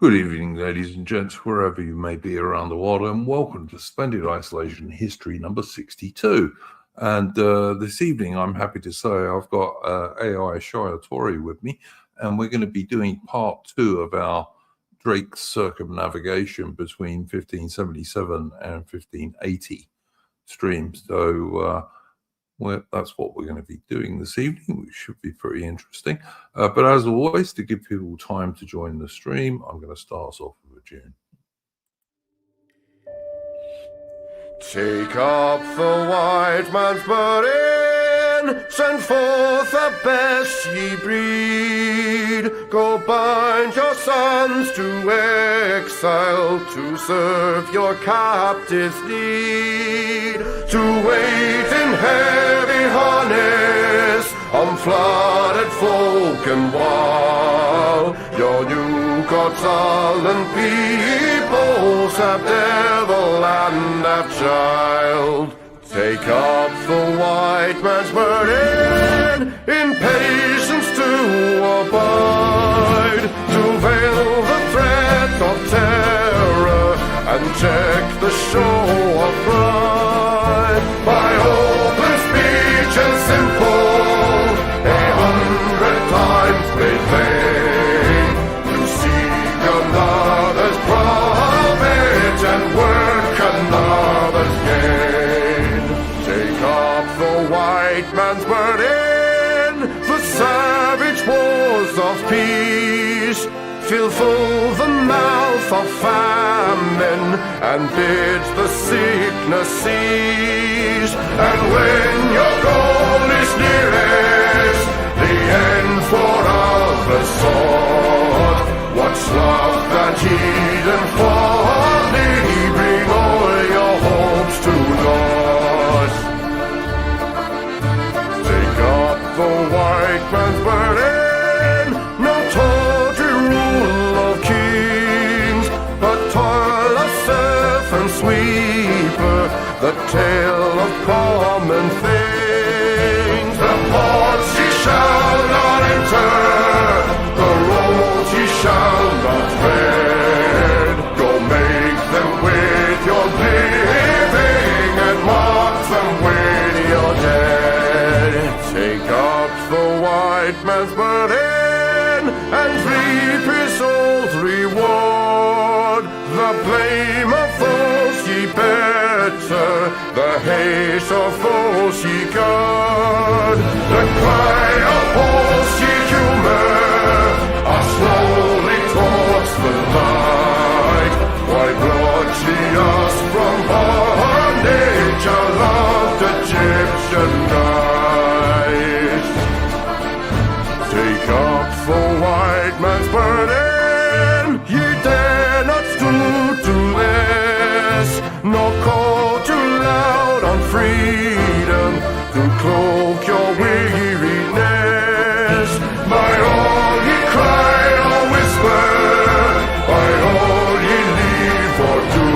Good evening, ladies and gents, wherever you may be around the world, and welcome to Splendid Isolation History number 62. And this evening, I'm happy to say I've got AI Shire Tory with me, and we're going to be doing part 2 of our Drake's circumnavigation between 1577 and 1580 stream. So that's what we're going to be doing this evening, which should be pretty interesting. But as always, to give people time to join the stream, I'm going to start us off with a tune. Take up the white man's burden, send forth the best ye breed. Go bind your sons to exile, to serve your captives' need, to wait in heavy harness on flooded folk and wall. Your new God's sullen peoples have devil and have child. Take up the white man's burden, in patience to abide, to veil the threat of terror and check the show of pride. By open speech and simple, 100 times made plain, to seek another's profit and work another's gain. Take up the white man's burden, the savage wars of peace, fill full the mouth of famine, and bid the sickness cease. And when your goal is nearest, the end for others sought, what's love that heed and folly, bring all your hopes to naught. Take up the white man's burden, no tawdry rule of kings, but toil of serf and sweeper, the tale of common things. The ports ye shall not enter, the roads ye shall not tread. Go make them with your living and mark them with your dead. Take up the white man's burden and reap his old reward. The blame of those ye better, the hate of those ye guard. The cry of those ye humor are slowly towards the light. Why brought ye us from bondage, a loved Egyptian night? Take up the white man's burden, ye dare not stoop to less, nor call too loud on freedom to cloak your weariness. By all ye cry or whisper, by all ye leave or do,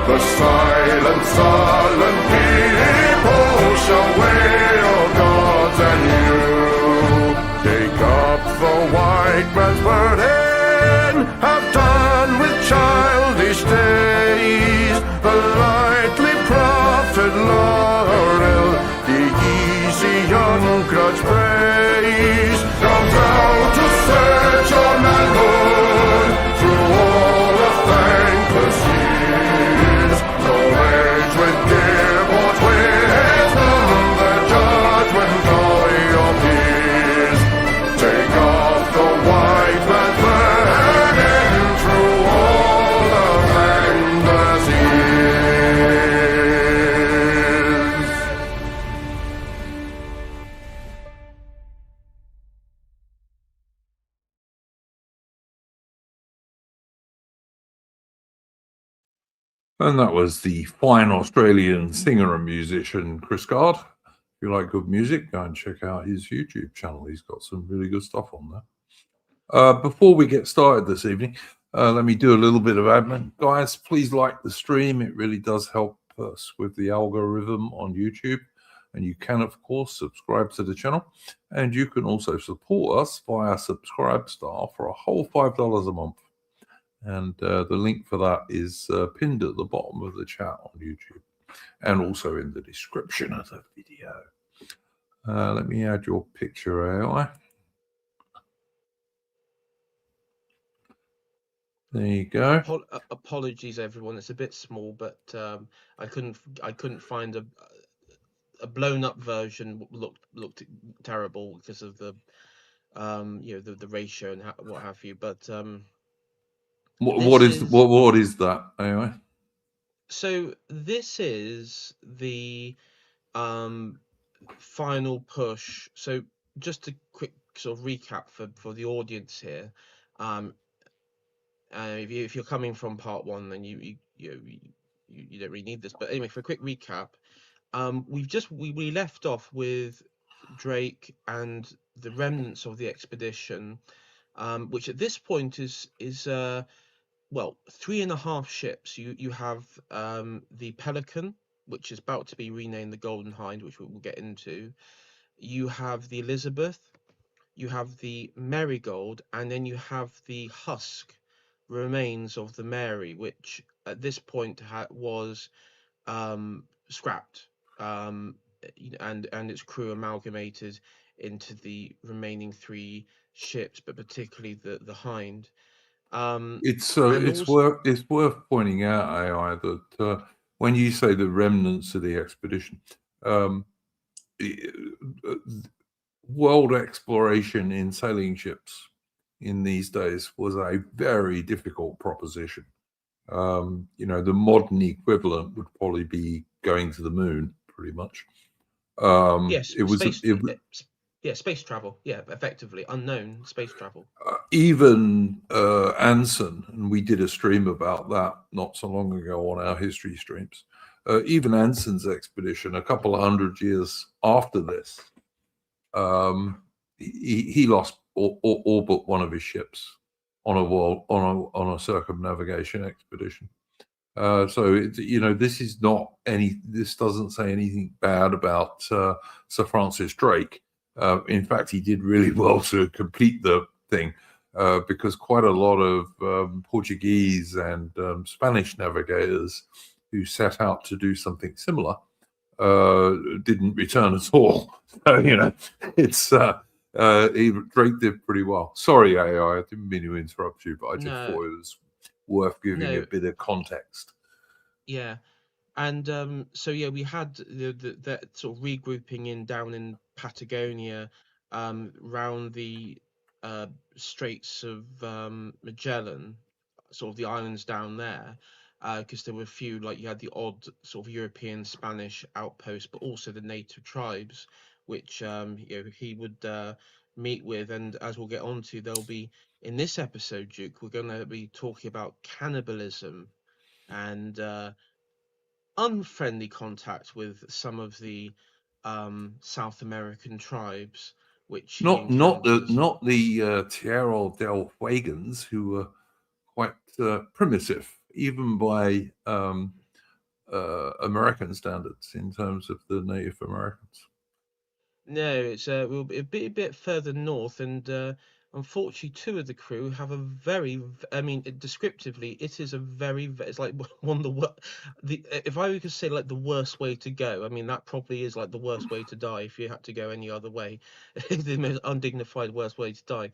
the silent, sullen people shall wail gods and you. Take up the white man's burden, have done with childish days, the lightly profit laurel, the easy young grudge praise. Come down to search your manhood through all of thankless years. No age with give or wisdom, the judgment of your peers. Take off the white man's burden through all of thankless years. And that was the fine Australian singer and musician Chris Gard. If you like good music, go and check out his YouTube channel. He's got some really good stuff on there. Before we get started this evening, let me do a little bit of admin. Guys, please like the stream. It really does help us with the algorithm on YouTube. And you can, of course, subscribe to the channel. And you can also support us via Subscribe Star for a whole $5 a month. And the link for that is pinned at the bottom of the chat on YouTube and also in the description of the video. Let me add your picture, AI. There you go. Apologies, everyone. It's a bit small, but I couldn't find a blown up version. Looked terrible because of the the ratio and what have you. But What is that, AI? So this is the final push. So just a quick sort of recap for the audience here. If you're coming from part one, then you don't really need this. But anyway, for a quick recap, we left off with Drake and the remnants of the expedition, which at this point is well, 3.5 ships. You have the Pelican, which is about to be renamed the Golden Hind, which we'll get into. You have the Elizabeth, you have the Marigold, and then you have the husk remains of the Mary, which at this point was scrapped, and its crew amalgamated into the remaining 3 ships, but particularly the Hind. It's Also, worth pointing out, AI, that when you say the remnants of the expedition, world exploration in sailing ships in these days was a very difficult proposition. The modern equivalent would probably be going to the moon, pretty much. yes, It was space travel. Yeah, effectively unknown space travel. Even Anson, and we did a stream about that not so long ago on our history streams. Even Anson's expedition, a couple of 100 years after this, he lost all but one of his ships on a circumnavigation expedition. So this doesn't say anything bad about Sir Francis Drake. In fact, he did really well to complete the thing, because quite a lot of Portuguese and Spanish navigators who set out to do something similar didn't return at all. So, it's Drake did pretty well. Sorry, AI, I didn't mean to interrupt you, but I just thought it was worth giving a bit of context. Yeah. And so yeah, we had that sort of regrouping down in Patagonia, round the Straits of Magellan, sort of the islands down there, because there were a few, like you had the odd sort of European Spanish outposts, but also the native tribes, which he would meet with. And as we'll get onto, there'll be in this episode, Duke, we're going to be talking about cannibalism and unfriendly contact with some of the South American tribes, which he encounters. Not the Tierra del Fuegans, who were quite primitive, even by American standards, in terms of the Native Americans. No, it's we'll be a bit further north, and unfortunately, 2 of the crew have a very, I mean, descriptively, it is a very, it's like one of the if I could say like the worst way to go, I mean, that probably is like the worst way to die if you had to go any other way, the most undignified worst way to die,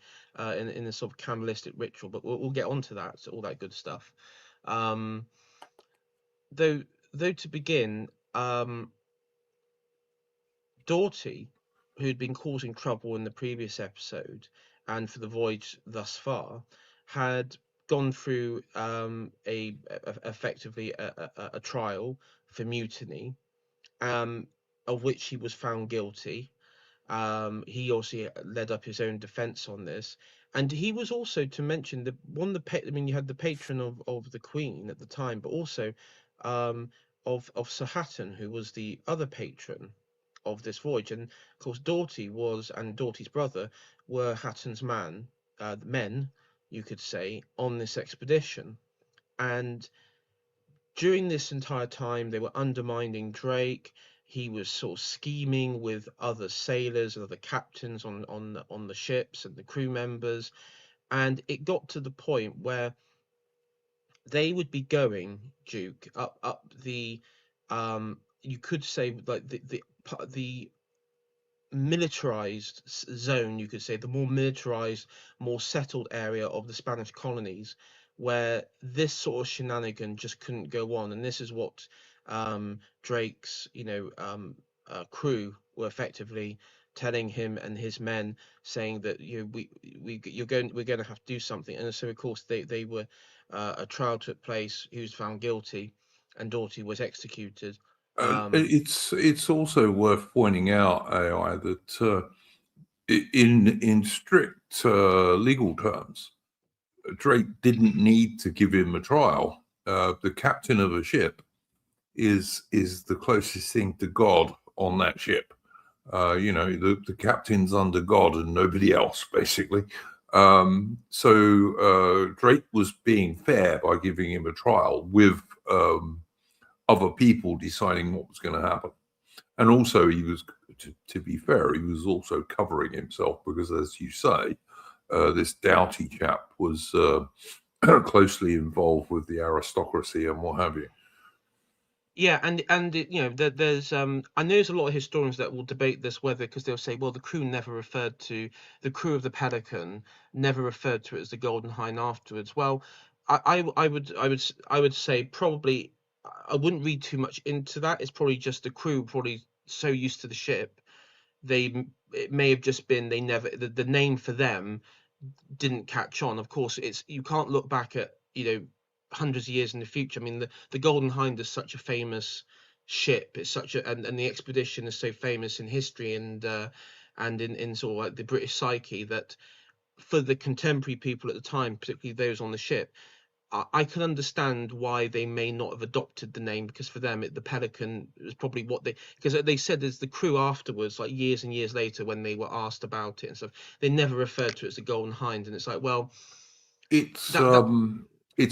in a sort of cannibalistic ritual. But we'll get onto that, so all that good stuff. Though to begin, Doughty, who'd been causing trouble in the previous episode and for the voyage thus far, had gone through effectively a trial for mutiny, of which he was found guilty. He also led up his own defense on this, and he was also, to mention, I mean, you had the patron of the Queen at the time, but also of Sir Hatton, who was the other patron of this voyage. And of course, Doughty and Doughty's brother were Hatton's men, you could say, on this expedition. And during this entire time, they were undermining Drake. He was sort of scheming with other sailors and other captains on the ships and the crew members. And it got to the point where they would be going, Duke, up the you could say like the militarized zone, you could say, the more militarized, more settled area of the Spanish colonies, where this sort of shenanigan just couldn't go on. And this is what Drake's, crew were effectively telling him and his men, saying that we're going to have to do something. And so of course they were a trial took place. He was found guilty, and Doughty was executed. It's also worth pointing out, AI, that in strict legal terms, Drake didn't need to give him a trial. The captain of a ship is the closest thing to God on that ship. The captain's under God and nobody else, basically. So Drake was being fair by giving him a trial with other people deciding what was going to happen. And also, he was, to be fair, he was also covering himself because, as you say, this Doughty chap was closely involved with the aristocracy and what have you. Yeah, and there's I know there's a lot of historians that will debate this, whether, because they'll say, well, the crew of the Pelican never referred to it as the Golden Hind afterwards. Well, I would say probably I wouldn't read too much into that. It's probably just the crew probably so used to the ship, it may have just been they never the name for them didn't catch on. Of course, you can't look back at hundreds of years in the future. I mean, the Golden Hind is such a famous ship. It's such a and the expedition is so famous in history and in sort of like the British psyche, that for the contemporary people at the time, particularly those on the ship, I can understand why they may not have adopted the name, because for them the Pelican was probably what because they said there's the crew afterwards, like years and years later, when they were asked about it and stuff, they never referred to it as the Golden Hind. And it's like, well, it's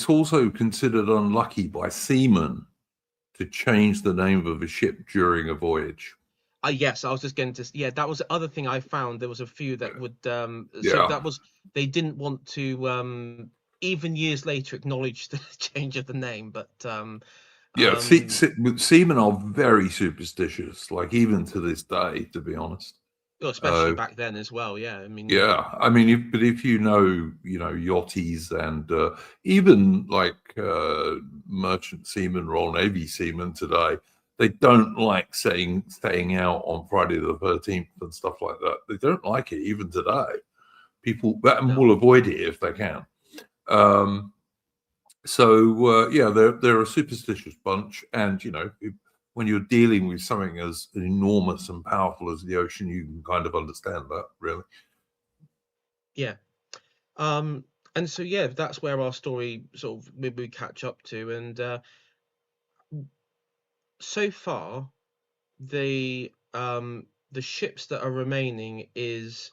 also considered unlucky by seamen to change the name of a ship during a voyage. Yes, I was just going to. Yeah, that was the other thing I found. There was a few that would. So that was, they didn't want to even years later acknowledge the change of the name. But seamen are very superstitious, like even to this day, to be honest. Well, especially back then as well. Yeah, I mean. Yeah, I mean, if you know yachties and even like merchant seamen, Royal Navy seamen today, they don't like staying out on Friday the 13th and stuff like that. They don't like it even today. People will avoid it if they can. They're a superstitious bunch, and when you're dealing with something as enormous and powerful as the ocean, you can kind of understand that, really. Yeah. And so that's where our story sort of maybe we catch up to, and so far the ships that are remaining is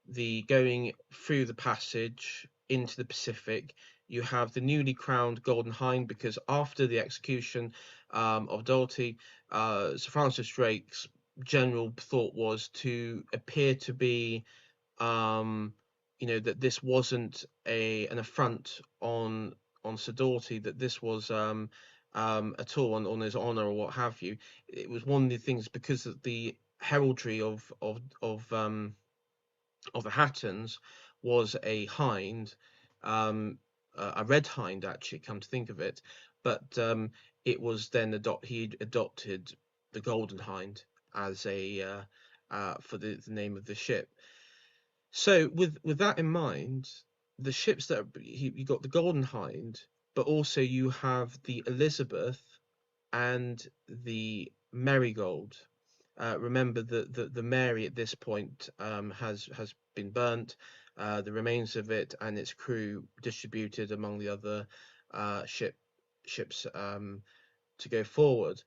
the going through the passage into the Pacific. You have the newly crowned Golden Hind, because after the execution of Doughty, Sir Francis Drake's general thought was to appear to be that this wasn't an affront on Sir Doughty, that this was at all on his honor or what have you. It was one of the things, because of the heraldry of the Hattons was a hind, a red hind, actually, come to think of it. But it was then he adopted the Golden Hind as a for the name of the ship. So with that in mind, the ships that you got the Golden Hind, but also you have the Elizabeth and the Marigold. Remember that the Mary at this point has been burnt, the remains of it and its crew distributed among the other ships to go forward.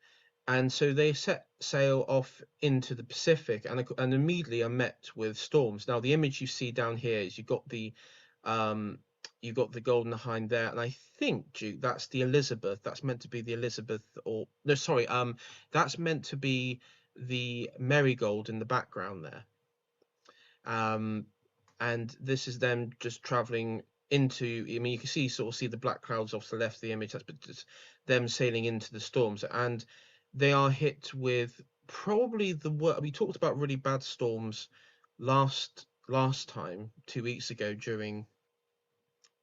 And so they set sail off into the Pacific, and immediately are met with storms. Now the image you see down here is you've got the Golden Hind there, and I think, Duke, that's the Elizabeth. That's meant to be the Elizabeth, or no, sorry, that's meant to be the Marigold in the background there. And this is them just traveling into. I mean, you can see the black clouds off the left of the image. That's just them sailing into the storms, and they are hit with probably the worst. We talked about really bad storms last time 2 weeks ago during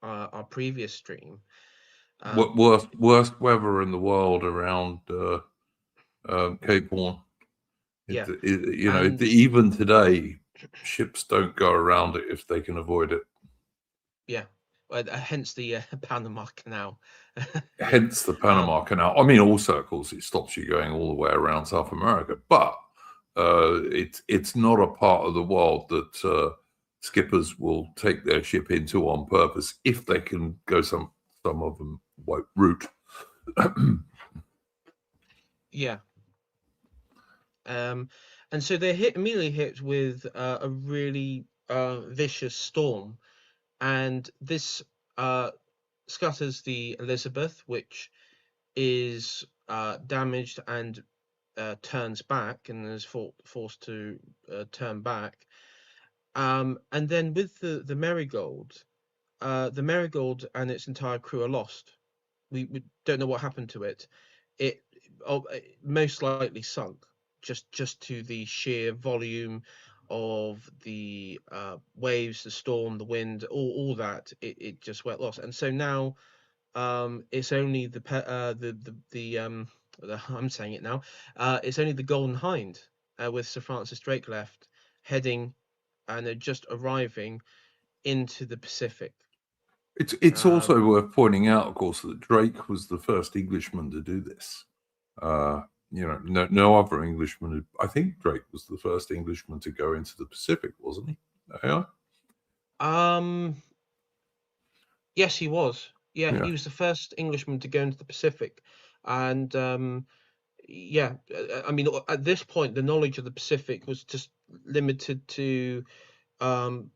our previous stream. Worst weather in the world around Cape Horn. Yeah, You know, and even today, ships don't go around it if they can avoid it. yeah, hence the Panama Canal. Yeah, Hence the Panama Canal. I mean, also, of course, it stops you going all the way around South America, but it's not a part of the world that skippers will take their ship into on purpose if they can go some of them route. yeah. And so they're immediately hit with a really vicious storm, and this scatters the Elizabeth, which is damaged and turns back and is forced to turn back. And then with the Marigold, the Marigold and its entire crew are lost. We don't know what happened to it. It most likely sunk just to the sheer volume of the waves, the storm, the wind, all that. It just went lost, and so now it's only I'm saying it now. It's only the Golden Hind with Sir Francis Drake left, heading and just arriving into the Pacific. It's also worth pointing out, of course, that Drake was the first Englishman to do this. You know, no other Englishman. I think Drake was the first Englishman to go into the Pacific, wasn't he? Yeah. Yes, he was. Yeah. He was the first Englishman to go into the Pacific, and I mean, at this point, the knowledge of the Pacific was just limited to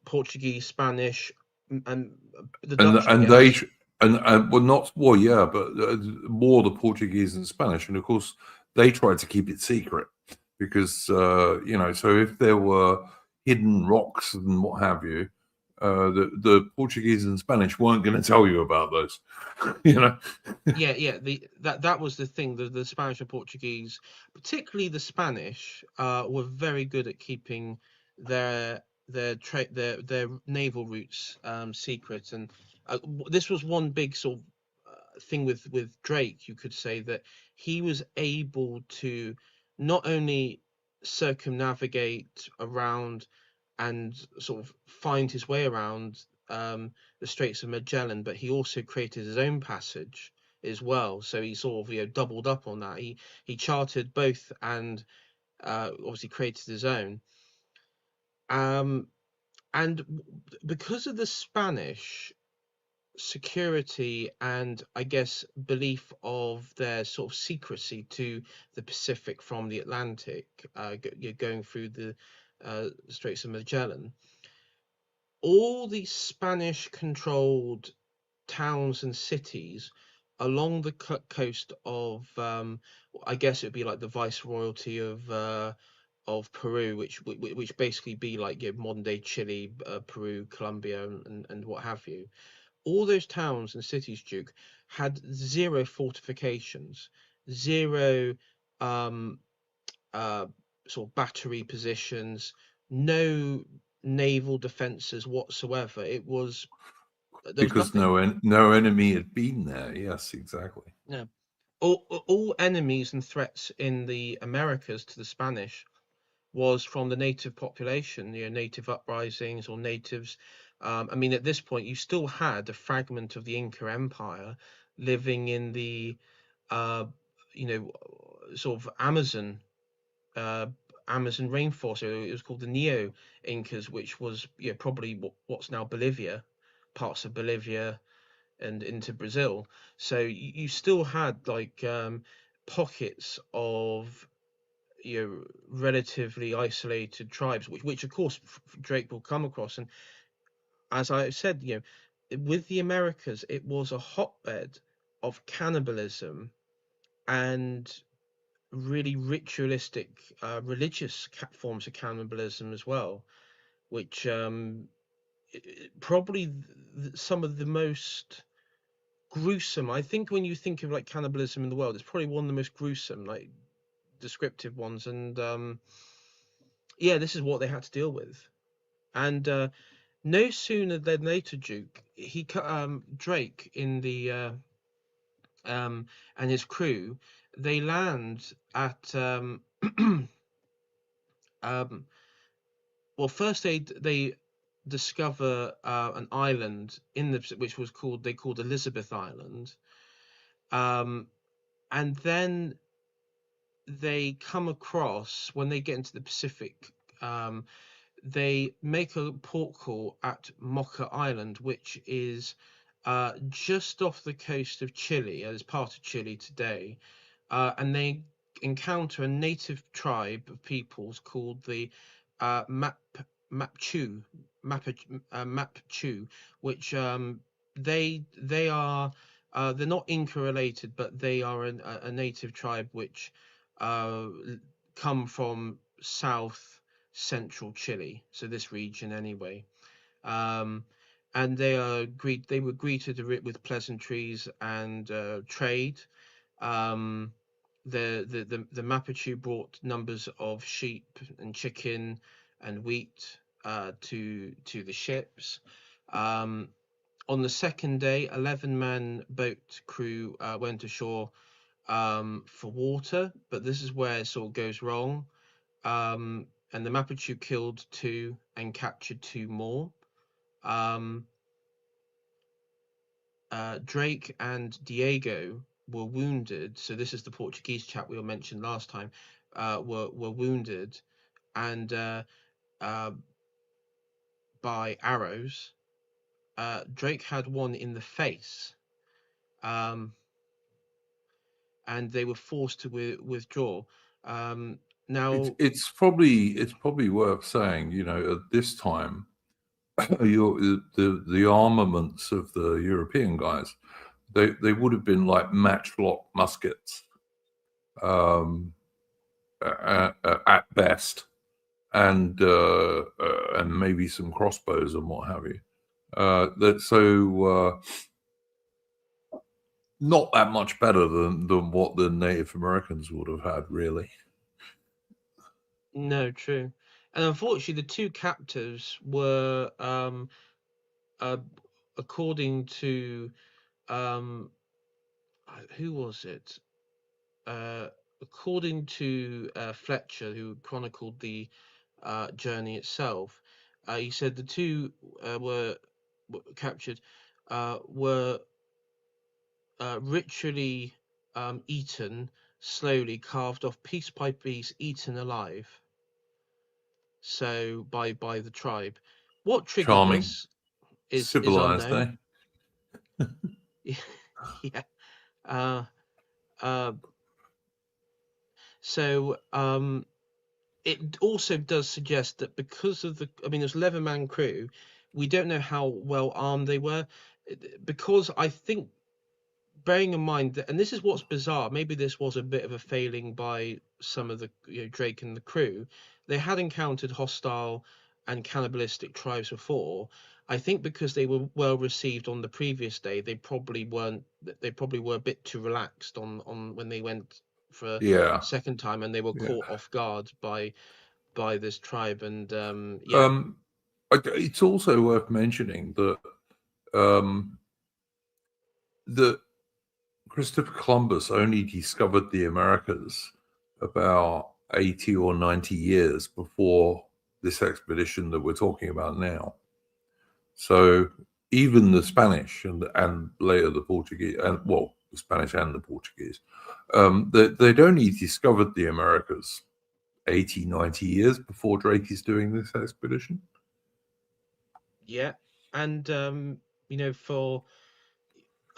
Portuguese, Spanish, and the Dutch, I And guess. well, not well, yeah, but more the Portuguese and Spanish, and of course they tried to keep it secret because you know, so if there were hidden rocks and what have you, the Portuguese and Spanish weren't going to tell you about those, you know. Yeah. That was the thing. The Spanish and Portuguese, particularly the Spanish, were very good at keeping their their naval routes secret, and this was one big sort of thing with Drake. You could say that he was able to not only circumnavigate around and sort of find his way around the Straits of Magellan, but he also created his own passage as well. So he sort of doubled up on that. He charted both and obviously created his own. And because of the Spanish security and I guess belief of their sort of secrecy to the Pacific from the Atlantic, going through the Straits of Magellan, all the Spanish controlled towns and cities along the coast of I guess it would be like the viceroyalty of Peru, which basically be like modern day Chile, Peru, Colombia, and what have you. All those towns and cities, Duke, had zero fortifications, zero um, uh, sort of battery positions, no naval defenses whatsoever. It was there was Because nothing. no enemy had been there. Yes, exactly. Yeah. All enemies and threats in the Americas to the Spanish was from the native population, native uprisings or natives. I mean, at this point, you still had a fragment of the Inca Empire living in the, uh, sort of uh, Amazon rainforest. So it was called the Neo Incas, which was probably what's now Bolivia, parts of Bolivia, and into Brazil. So you still had like pockets of relatively isolated tribes, which of course Drake will come across. And as I said, with the Americas, it was a hotbed of cannibalism and really ritualistic, religious forms of cannibalism as well, which probably some of the most gruesome. I think when you think of like cannibalism in the world, it's probably one of the most gruesome, like descriptive ones. And yeah, this is what they had to deal with. And no sooner than later, Drake in the and his crew, they land at um, well, first they discover an island in the which was called they called Elizabeth Island, and then they come across when they get into the Pacific. Um, they make a port call at Mocha Island, which is just off the coast of Chile, as part of Chile today, and they encounter a native tribe of peoples called the Map Mapchu, Mapchu, which they are they're not Inca related, but they are a native tribe which uh, come from south central Chile, so this region anyway. Um, and they were greeted with pleasantries and trade. Um, the Mapuche brought numbers of sheep and chicken and wheat to the ships. Um, on the second day, 11-man boat crew went ashore for water, but this is where it sort of goes wrong. And the Mapuche killed 2 and captured 2 more. Drake and Diego were wounded. So this is the Portuguese chap we mentioned last time. Were wounded and by arrows. Drake had one in the face, and they were forced to withdraw. Now, It's probably worth saying, you know, at this time, the armaments of the European guys, they would have been like matchlock muskets, at best, and maybe some crossbows and what have you. Not that much better than what the Native Americans would have had, really. no, true. And unfortunately, the 2 captives were, according to who was it? According to Fletcher, who chronicled the journey itself, he said the 2 were captured, were ritually eaten, slowly carved off piece by piece, eaten alive. So by the tribe. What triggered Charming, this is civilized, eh? unknown. Yeah. Uh, uh, so it also does suggest that because of I mean, there's 11-man crew, we don't know how well armed they were, because I think, bearing in mind that, and this is what's bizarre, maybe this was a bit of a failing by some of the Drake and the crew, they had encountered hostile and cannibalistic tribes before. I think because they were well received on the previous day, they probably weren't. They probably were a bit too relaxed on when they went for a Yeah, second time, and they were yeah. caught off guard by this tribe. And yeah, Um, it's also worth mentioning that um, that Christopher Columbus only discovered the Americas about 80 or 90 years before this expedition that we're talking about now. So even the Spanish and later the Portuguese, and well, the Spanish and the Portuguese, they'd only discovered the Americas 80, 90 years before Drake is doing this expedition. yeah, and for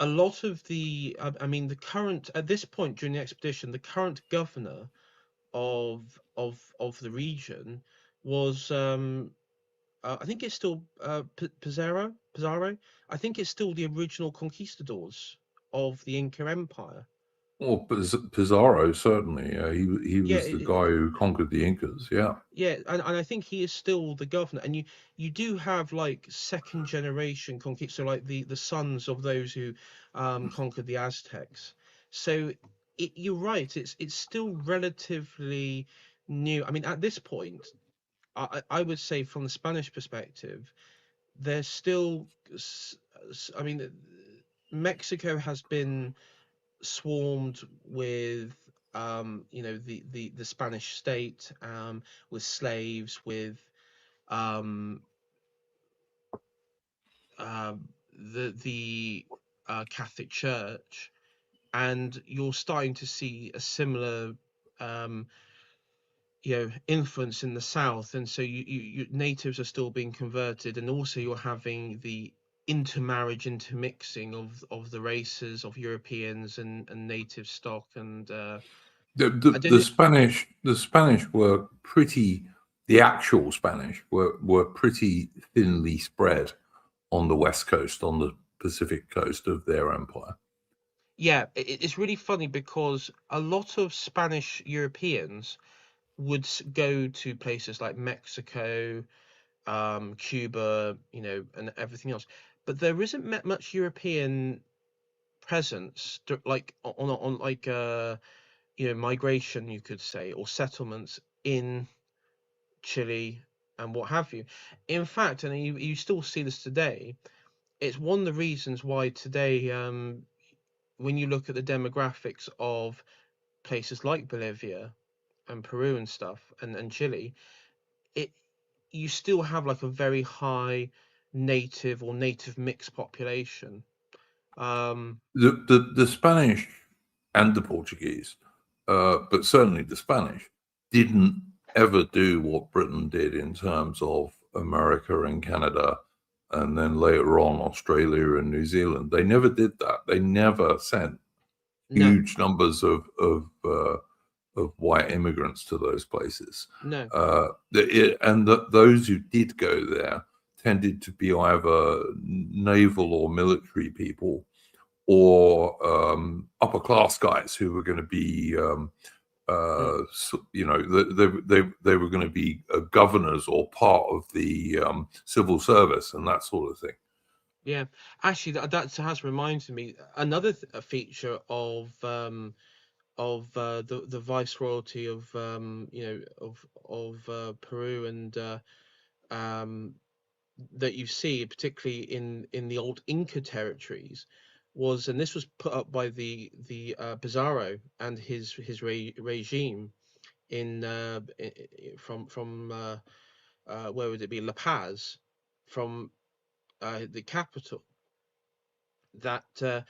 a lot of I mean, the current at this point during the expedition, the current governor of the region was I think it's still Pizarro. I think it's still the original conquistadors of the Inca Empire. Well, Pizarro certainly. He Yeah, was the guy who conquered the Incas. Yeah. yeah, and I think he is still the governor. And you do have like second generation conquist, so like the sons of those who conquered the Aztecs. So you're right, it's still relatively new. I mean, at this point, I would say from the Spanish perspective, there's still I mean, Mexico has been swarmed with the Spanish state, with slaves, with um, uh, the Catholic Church, and you're starting to see a similar um, influence in the south. And so natives are still being converted, and also you're having the intermarriage, intermixing of the races of Europeans and native stock. And I don't know if The Spanish were pretty. The actual Spanish were pretty thinly spread on the west coast, on the Pacific coast of their empire. yeah, it's really funny because a lot of Spanish Europeans would go to places like Mexico, Cuba, and everything else. But there isn't much European presence, like on like migration, you could say, or settlements in Chile and what have you. In fact, and you still see this today. It's one of the reasons why today, when you look at the demographics of places like Bolivia and Peru and stuff, and Chile, it you still have like a very high native or native mixed population. Um, The Spanish and the Portuguese, but certainly the Spanish, didn't ever do what Britain did in terms of America and Canada, and then later on Australia and New Zealand. They never did that. They never sent no, huge numbers of white immigrants to those places. no, Those who did go there tended to be either naval or military people, or upper class guys who were going to be, mm, they were going to be governors or part of the civil service and that sort of thing. yeah. Actually, that has reminded me another feature of the viceroyalty of Peru, and um, that you see, particularly in the old Inca territories, was, and this was put up by the Pizarro and his regime in from where would it be, La Paz, from the capital, that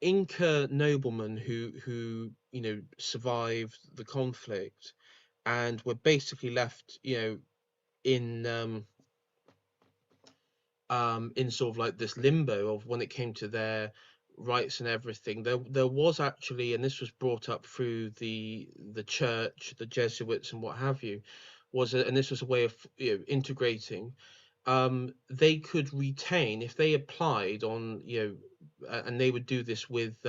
Inca noblemen who survived the conflict and were basically left in in sort of like this limbo of when it came to their rights and everything. There was actually, and this was brought up through the church, the Jesuits, and what have you, and this was a way of integrating. They could retain if they applied on and they would do this with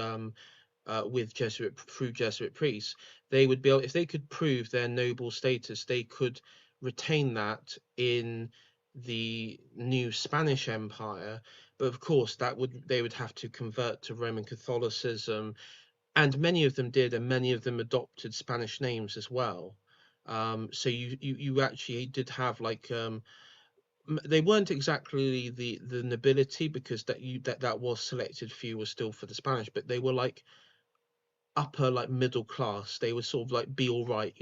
Jesuit priests. They would be able, if they could prove their noble status, they could retain that in the new Spanish Empire. But of course, they would have to convert to Roman Catholicism, and many of them did, and many of them adopted Spanish names as well. So you actually did have like they weren't exactly the nobility, because that was selected few were still for the Spanish, but they were like upper, like middle class. They would sort of like be all right,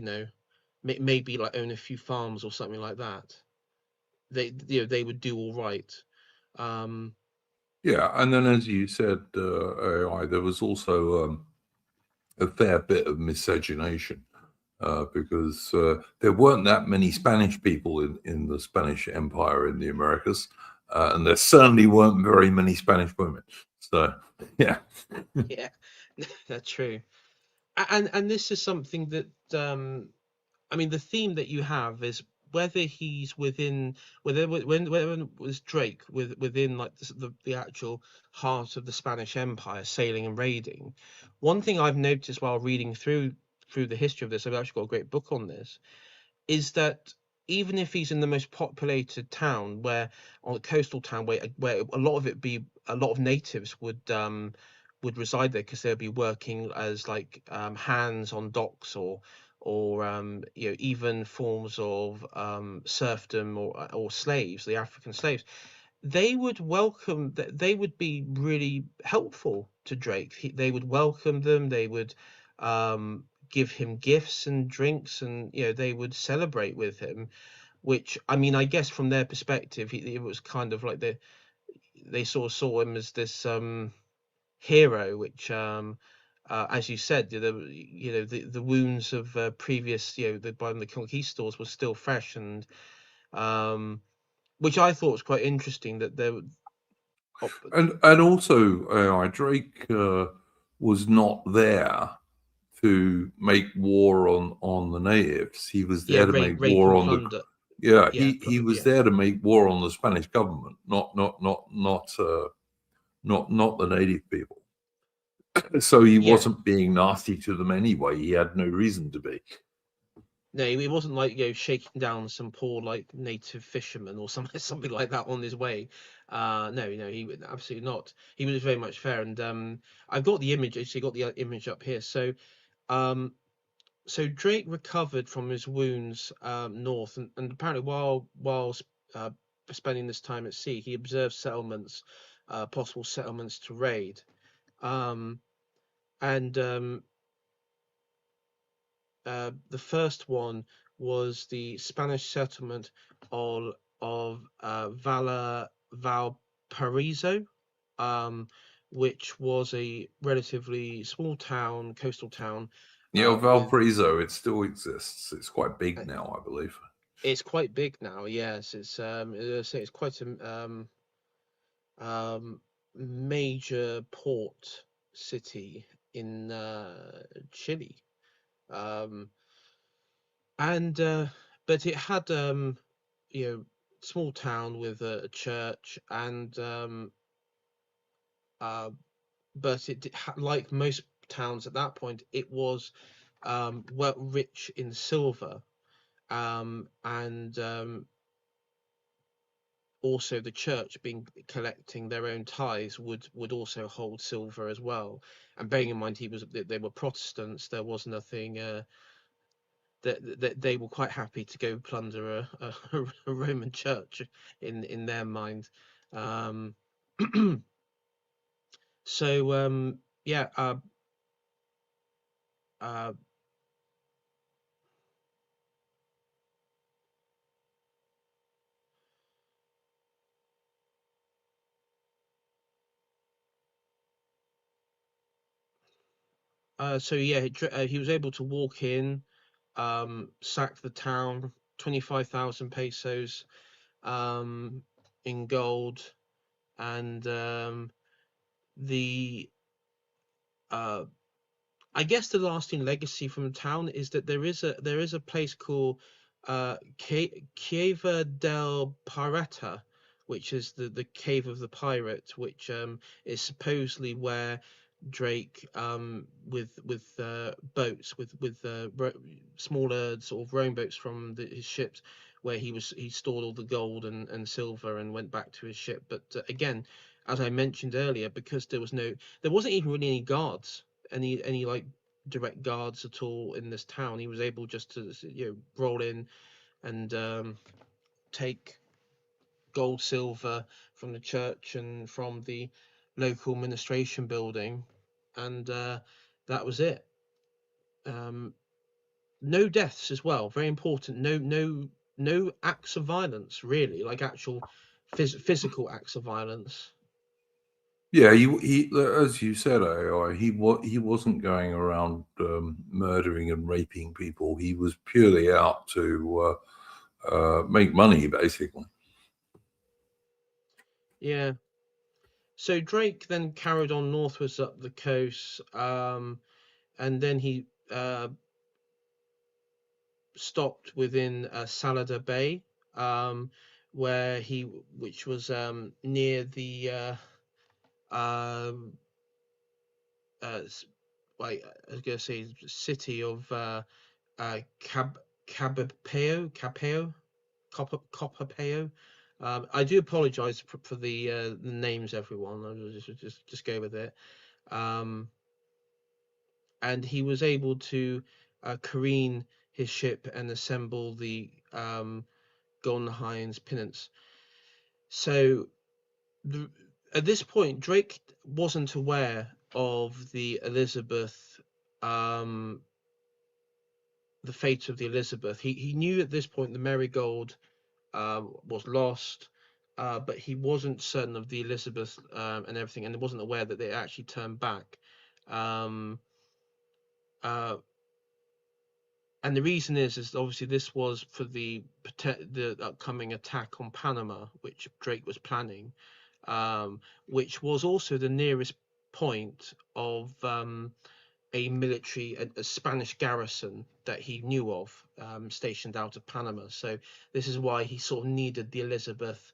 maybe like own a few farms or something like that. They would do all right. Um, Yeah, and then as you said, AI, there was also a fair bit of miscegenation, because there weren't that many Spanish people in the Spanish Empire in the Americas, and there certainly weren't very many Spanish women. So, yeah. yeah, that's true. And this is something that I mean, the theme that you have is whether he's within, whether when was Drake within like the actual heart of the Spanish Empire, sailing and raiding. One thing I've noticed while reading through the history of this, I've actually got a great book on this, is that even if he's in the most populated town, where on a coastal town, where a lot of it be a lot of natives would reside there because they'll be working as like hands on docks, or you know, even forms of serfdom, or slaves, the African slaves, they would welcome that, they would be really helpful to Drake. They would welcome them, they would give him gifts and drinks, and you know, they would celebrate with him, which, I mean, I guess from their perspective, it was kind of like they sort of saw him as this hero, which as you said, you know, the wounds of previous, you know, by the conquistadors was still fresh, and um which I thought was quite interesting, that there. Oh, And also, Drake was not there to make war on the natives. He was yeah, there to make rape war and on the plunder. he was Yeah, there to make war on the Spanish government, not the native people. So he yeah. wasn't being nasty to them anyway. He had no reason to be. No, it wasn't like, you know, shaking down some poor like native fisherman or something something like that on his way. No, he would absolutely not. He was very much fair, and I've got the image. Actually, got the image up here. Um, so Drake recovered from his wounds north, and apparently while spending this time at sea, he observed settlements, possible settlements to raid, um, and the first one was the Spanish settlement of Valparaiso, um, which was a relatively small town, coastal town, with. Valparaiso, it still exists. It's quite big uh, now, I believe. It's quite big now. Yes, as I say, it's quite a um, major port city in Chile. Um, and But it had, you know, small town with a church, and uh, but like most towns at that point, it was well rich in silver, and also the church, being collecting their own tithes, would also hold silver as well. And bearing in mind they were Protestants, there was nothing. That they were quite happy to go plunder a Roman church in their mind. Um, so yeah, uh, so yeah, he was able to walk in, sack the town, 25,000 pesos in gold, and the uh, I guess the lasting legacy from the town is that there is a place called Chieva del Pirata, which is the cave of the pirate, which is supposedly where Drake, with boats, with smaller sort of rowing boats from his ships, where he stored all the gold and silver and went back to his ship. But again, as I mentioned earlier, because there wasn't even really any guards, any like direct guards at all in this town. He was able just to, you know, roll in and take gold, silver from the church and from the local administration building, and that was it. Um, no deaths as well, very important. No acts of violence, really, like actual physical acts of violence. Yeah, he as you said, he wasn't going around murdering and raping people. He was purely out to make money, basically. Yeah. So Drake then carried on northwards up the coast, and then he stopped within Salada Bay, which was near the like I was going to say city of Capeo, Copperpeo. I do apologise for the names, everyone. I'll just go with it. And he was able to careen his ship and assemble the Golden Hind's pinnace. So at this point, Drake wasn't aware of the Elizabeth, the fate of the Elizabeth. He knew at this point the Marigold was lost, but he wasn't certain of the Elizabeth and everything, and wasn't aware that they actually turned back. Um, and the reason is obviously this was for the upcoming attack on Panama, which Drake was planning, which was also the nearest point of a Spanish garrison that he knew of, stationed out of Panama. So this is why he sort of needed the Elizabeth,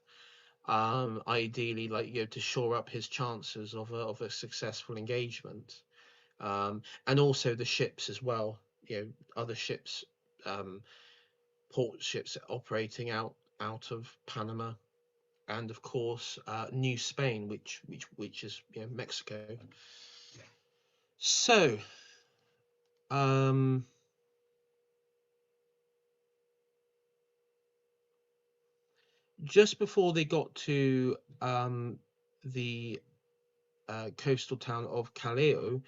ideally, to shore up his chances of a successful engagement, and also the ships as well. Other ships, port ships operating out of Panama, and of course New Spain, which is Mexico. So just before they got to the coastal town of Callao,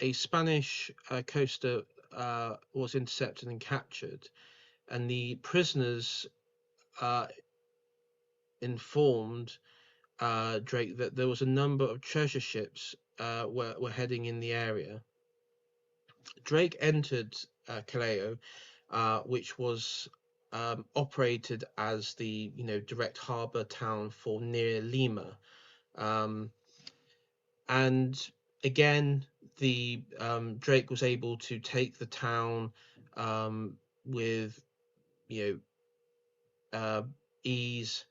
a Spanish coaster was intercepted and captured, and the prisoners informed Drake that there was a number of treasure ships were heading in the area. Drake entered Callao, which was operated as the direct harbor town for near Lima, and again the Drake was able to take the town with ease,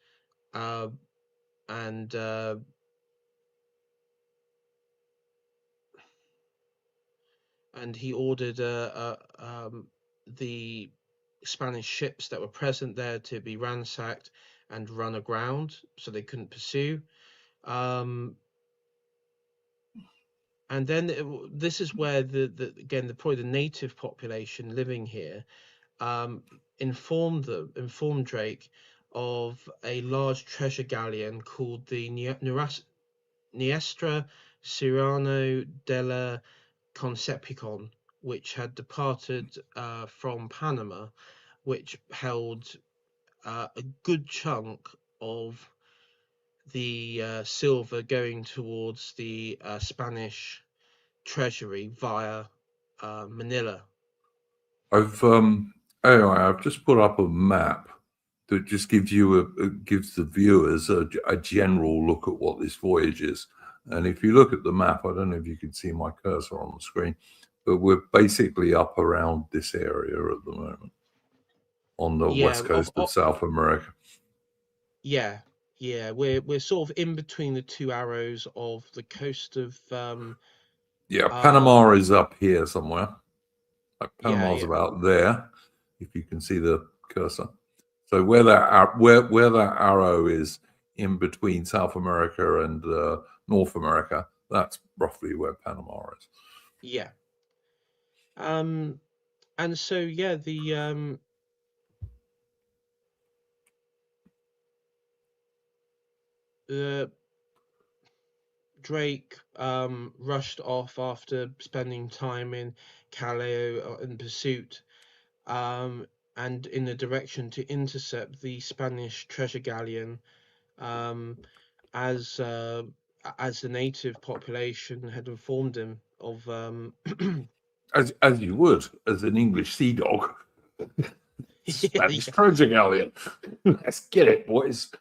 and he ordered the Spanish ships that were present there to be ransacked and run aground so they couldn't pursue. And then this is where probably the native population living here informed Drake of a large treasure galleon called the Nuestra Cirano della Concepcion, which had departed from Panama, which held a good chunk of the silver going towards the Spanish treasury via Manila. I've just put up a map that just gives the viewers a general look at what this voyage is. And if you look at the map, I don't know if you can see my cursor on the screen, but we're basically up around this area at the moment on the west coast of South America. Yeah, we're sort of in between the two arrows of the coast of Panama is up here somewhere. Panama's about there, if you can see the cursor. So where that arrow is in between South America and North America, that's roughly where Panama is. Yeah. And so the Drake rushed off after spending time in Callao in pursuit, and in the direction to intercept the Spanish treasure galleon, as the native population had informed him of. As you would, as an English sea dog. Spanish treasure galleon. Let's get it, boys.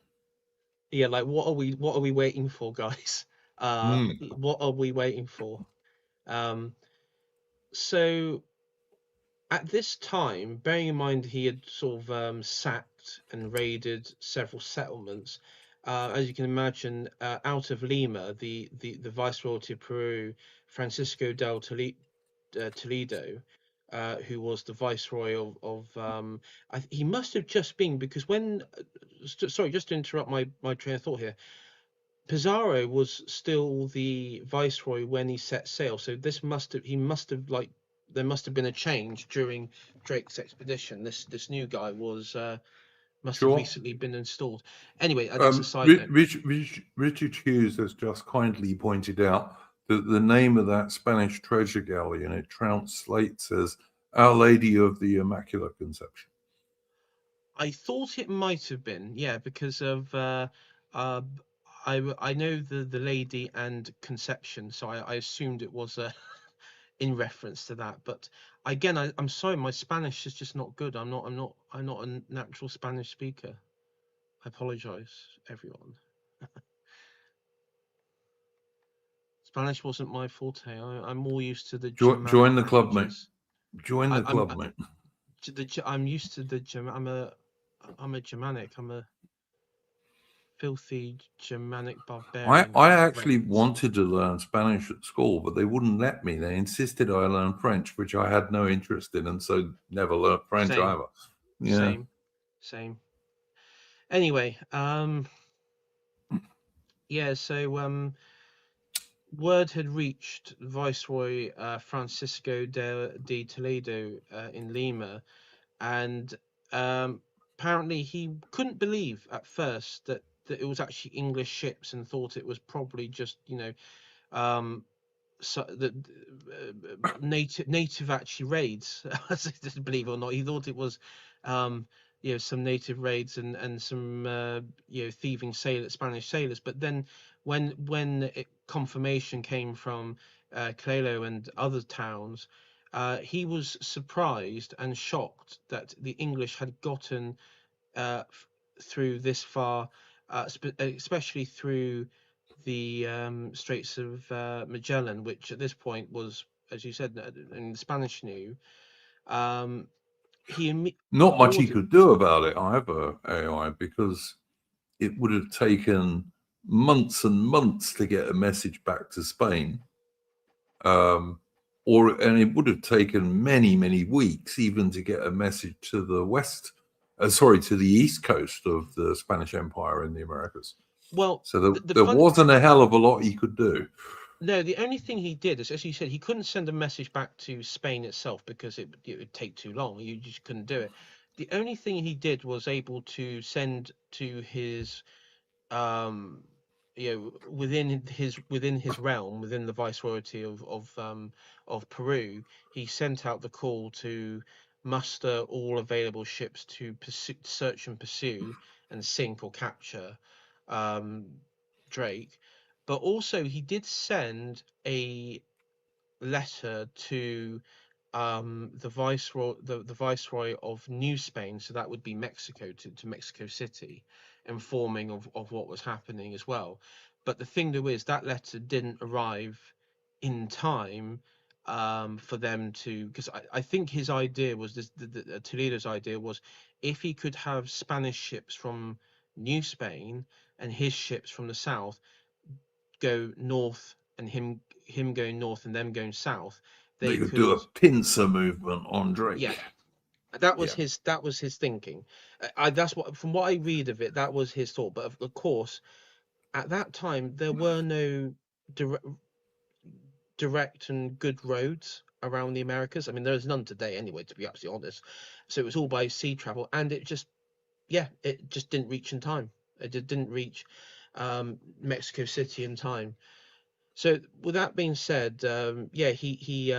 Yeah, like what are we waiting for, guys? What are we waiting for? So at this time, bearing in mind he had sort of sacked and raided several settlements, as you can imagine, out of Lima, the Viceroyalty of Peru, Francisco del Toledo, who was the Viceroy of he must have just been, because when, sorry, just to interrupt my train of thought here, Pizarro was still the Viceroy when he set sail, so he must have like there must have been a change during Drake's expedition. This new guy must have Sure. recently been installed. Anyway, that's a side note. Richard Hughes has just kindly pointed out that the name of that Spanish treasure galleon, it translates as Our Lady of the Immaculate Conception. I thought it might have been, yeah, because of uh, I know the lady and conception, so I assumed it was in reference to that. But again, I'm sorry, my Spanish is just not good. I'm not a natural Spanish speaker. I apologize, everyone. Spanish wasn't my forte. I'm more used to the Germanic Join the club, mate. languages. Join the club, mate. I'm used to the I'm a Germanic. I'm a filthy Germanic barbarian. I actually wanted to learn Spanish at school, but they wouldn't let me. They insisted I learn French, which I had no interest in, and so never learned French Same. either. Yeah. Same. Anyway, yeah, so word had reached Viceroy Francisco de Toledo in Lima, and apparently he couldn't believe at first that it was actually English ships, and thought it was probably just so the native actually raids. Believe it or not, he thought it was some native raids and some thieving Spanish sailors. But then when confirmation came from Clelo and other towns, he was surprised and shocked that the English had gotten through this far, especially through the Straits of Magellan, which at this point was, as you said, in the Spanish knew. Not much he could do about it either, AI, because it would have taken months and months to get a message back to Spain. And it would have taken many weeks even to get a message to the east coast of the Spanish Empire in the Americas. Well, so there wasn't a hell of a lot he could do. No, the only thing he did is, as you said, he couldn't send a message back to Spain itself because it would take too long. You just couldn't do it. The only thing he did was able to send to his within his realm, within the viceroyalty of Peru, he sent out the call to muster all available ships to search and pursue and sink or capture Drake. But also he did send a letter to the viceroy of New Spain, so that would be Mexico, to Mexico City, informing of what was happening as well. But the thing though is that letter didn't arrive in time for them to, because I think his idea was Toledo's idea was, if he could have Spanish ships from New Spain and his ships from the south go north, and him going north and them going south, they could do a pincer movement on Drake. Yeah, that was his thinking. That's what, from what I read of it, that was his thought. But of course, at that time there were no direct and good roads around the Americas. I mean, there's none today anyway, to be absolutely honest. So it was all by sea travel, and it just didn't reach in time. It didn't reach Mexico City in time. So with that being said, he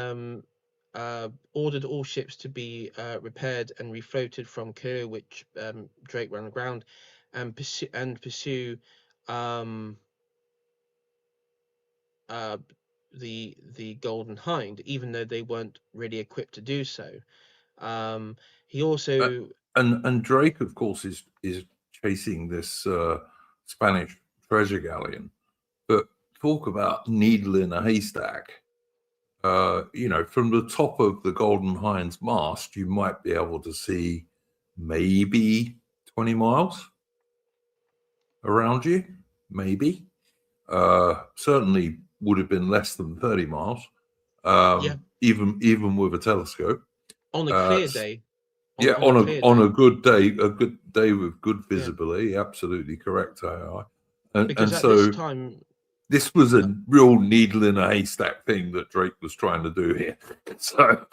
ordered all ships to be repaired and refloated from Cairo, which Drake ran aground, and pursue the Golden Hind, even though they weren't really equipped to do so. He also and Drake, of course, is chasing this Spanish treasure galleon, but talk about needle in a haystack. from the top of the Golden Hind's mast, you might be able to see maybe 20 miles around you, maybe. Certainly would have been less than 30 miles, Yeah, even with a telescope. on a Uh, clear day. yeah, On a clear on day. a good day with good visibility, absolutely correct, AI. And Because at this so time, this was a real needle in a haystack thing that Drake was trying to do here. So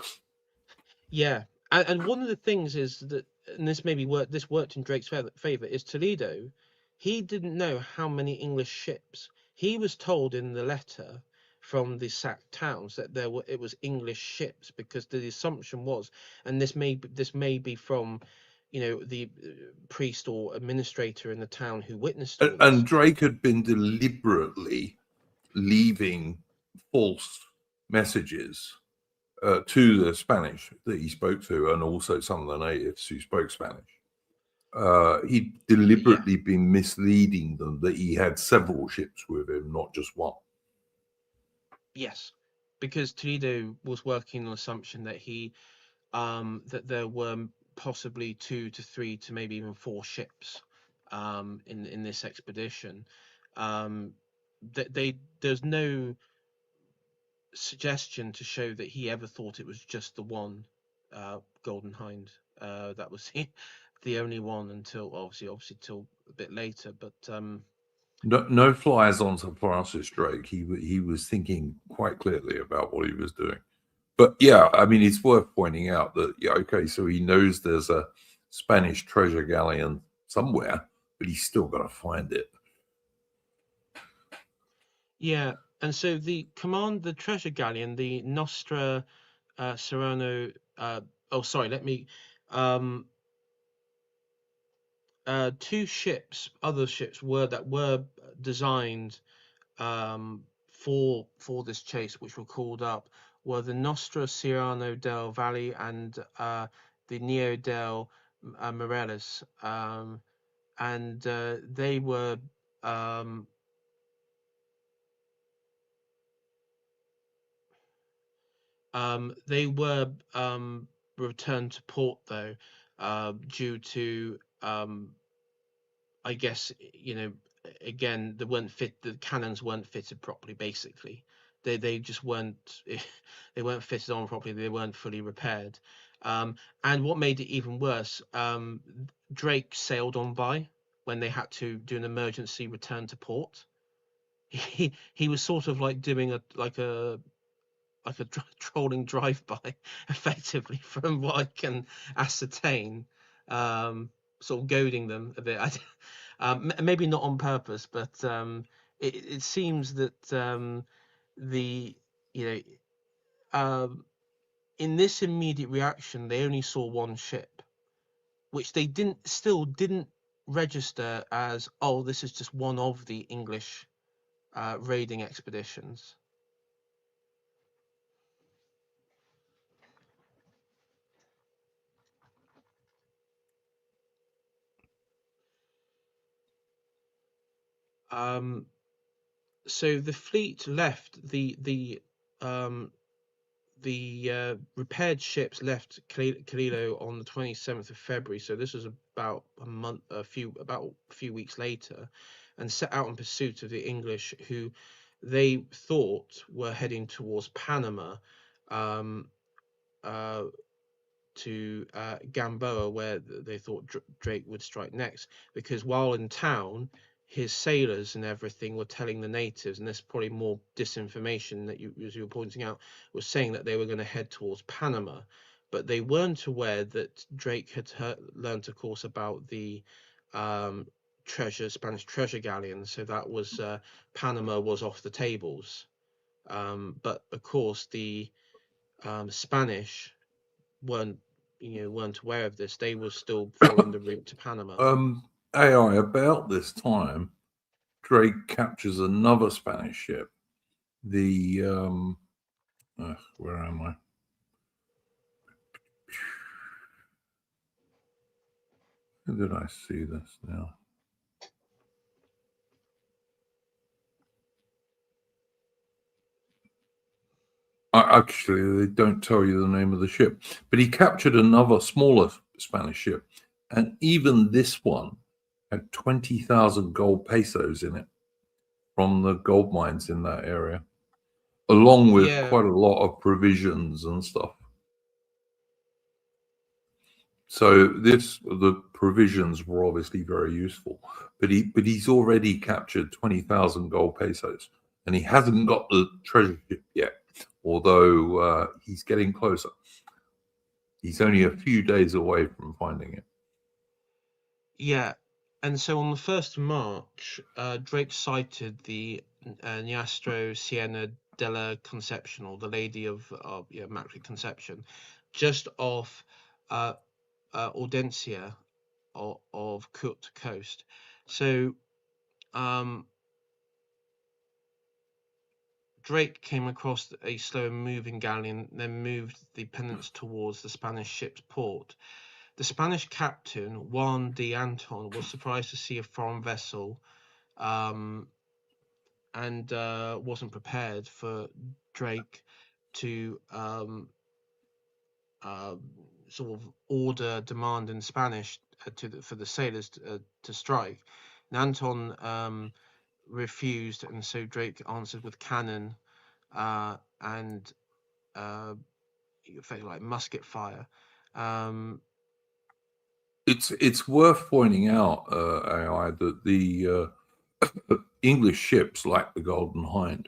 yeah, and one of the things is that, and this worked in Drake's favor, is Toledo. He didn't know how many English ships. He was told in the letter from the sacked towns that it was English ships, because the assumption was, and this may be from, the priest or administrator in the town who witnessed all this. and Drake had been deliberately leaving false messages to the Spanish that he spoke to, and also some of the natives who spoke Spanish. He'd Yeah. deliberately been misleading them that he had several ships with him, not just one. Yes, because Toledo was working on the assumption that that there were possibly 2 to 3 to maybe even 4 ships in this expedition. There's no suggestion to show that he ever thought it was just the one Golden Hind. That was the only one until obviously till a bit later. But No flies on Sir Francis Drake. He was thinking quite clearly about what he was doing. But yeah, I mean, it's worth pointing out that, yeah, okay, so he knows there's a Spanish treasure galleon somewhere, but he's still got to find it. yeah, and so the treasure galleon, the Nostra Serrano. Oh, sorry, let me. Um, Two other ships were designed for this chase, which were called up, were the Nostra Cirano del Valle and the Neo del Morelos, and they were um, they were returned to port, though, due to I guess, again, the cannons weren't fitted properly. Basically, they just weren't they weren't fitted on properly. They weren't fully repaired. And what made it even worse, Drake sailed on by when they had to do an emergency return to port. He was sort of like doing a trolling drive-by, effectively, from what I can ascertain, sort of goading them a bit. Maybe not on purpose, but it seems that the you know in this immediate reaction, they only saw one ship, which they didn't register as, oh, this is just one of the English raiding expeditions. So the fleet left repaired ships left Calilo on the 27th of February. So this was about a few weeks later, and set out in pursuit of the English, who they thought were heading towards Panama, um, uh, to Gamboa, where they thought Drake would strike next. Because while in town, his sailors and everything were telling the natives, and this is probably more disinformation that as you were pointing out, was saying that they were going to head towards Panama, but they weren't aware that Drake had learned, of course, about the um, Spanish treasure galleon. So that was Panama was off the tables. But of course, the Spanish weren't weren't aware of this. They were still following the route to Panama. AI, about this time, Drake captures another Spanish ship. The where am I? Where did I see this now? Actually, they don't tell you the name of the ship, but he captured another smaller Spanish ship, and even this one had 20,000 gold pesos in it from the gold mines in that area, along with Yeah, quite a lot of provisions and stuff. So the provisions were obviously very useful, but he's already captured 20,000 gold pesos, and he hasn't got the treasure ship yet, although he's getting closer. He's only a few days away from finding it. yeah. And so on the 1st of March, Drake sighted the Nuestro Siena della Conception, or the Lady of Immaculate Conception, just off Audencia of Cook Coast. So Drake came across a slow moving galleon, then moved the pennants towards the Spanish ship's port. The Spanish captain, Juan de Anton, was surprised to see a foreign vessel, and wasn't prepared for Drake to sort of demand in Spanish for the sailors to strike. And Anton refused, and so Drake answered with cannon and like musket fire. It's worth pointing out, AI, that the English ships, like the Golden Hind,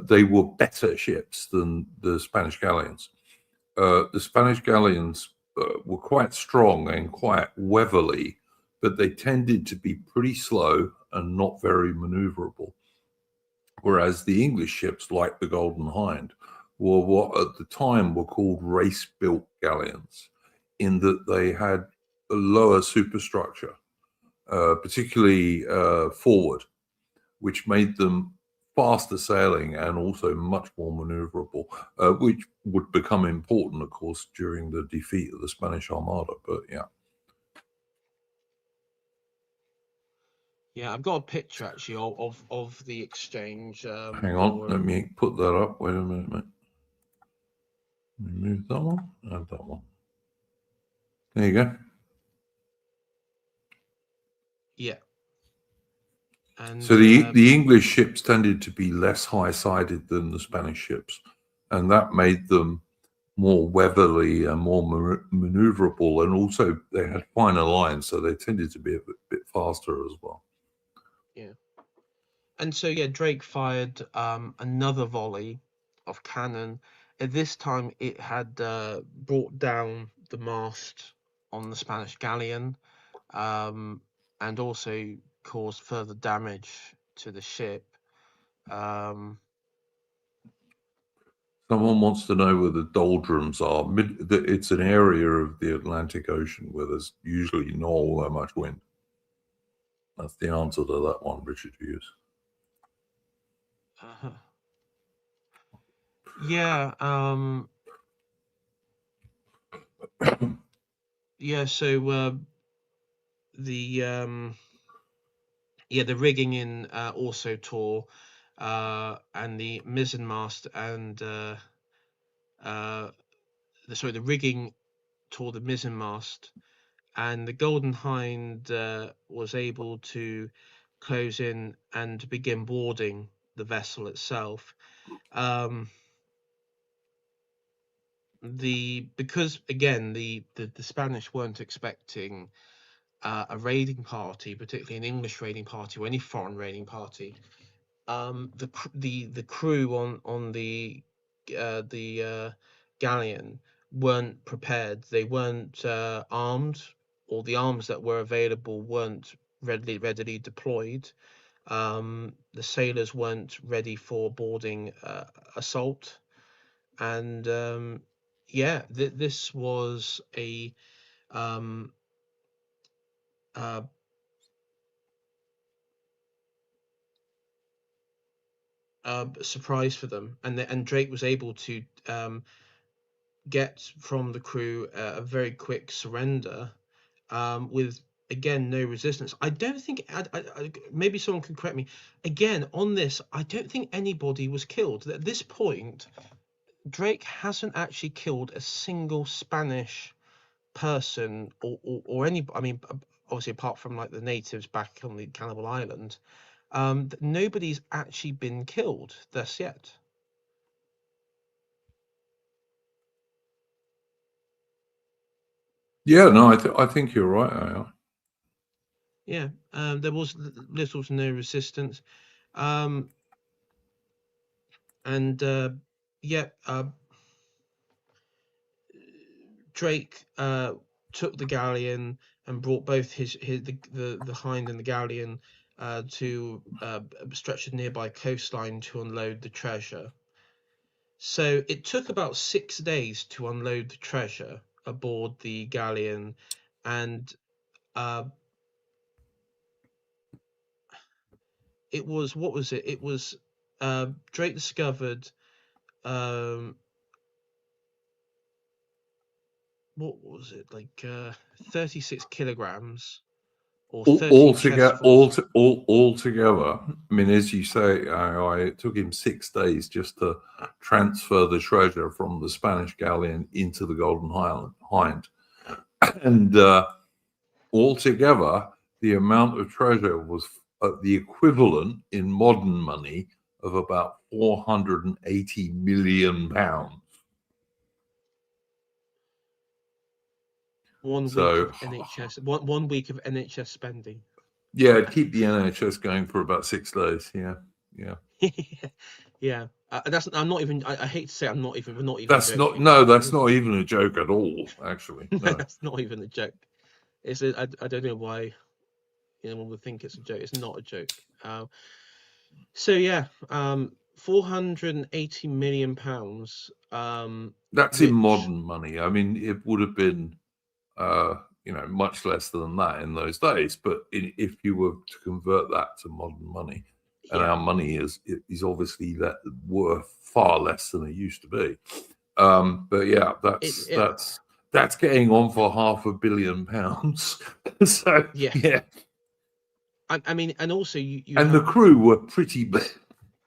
they were better ships than the Spanish galleons. The Spanish galleons were quite strong and quite weatherly, but they tended to be pretty slow and not very maneuverable. Whereas the English ships, like the Golden Hind, were what at the time were called race-built galleons, in that they had a lower superstructure, particularly forward, which made them faster sailing and also much more maneuverable, which would become important, of course, during the defeat of the Spanish Armada. But yeah. Yeah, I've got a picture actually of the exchange. Hang on, let me put that up. Wait a minute, mate. Move that one, add that one. There you go. Yeah. And so the English ships tended to be less high-sided than the Spanish ships, and that made them more weatherly and more maneuverable, and also they had finer lines, so they tended to be a bit faster as well. Yeah. And so Drake fired another volley of cannon. At this time, it had brought down the mast on the Spanish galleon, and also caused further damage to the ship. Someone wants to know where the doldrums are. It's an area of the Atlantic Ocean where there's usually not all that much wind. That's the answer to that one, Richard Hughes. Yeah. Yeah. So the rigging in also tore, and the mizzenmast and the rigging tore the mizzenmast, and the Golden Hind was able to close in and begin boarding the vessel itself. Because again the Spanish weren't expecting a raiding party, particularly an English raiding party or any foreign raiding party. The crew on the galleon weren't prepared. They weren't armed, or the arms that were available weren't readily deployed. The sailors weren't ready for boarding assault, and this was a surprise for them, and Drake was able to get from the crew a very quick surrender, with again no resistance. I don't think maybe someone can correct me again on this. I don't think anybody was killed at this point. Drake hasn't actually killed a single Spanish person or any. I mean, obviously apart from like the natives back on the Cannibal Island, nobody's actually been killed thus yet. Yeah, no, I think you're right. AI. Yeah, there was little to no resistance, and yeah, Drake took the galleon and brought both the hind and the galleon to stretch a nearby coastline to unload the treasure. So it took about 6 days to unload the treasure aboard the galleon, and uh, it was what was it? It was Drake discovered um, what was it like 36 kilograms or 30 chestfuls. All together. I mean, as you say, it took him 6 days just to transfer the treasure from the Spanish galleon into the Golden Hind, and altogether, the amount of treasure was the equivalent in modern money of about 480 million pounds. One week So, of NHS, one week of NHS spending. yeah, keep the NHS going for about 6 days. Yeah, yeah. Yeah, that's. I'm not even. I hate to say, I'm not even. We're not even That's not. joking. No, that's not even a joke at all. Actually, No, no. that's not even a joke. I don't know why one would think it's a joke. It's not a joke. So yeah, 480 million pounds. That's in Which modern money. I mean, it would have been, much less than that in those days. But if you were to convert that to modern money, and yeah, our money is obviously worth far less than it used to be. But yeah, yeah, that's getting on for £500 million. So yeah. yeah, I mean, and also you and the have. crew were pretty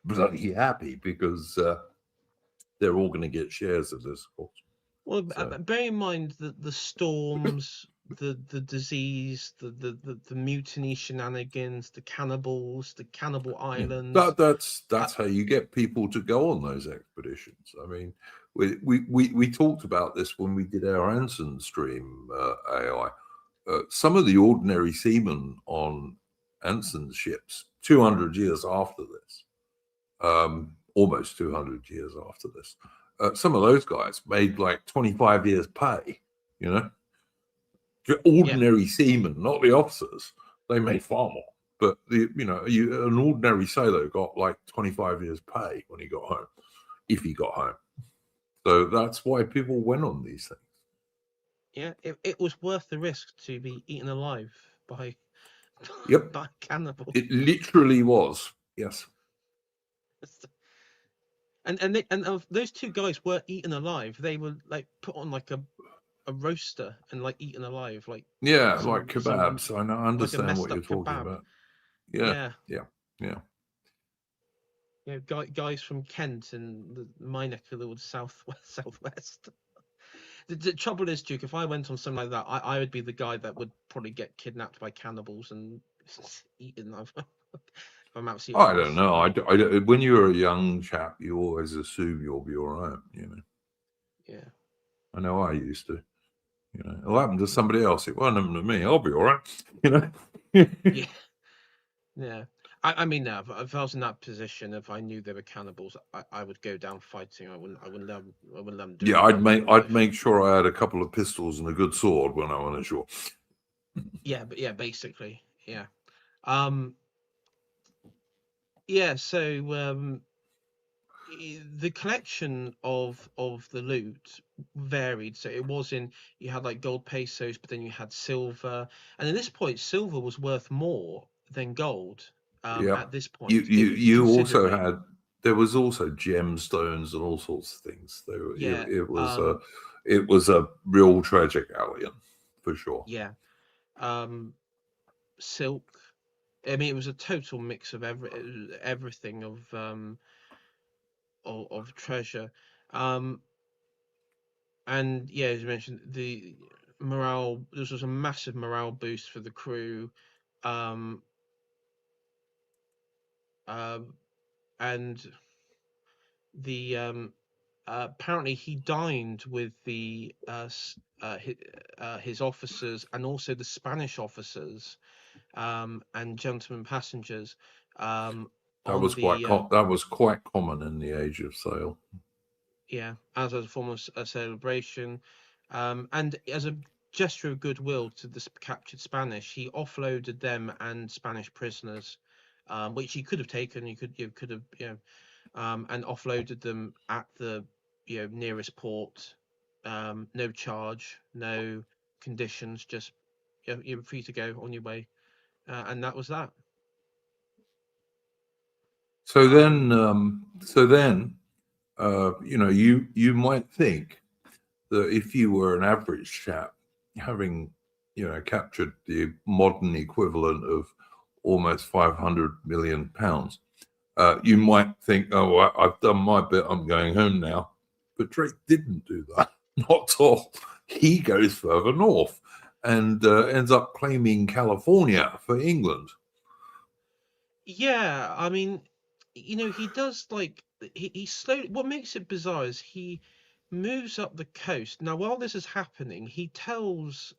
bloody happy because they're all going to get shares of this, of course. Well, So bear in mind that the storms, the disease, the mutiny shenanigans, the cannibals, the cannibal yeah, islands. that's how you get people to go on those expeditions. I mean, we talked about this when we did our Anson stream, AI. Some of the ordinary seamen on Anson's ships, 200 years after this, almost 200 years after this, some of those guys made like 25 years pay, you know, Yeah, ordinary seamen, not the officers. They made far more. But an ordinary sailor got like 25 years pay when he got home, if he got home. So that's why people went on these things. yeah. It was worth the risk to be eaten alive by Yep, by cannibals. it literally was. Yes. And those two guys were eaten alive. They were like put on like a roaster and like eaten alive, like Yeah, like some kebabs. I know, I like a understand what messed you're up talking kebab. about. Yeah, Yeah. yeah, yeah. Guys from Kent and my neck of the woods, southwest. The trouble is, Duke, if I went on something like that, I would be the guy that would probably get kidnapped by cannibals and eaten. I'm absolutely I don't honest. know. When you're a young chap, you always assume you'll be all right. Yeah. I know I used to. It'll happen to somebody else. It won't happen to me. I'll be all right. Yeah. Yeah. I mean, now, if I was in that position, if I knew they were cannibals, I would go down fighting. I wouldn't let them do Yeah, any harm to my I'd life. make sure I had a couple of pistols and a good sword when I went ashore. Yeah, but yeah, basically, yeah. Um, yeah. So the collection of the loot varied. So it was you had like gold pesos, but then you had silver, and at this point, silver was worth more than gold. Yeah. At this You point, you also considerably. had there was also gemstones and all sorts of things. Yeah. It was a real tragic galleon for sure. Yeah. Silk. I mean, it was a total mix of everything of treasure. And yeah, as you mentioned, the morale. This was a massive morale boost for the crew. Um, and the apparently he dined with the his officers and also the Spanish officers and gentlemen passengers That on was quite the that was quite common in the age of sail. yeah, as a form of a celebration, and as a gesture of goodwill to the captured Spanish, he offloaded them and Spanish prisoners, which he could have taken. You could have and offloaded them at the nearest port, no charge, no conditions, just you're free to go on your way, and that was that. So Um, then, you might think that if you were an average chap, having captured the modern equivalent of almost 500 million pounds, you might think, oh, well, I've done my bit, I'm going home now. But Drake didn't do that, not at all. He goes further north and ends up claiming California for England. yeah, I mean, he does like he slowly. What makes it bizarre is he moves up the coast. Now, while this is happening, he tells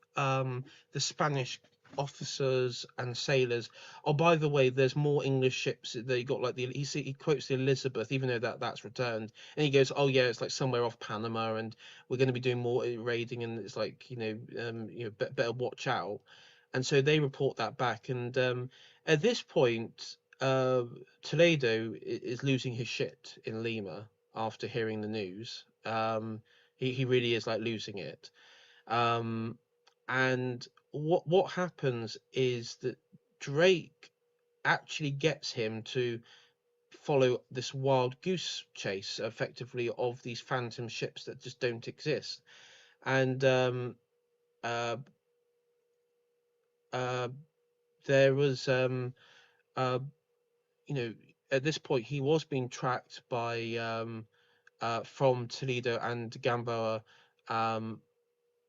the Spanish officers and sailors, "Oh, by the way, there's more English ships. They got like he quotes the Elizabeth, even though that's returned, and he goes, "Oh yeah, it's like somewhere off Panama, and we're going to be doing more raiding, and it's like better watch out." And so they report that back, and at this point, Toledo is losing his shit in Lima after hearing the news. He really is like losing it. Um, and what happens is that Drake actually gets him to follow this wild goose chase, effectively, of these phantom ships that just don't exist. And uh, uh, there was uh, at this point he was being tracked by from Toledo and Gamboa, um,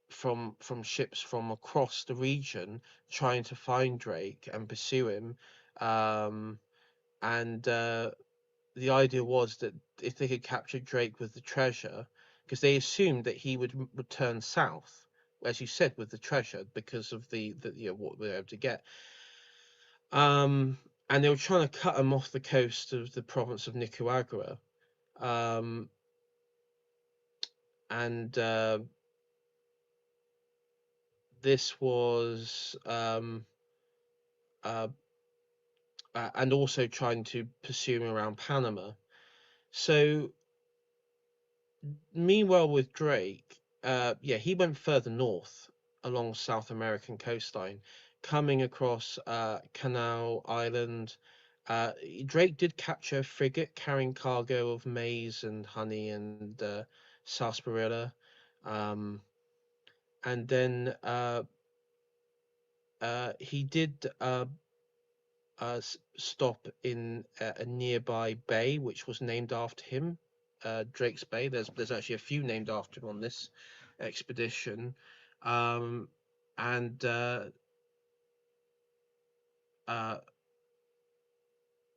from ships from across the region trying to find Drake and pursue him. Um, and The idea was that if they could capture Drake with the treasure, because they assumed that he would return south, as you said, with the treasure because of the what we were able to get. And they were trying to cut him off the coast of the province of Nicaragua. Um, and This was uh, and also trying to pursue him around Panama. So meanwhile, with Drake, he went further north along South American coastline, coming across Canal Island. Drake did capture a frigate carrying cargo of maize and honey and sarsaparilla, um, and then he did stop in a nearby bay, which was named after him, Drake's Bay. There's actually a few named after him on this expedition, um, and uh,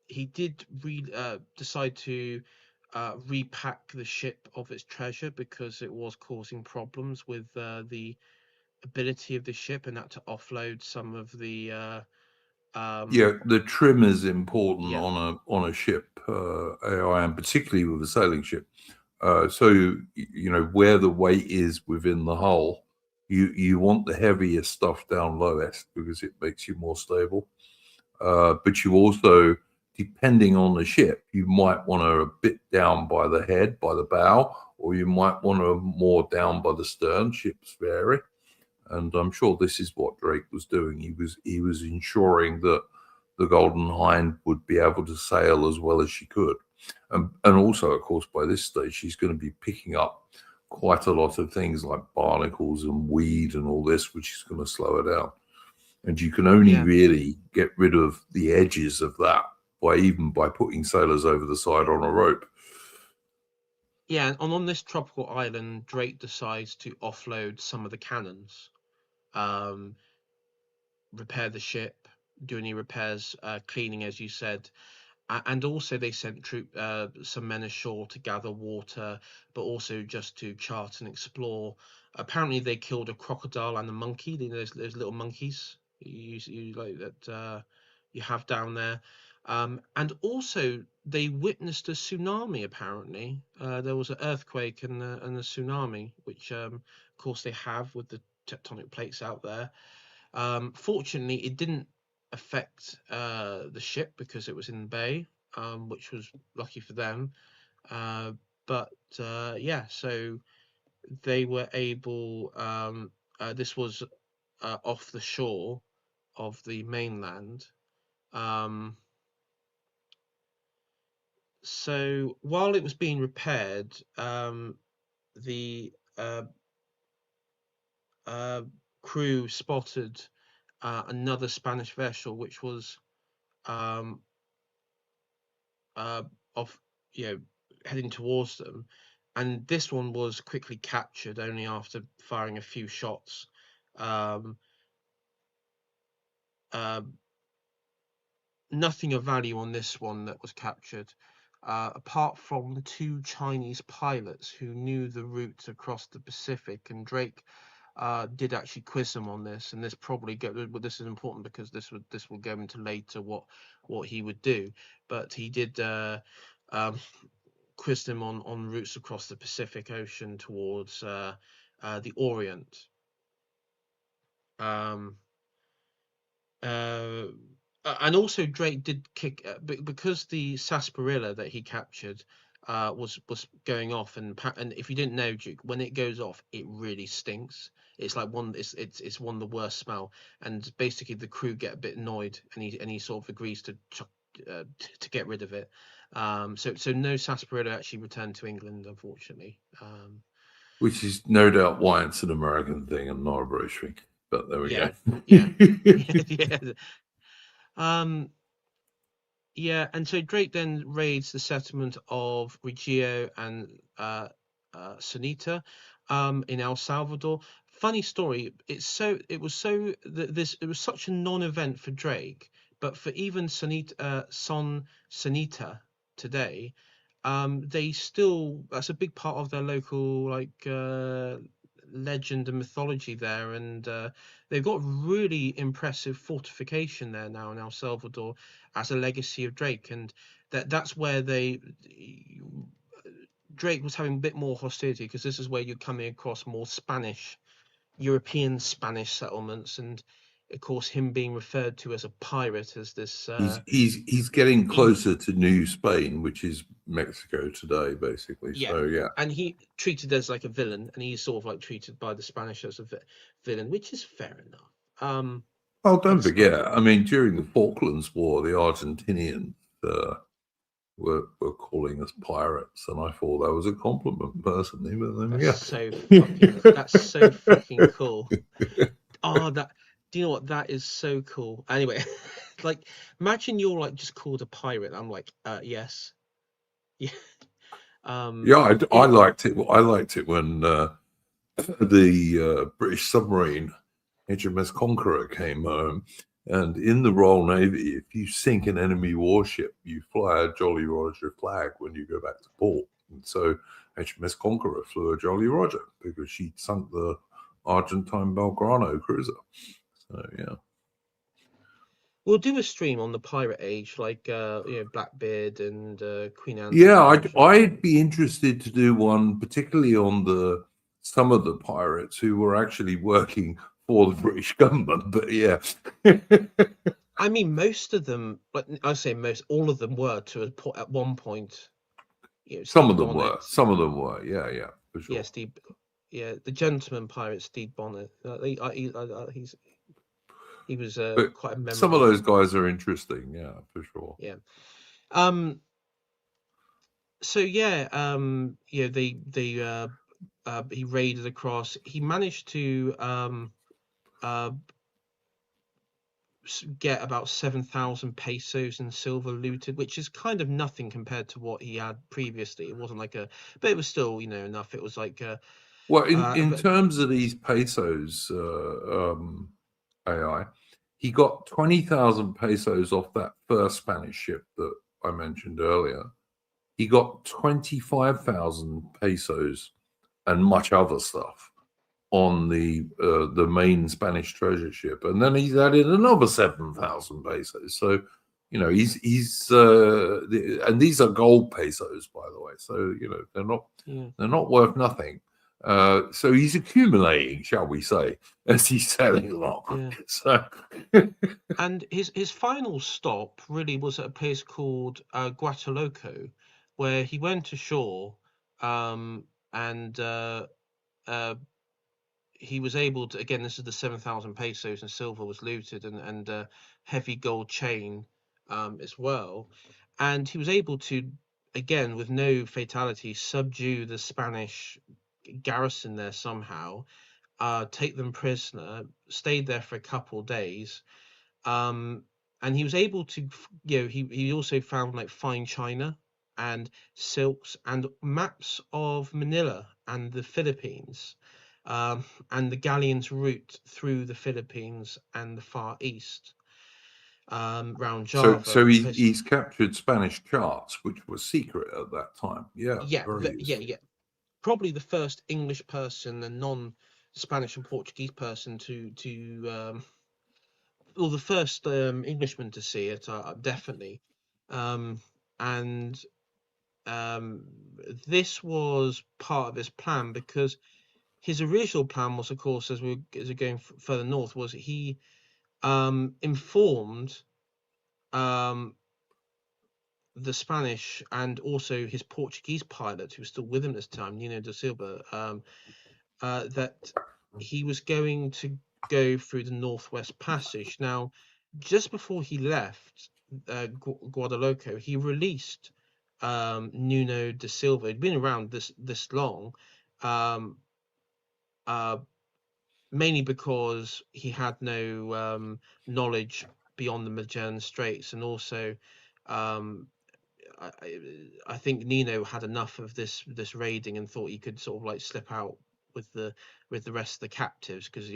he did decide to repack the ship of its treasure because it was causing problems with the ability of the ship, and had to offload some of the Yeah, the trim is important yeah. on a ship, AI, and particularly with a sailing ship. So where the weight is within the hull, you want the heavier stuff down lowest because it makes you more stable. But you also, depending on the ship, you might want to a bit down by the head, by the bow, or you might want to more down by the stern. Ships vary, and I'm sure this is what Drake was doing. He was ensuring that the Golden Hind would be able to sail as well as she could. And also, of course, by this stage, she's going to be picking up quite a lot of things like barnacles and weed and all this, which is going to slow her down. And you can only really get rid of the edges of that by putting sailors over the side on a rope. Yeah, and on this tropical island, Drake decides to offload some of the cannons, um, repair the ship, do any repairs, cleaning, as you said, and also they sent some men ashore to gather water, but also just to chart and explore. Apparently, they killed a crocodile and a monkey. You know, those little monkeys you like that you have down there. And also, they witnessed a tsunami. Apparently, there was an earthquake and a tsunami, which, of course, they have with the tectonic plates out there. Fortunately, it didn't affect the ship because it was in the bay, which was lucky for them. Uh, but yeah, so they were able. This was off the shore of the mainland. Um, so while it was being repaired, the uh, crew spotted another Spanish vessel, which was um, uh, of you know heading towards them, and this one was quickly captured only after firing a few shots. Um, uh, Nothing of value on this one that was captured, apart from the two Chinese pilots who knew the route across the Pacific, and Drake did actually quiz them on this, and this is important because this will go into later what he would do, but he did um, quiz them on routes across the Pacific Ocean towards the Orient. Um, uh, and also Drake did kick because the sarsaparilla that he captured was going off, and if you didn't know, Duke, when it goes off, it really stinks. It's like it's one of the worst smell, and basically the crew get a bit annoyed, and he sort of agrees to get rid of it. So no sarsaparilla actually returned to England, unfortunately. Which is no doubt why it's an American thing and not a British thing. But there we Yeah, go. yeah, yeah. Um, Yeah, and so Drake then raids the settlement of Reggio and Sunita in El Salvador. Funny story. It was such a non-event for Drake, but for even Son Sunita today, they still that's a big part of their local legend and mythology there, and they've got really impressive fortification there now in El Salvador as a legacy of Drake, and that's where Drake was having a bit more hostility because this is where you're coming across more European Spanish settlements, and of course him being referred to as a pirate as this he's getting evil. closer to New Spain, which is Mexico today, basically. Yeah, So yeah. and he treated as like a villain, and he's sort of like treated by the Spanish as a villain, which is fair enough. Oh, don't It's forget. I mean, during the Falklands War, the Argentinians were calling us pirates, and I thought that was a compliment personally. But there that's so fucking cool. Oh, do you know what? That is so cool. Anyway, like imagine you're like just called a pirate. I'm like, yes, yeah. Yeah, I It, liked it. I liked it when the British submarine HMS Conqueror came home, and in the Royal Navy, if you sink an enemy warship, you fly a Jolly Roger flag when you go back to port. And so HMS Conqueror flew a Jolly Roger because she'd sunk the Argentine Belgrano cruiser. So yeah. we'll do a stream on the pirate age, like Blackbeard and Queen Yeah, Anne's age. I'd be interested to do one, particularly on some of the pirates who were actually working for the British government. But yeah, I mean, most of them, but I say most, all of them were at one point. some Stede of them were. Bonnet. Some of them were. Yeah, for Yeah, sure. the gentleman pirate Stede Bonnet. He was But quite a some of memorable. those guys are interesting. Yeah, for sure. Yeah. So yeah. He raided across. He managed to get about 7,000 pesos in silver looted, which is kind of nothing compared to what he had previously. It wasn't like but it was still, enough. It was like Well, in but terms of these pesos, AI, he got 20,000 pesos off that first Spanish ship that I mentioned earlier. He got 25,000 pesos and much other stuff on the main Spanish treasure ship, and then he's added another 7,000 pesos. So, he's and these are gold pesos, by the way. So they're not worth nothing. So he's accumulating, shall we say, as he's selling along. Yeah. So, and his final stop really was at a place called Guataloco, where he went ashore, and he was able to, again, this is the 7,000 pesos and silver was looted, and heavy gold chain as well. And he was able to, again, with no fatality, subdue the Spanish garrison there somehow, take them prisoner, stayed there for a couple days. And he was able to, he also found like fine china and silks and maps of Manila and the Philippines, and the galleon's route through the Philippines and the Far East, around Java. so he's captured Spanish charts, which were secret at that time. Yeah, Yeah, very useful. yeah. Probably the first English person, a non-Spanish and Portuguese person well, the first Englishman to see it, definitely. And this was part of his plan, because his original plan was, of course, as we're going further north, was he informed the Spanish and also his Portuguese pilot, who was still with him this time, Nino da Silva, that he was going to go through the Northwest Passage. Now, just before he left Guadaloco, he released Nuno da Silva. He'd been around this long, um, mainly because he had no knowledge beyond the Magellan Straits, and also um, I think Nino had enough of this raiding and thought he could sort of like slip out with the rest of the captives, because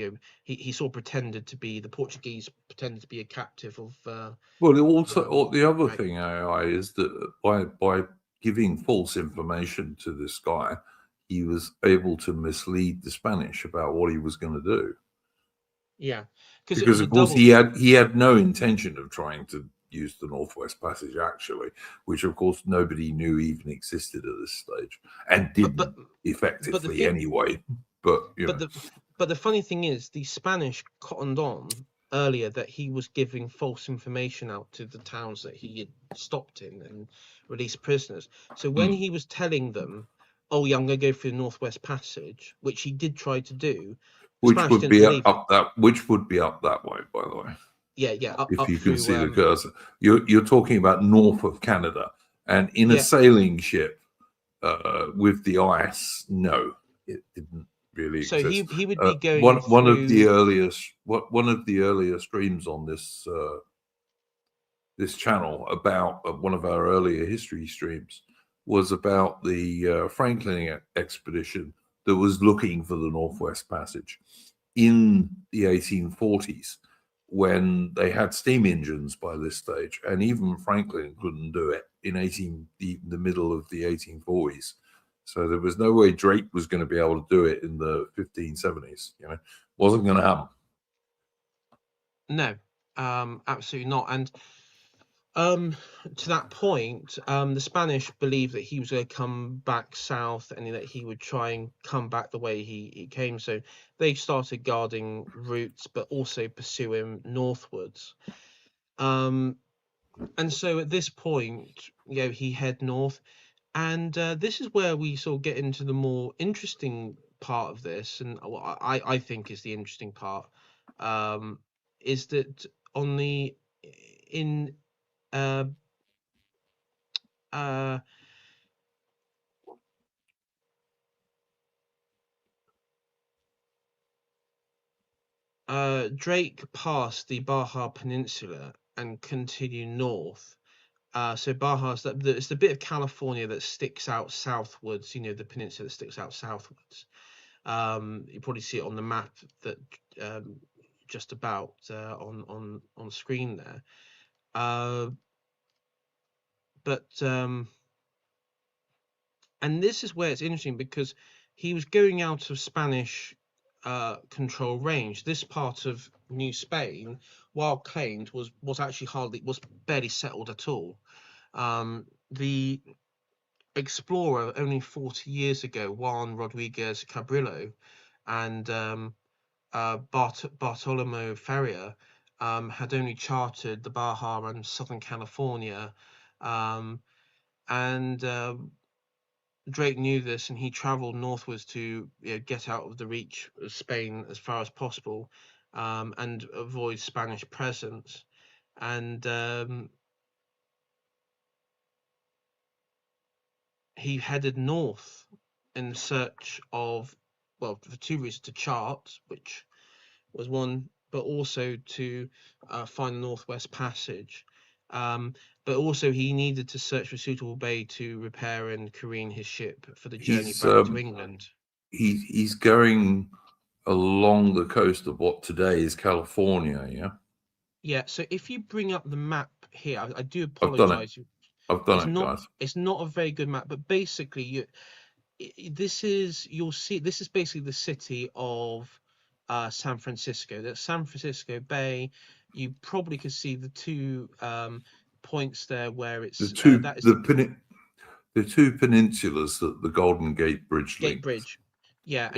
he sort of pretended to be, the Portuguese pretended to be a captive of Well, also the other thing, AI, is that by giving false information to this guy, he was able to mislead the Spanish about what he was going to do. Yeah, because it Because was a of course double. he had no intention of trying to use the Northwest Passage, actually, which of course nobody knew even existed at this stage, and didn't but the effectively thing, anyway. But but the funny thing is, the Spanish cottoned on earlier that he was giving false information out to the towns that he had stopped in and released prisoners. So when he was telling them, "Oh, yeah, I'm going to go through the Northwest Passage," which he did try to do, the which Spanish would didn't be believe it. which would be up that way, by the way. Yeah, If up you can through see the cursor, you're talking about north of Canada, and in a yeah. sailing ship with the ice, no, it didn't really So exist. he would be going One of the through. earlier streams on this this channel about one of our earlier history streams was about the Franklin expedition that was looking for the Northwest Passage in the 1840s, when they had steam engines by this stage, and even Franklin couldn't do it in the middle of the 1840s. So there was no way Drake was going to be able to do it in the 1570s. Wasn't going to happen. No, absolutely not. And to that point, the Spanish believed that he was going to come back south, and that he would try and come back the way he came. So they started guarding routes, but also pursue him northwards. And so at this point, he head north, and this is where we sort of get into the more interesting part of this, and what I think is the interesting part, is that on the in uh, uh, Drake passed the Baja Peninsula and continued north. So Baja's it's the bit of California that sticks out southwards. You know, the peninsula that sticks out southwards. You probably see it on the map that just about on screen there. And this is where it's interesting, because he was going out of Spanish control range. This part of New Spain, while claimed, was actually barely settled at all. The explorer only 40 years ago, Juan Rodriguez Cabrillo, and Bartolomeo Ferrier had only charted the Baja and Southern California, and Drake knew this, and he traveled northwards to get out of the reach of Spain as far as possible, and avoid Spanish presence. And he headed north in search of, well, for two reasons: to chart, which was one, but also to find the Northwest Passage. But also he needed to search for a suitable bay to repair and careen his ship for the journey back to England. He's going along the coast of what today is California, yeah? Yeah, so if you bring up the map here, I do apologize. I've done it, guys. It's not a very good map, but basically this is basically the city of San Francisco. That's San Francisco Bay. You probably could see the two points there where it's the two peninsulas that the Golden Gate Bridge links. Bridge, yeah,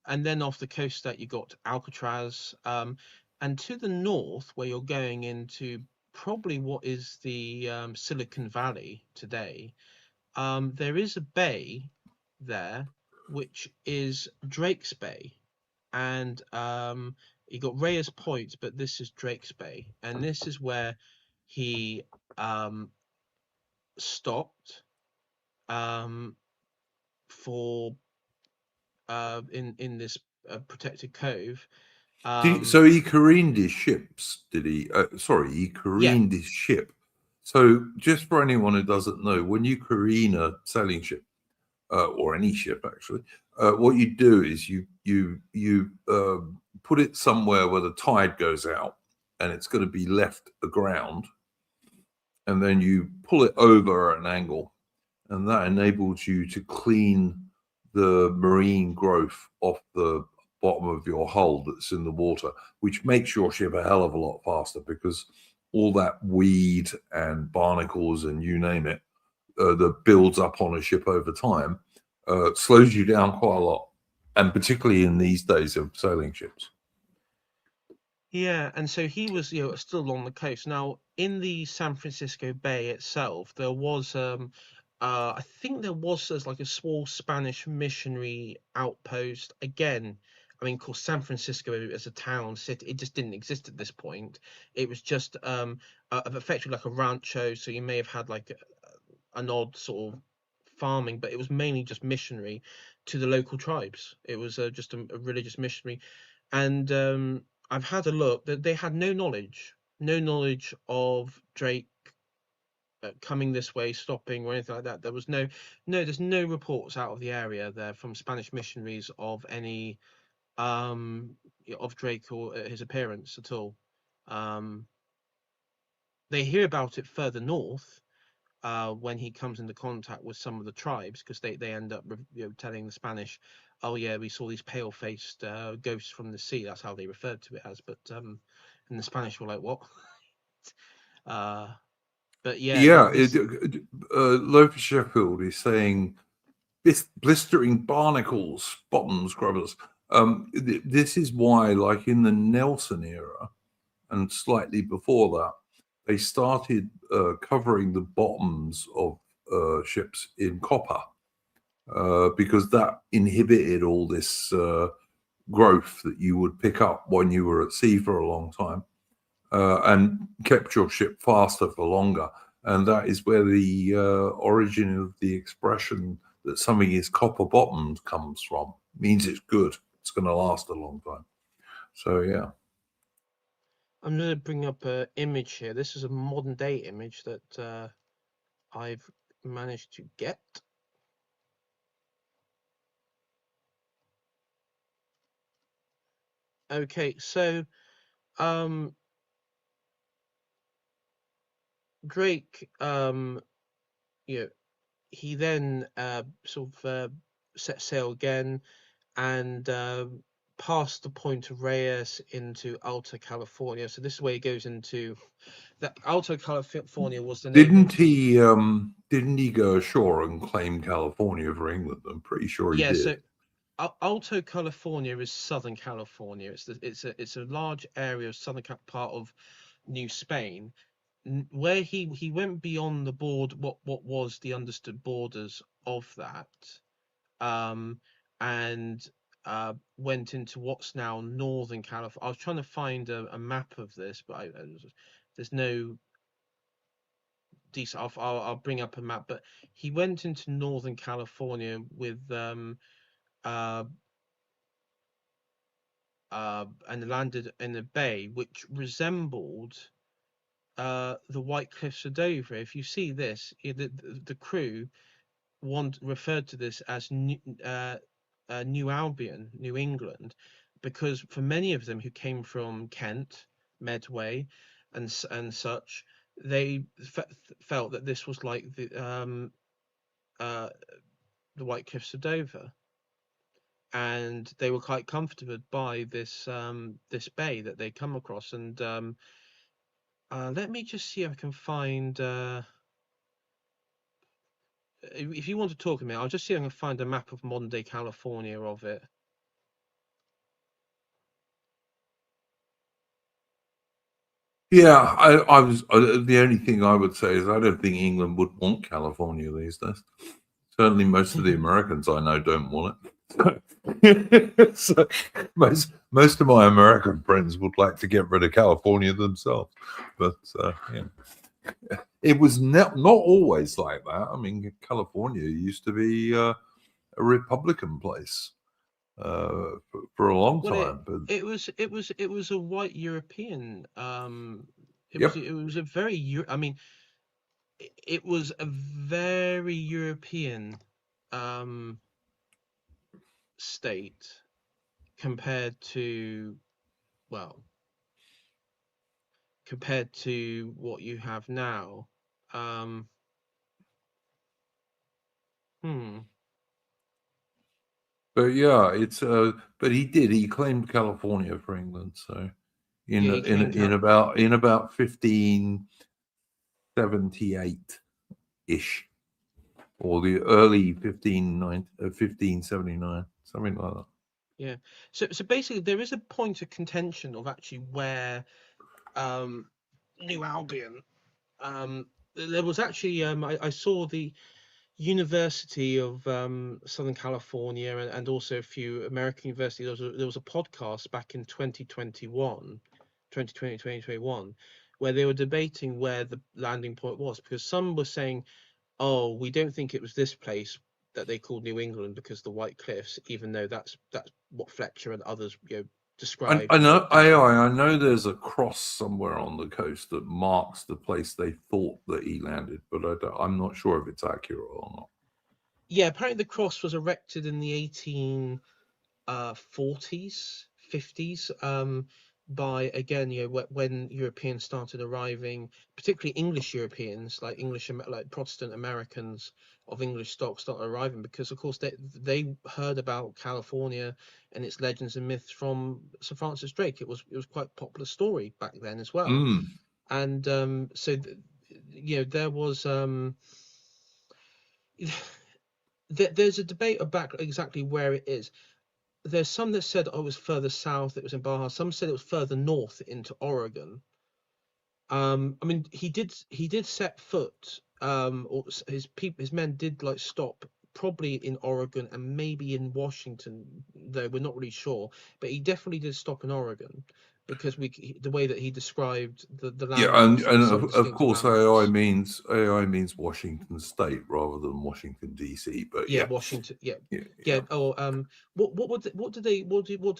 and then off the coast that you got Alcatraz, and to the north where you're going into probably what is the Silicon Valley today. There is a bay there which is Drake's Bay, and you got Reyes Point, but this is Drake's Bay, and this is where he stopped for in this protected cove. So he careened his ships, did he? He careened his ship. So just for anyone who doesn't know, when you careen a sailing ship, or any ship actually, what you do is you put it somewhere where the tide goes out and it's going to be left aground, and then you pull it over at an angle, and that enables you to clean the marine growth off the bottom of your hull that's in the water, which makes your ship a hell of a lot faster, because all that weed and barnacles and you name it that builds up on a ship over time slows you down quite a lot, and particularly in these days of sailing ships. Yeah, and so he was, still along the coast. Now, in the San Francisco Bay itself, there was, I think there's like a small Spanish missionary outpost. Again, I mean, of course, San Francisco as a town, city, it just didn't exist at this point. It was just effectively like a rancho, so you may have had like an odd sort of farming, but it was mainly just missionary to the local tribes. It was just a religious missionary, and I've had a look that they had no knowledge of Drake coming this way, stopping, or anything like that. There was there's no reports out of the area there from Spanish missionaries of any of Drake or his appearance at all. They hear about it further north when he comes into contact with some of the tribes, because they end up telling the Spanish, oh yeah, we saw these pale-faced ghosts from the sea. That's how they referred to it as. But and the Spanish were like, what? But yeah, Lothar Sheffield is saying blistering barnacles, bottom scrubbers. This is why, like in the Nelson era and slightly before that, they started covering the bottoms of ships in copper, because that inhibited all this growth that you would pick up when you were at sea for a long time, and kept your ship faster for longer. And that is where the origin of the expression that something is copper bottomed comes from. It means it's good. It's going to last a long time. So yeah. I'm going to bring up an image here. This is a modern day image that I've managed to get. Okay, so Drake, you know, he then sort of set sail again and past the Point of Reyes into Alta California. So this is where he goes into that. Alta California was the name of. Didn't he go ashore and claim California for England? I'm pretty sure he Yeah, did. so Alto California is Southern California. It's a large area of southern part of New Spain, where he went beyond the board what was the understood borders of that, and went into what's now Northern California. I was trying to find a map of this, but there's no decent. I'll bring up a map, but he went into Northern California with uh and landed in a bay which resembled the White Cliffs of Dover. If you see this, the crew referred to this as New Albion, New England, because for many of them who came from Kent, Medway, and such, they felt that this was like the White Cliffs of Dover, and they were quite comforted by this bay that they come across. And let me just see if I can find. If you want to talk to me, I'll just see if I can find a map of modern day California of it. Yeah, I was the only thing I would say is I don't think England would want California these days. Certainly, most of the Americans I know don't want it. So most of my American friends would like to get rid of California themselves, but yeah. It was not always like that. I mean, California used to be a Republican place for a long Well, time, but it was a white European. yep. It was a very I mean, it was a very European um state compared to, well, compared to what you have now. Um, hmm. But yeah, it's but he claimed California for England. So Yeah, he claimed in about 1578 ish, or the early 1579, something like that. Yeah. So basically, there is a point of contention of actually where New Albion. There was actually I saw the University of Southern California and also a few American universities. There was a podcast back in 2021, where they were debating where the landing point was, because some were saying, oh, we don't think it was this place that they called New England because the White Cliffs, even though that's what Fletcher and others described. I As know as I know there's a cross somewhere on the coast that marks the place they thought that he landed, but I'm not sure if it's accurate or not. Yeah, apparently the cross was erected in the 1840s, 50s, by, again, when Europeans started arriving, particularly English Europeans, like like Protestant Americans of English stock started arriving, because of course they heard about California and its legends and myths from Sir Francis Drake. It was quite a popular story back then as well. Mm. And so there was there's a debate about exactly where it is. There's some that said, oh, it was further south, it was in Baja. Some said it was further north into Oregon. I mean, he did set foot, or his men did like stop probably in Oregon and maybe in Washington, though we're not really sure. But he definitely did stop in Oregon. because the way that he described the Yeah, landmarks and of some of distinct course landmarks. AI means Washington State rather than Washington DC. But Yeah, yeah, Washington. Yeah, yeah, yeah. yeah. Oh, what do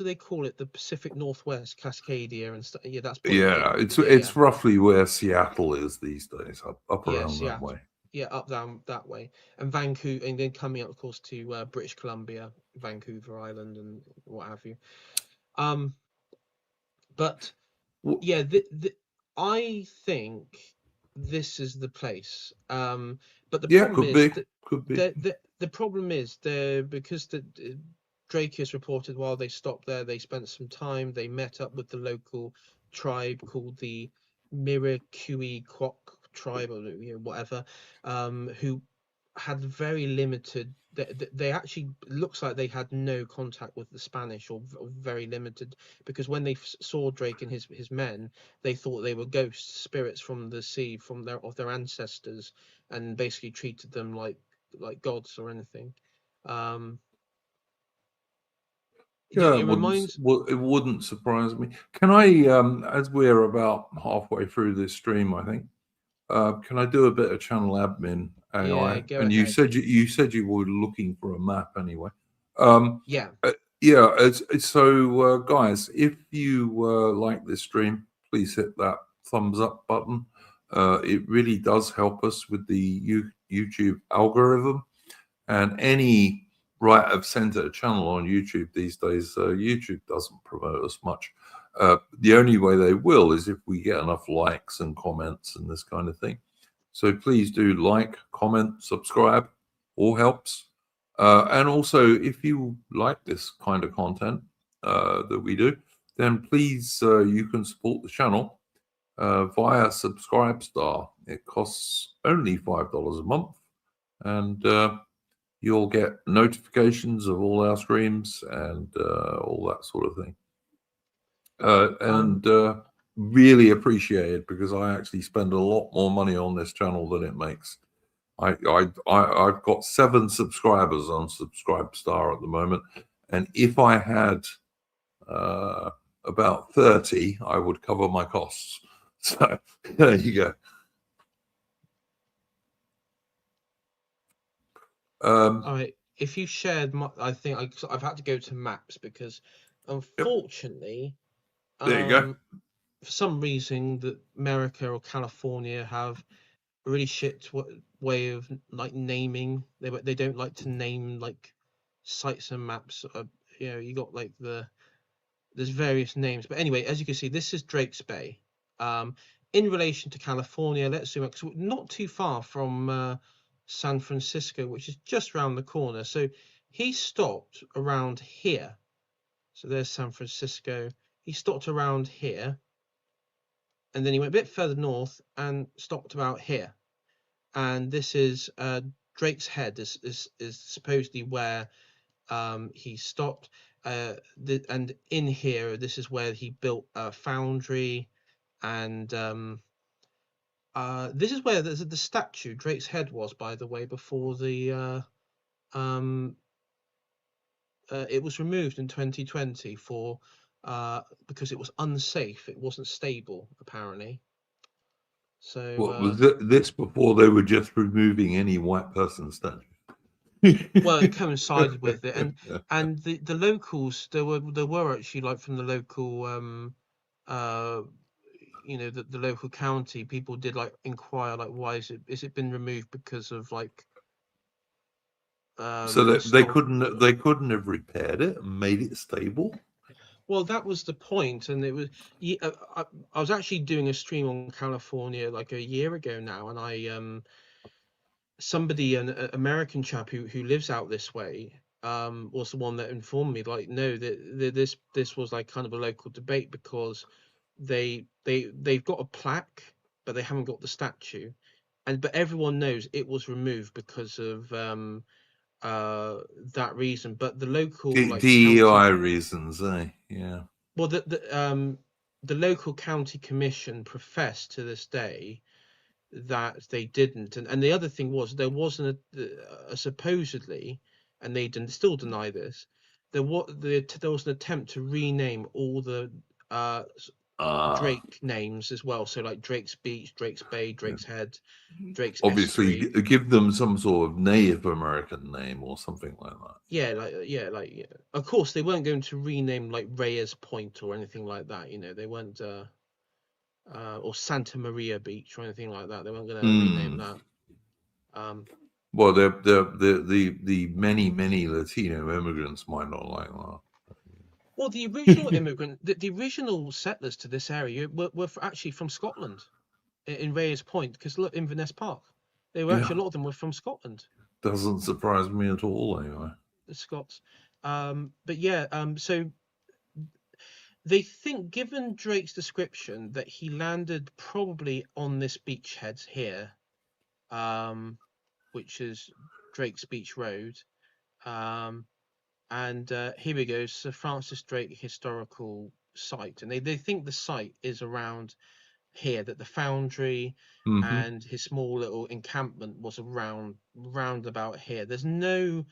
they call it? The Pacific Northwest, Cascadia and stuff. Yeah, that's Point Yeah, Eight. Yeah, yeah, it's roughly where Seattle is these days, up yeah. around that Seattle. way. Yeah, up down that way, and Vancouver, and then coming up, of course, to British Columbia, Vancouver Island, and what have you. Um, but Well, yeah, I think this is the place. But the yeah, problem could is be, that could be. the problem is because Drake has reported while they stopped there, they spent some time. They met up with the local tribe called the Mirakui Kwok tribe, or whatever, who had very limited. They actually looks like they had no contact with the Spanish, or very limited, because when they saw Drake and his men, they thought they were ghosts, spirits from the sea, from their ancestors, and basically treated them like gods or anything. Um, Yeah, it reminds. it wouldn't surprise me. Can I, as we're about halfway through this stream, I think, can I do a bit of channel admin Yeah, AI? go And ahead. you said you were looking for a map anyway. Um, Yeah. yeah, so guys, if you like this stream, please hit that thumbs up button. It really does help us with the YouTube algorithm, and any right of center channel on YouTube these days, YouTube doesn't promote us much. The only way they will is if we get enough likes and comments and this kind of thing. So please do like, comment, subscribe, all helps. And also, if you like this kind of content that we do, then please you can support the channel via Subscribestar. It costs only $5 a month, and you'll get notifications of all our streams and all that sort of thing. And really appreciate it, because I actually spend a lot more money on this channel than it makes. I've got 7 subscribers on Subscribestar at the moment, and if I had about 30, I would cover my costs. So there you go. All right. If you shared I think I've had to go to maps because, Yep, unfortunately, there you go. for some reason, that America or California have a really shit way of like naming. They don't like to name like sites and maps. You got like there's various names, but anyway, as you can see, this is Drake's Bay. In relation to California, let's zoom out, 'cause we're not too far from San Francisco, which is just around the corner. So he stopped around here. So there's San Francisco. He stopped around here, and then he went a bit further north and stopped about here. And this is Drake's Head. This is supposedly where he stopped. And in here, this is where he built a foundry, and this is where the statue Drake's Head was, by the way, before it was removed in 2020 for because it was unsafe. It wasn't stable, apparently. What So was this before they were just removing any white person statue? well, it coincided with it, and the locals, there were actually, like, from the local the local county, people did like inquire, like, why is it been removed because of like So that historic. they couldn't have repaired it and made it stable. Well, that was the point, and it was. I was actually doing a stream on California like a year ago now, and somebody, an American chap who lives out this way, was the one that informed me, like, no, that this was like kind of a local debate, because they've got a plaque, but they haven't got the statue, but everyone knows it was removed because of that reason. But the local, like, county, DEI reasons, eh? Yeah. well, the local county commission professed to this day that they didn't. And the other thing was, there wasn't a supposedly, and they still deny this, there was an attempt to rename all the Drake names as well. So like Drake's Beach, Drake's Bay, Drake's Head, Drake's obviously Estuary. give them some sort of Native American name or something like that. Yeah. Of course, they weren't going to rename like Reyes Point or anything like that. You know, they weren't, or Santa Maria Beach or anything like that. They weren't going to rename that. Well, the many Latino immigrants might not like that. Well, the original the original settlers to this area were actually from Scotland, in Reyes Point, because look, Inverness Park, they were actually, a lot of them were from Scotland. Doesn't surprise me at all, anyway. The Scots, but yeah, so they think, given Drake's description, that he landed probably on this beachhead here, which is Drake's Beach Road. And here we go, Sir Francis Drake Historical Site. And they think the site is around here, that the foundry and his small little encampment was around about here. There's no,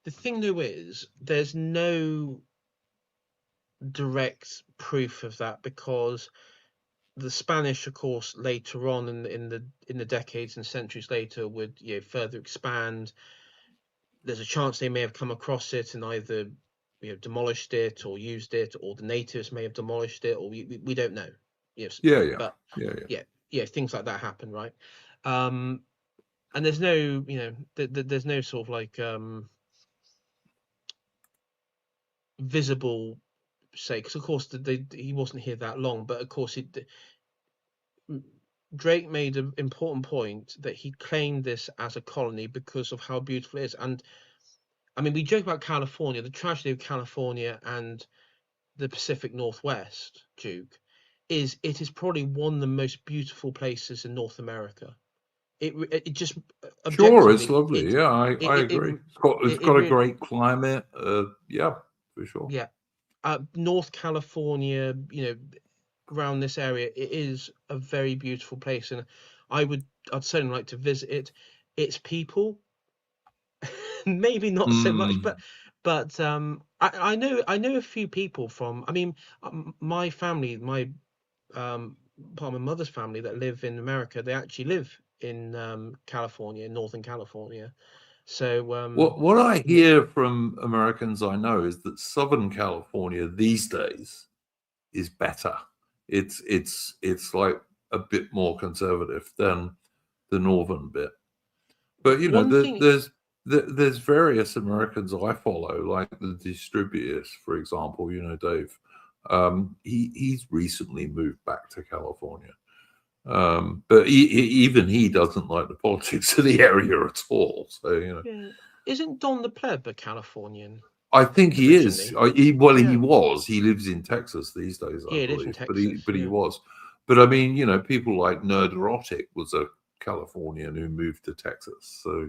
the thing though is, there's no direct proof of that, because the Spanish, of course, later on in the decades and centuries later would further expand. There's a chance they may have come across it and either demolished it or used it, or the natives may have demolished it, or we don't know. Yes. Yeah, things like that happen, right? And there's no, there's no sort of like visible say, because of course he wasn't here that long, but of course Drake made an important point that he claimed this as a colony because of how beautiful it is. And I mean, we joke about California, the tragedy of California and the Pacific Northwest, Duke, is it is probably one of the most beautiful places in North America. It just sure, it's lovely. I agree. It's got a great climate. Yeah, for sure. Yeah, North California, around this area, it is a very beautiful place, and I'd certainly like to visit it. Its people, maybe not so much, but I know a few people from. I mean, my family, my part of my mother's family that live in America, they actually live in California, Northern California. So what I hear from Americans I know is that Southern California these days is better. It's like a bit more conservative than the northern bit. But there's various Americans I follow, like the distributors, for example. Dave. He's recently moved back to California. But even he doesn't like the politics of the area at all. So isn't Don the Pleb a Californian? I think he is. He was. He lives in Texas these days, I believe. He lives in Texas, but he was. But I mean, people like Nerderotic was a Californian who moved to Texas. So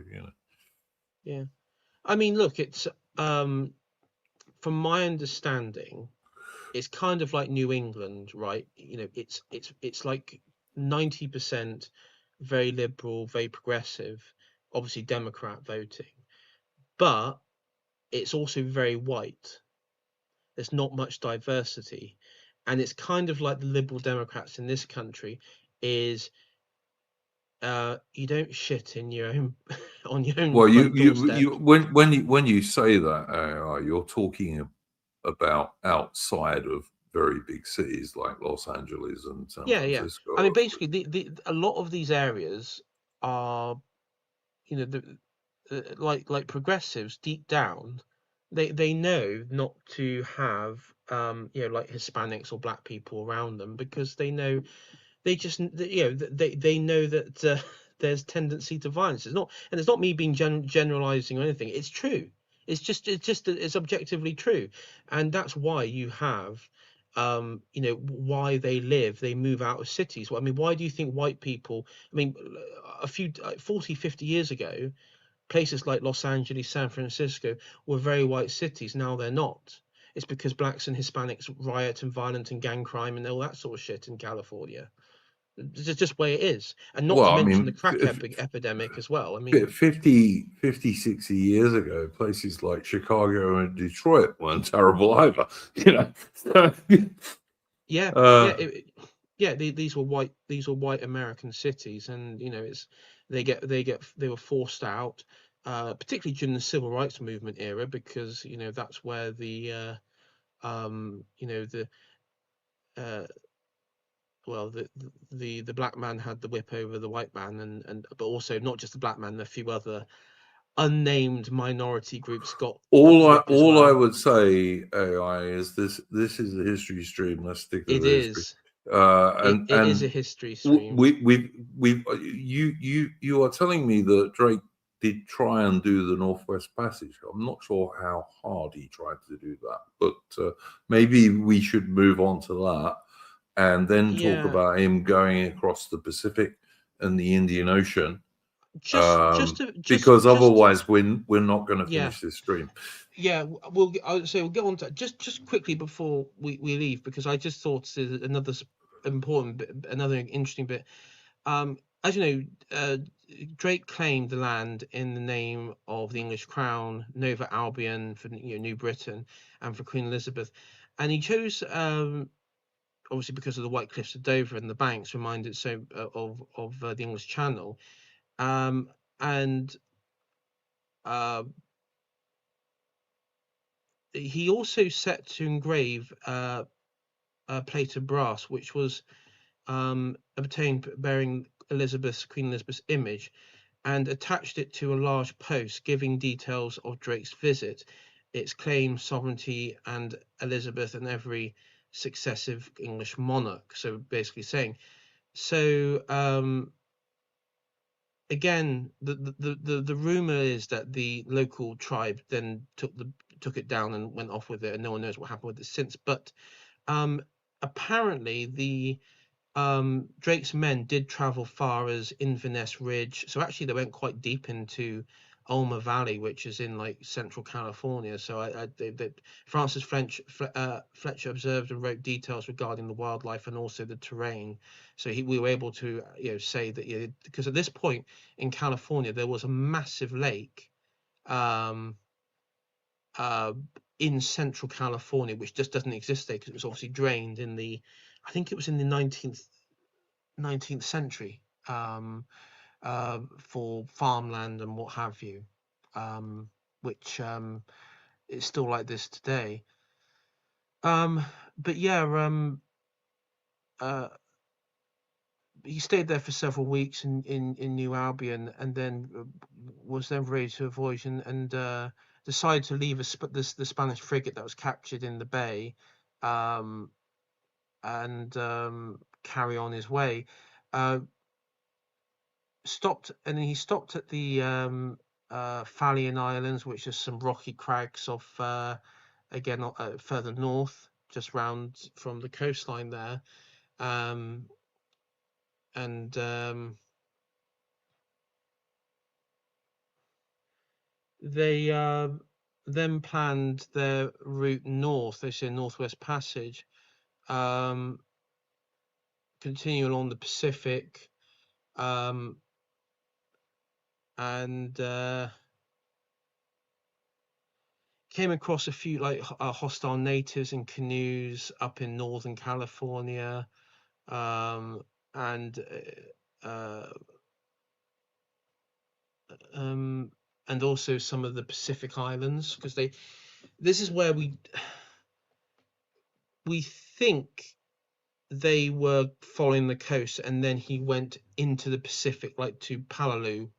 Yeah, I mean, look, it's from my understanding, it's kind of like New England, right? It's like 90% very liberal, very progressive, obviously Democrat voting, but it's also very white. There's not much diversity, and it's kind of like the liberal Democrats in this country is you don't shit in your own on your own. Well, when you say that, you're talking about outside of very big cities like Los Angeles and San Francisco. I mean, basically, a lot of these areas are, like progressives deep down, they know not to have like Hispanics or black people around them, because they know they know that there's tendency to violence. It's not me being generalizing or anything. It's true. It's objectively true, and that's why you have why they move out of cities. Well, I mean, why do you think white people, I mean, a few 40, 50 years ago, places like Los Angeles, San Francisco were very white cities. Now they're not. It's because blacks and Hispanics riot and violent and gang crime and all that sort of shit in California. It's just the way it is. And not to mention the crack epidemic as well. I mean, 50, 60 years ago, places like Chicago and Detroit weren't terrible either. Yeah, Uh, yeah, these were white American cities, and they were forced out, particularly during the Civil Rights Movement era, because that's where the uh, well, the black man had the whip over the white man, and but also not just the black man, a few other unnamed minority groups got the whip as all I well. would say, AI, is this is a history stream. Let's stick to It the history. is. It is a And history stream. you are telling me that Drake did try and do the Northwest Passage. I'm not sure how hard he tried to do that, but maybe we should move on to that and then talk Yeah. about him going across the Pacific and the Indian Ocean, Just just to because just otherwise we're not going to yeah. finish this stream. Yeah, I would say we'll get on to just quickly before we leave, because I just thought there's another important bit, another interesting bit. As you know, Drake claimed the land in the name of the English Crown, Nova Albion for New Britain, and for Queen Elizabeth, and he chose obviously because of the White Cliffs of Dover and the banks reminded so of the English Channel, um, and uh, he also set to engrave a plate of brass, which was obtained bearing Queen Elizabeth's image, and attached it to a large post giving details of Drake's visit, its claim, sovereignty, and Elizabeth and every successive English monarch. So basically saying, so again, the rumor is that the local tribe then took it down and went off with it, and no one knows what happened with it since. But um, apparently, the Drake's men did travel far as Inverness Ridge, so actually they went quite deep into Alma Valley, which is in like central California. So Francis Fletcher observed and wrote details regarding the wildlife and also the terrain. So we were able to say that, because at this point in California there was a massive lake um, uh, in central California, which just doesn't exist there because it was obviously drained I think it was in the 19th century, for farmland and what have you, which is still like this today. But yeah, uh, he stayed there for several weeks in New Albion, and then was then ready to avoid and decided to leave the Spanish frigate that was captured in the bay, um, and carry on his way. Uh, he stopped at the Fallion Islands, which is some rocky crags off again further north, just round from the coastline there, um, and they then planned their route north. They say Northwest Passage, um, continue along the Pacific, um, and came across a few like hostile natives in canoes up in northern California, um, and um, and also some of the Pacific Islands, because this is where we think they were following the coast, and then he went into the Pacific, like to Palalou.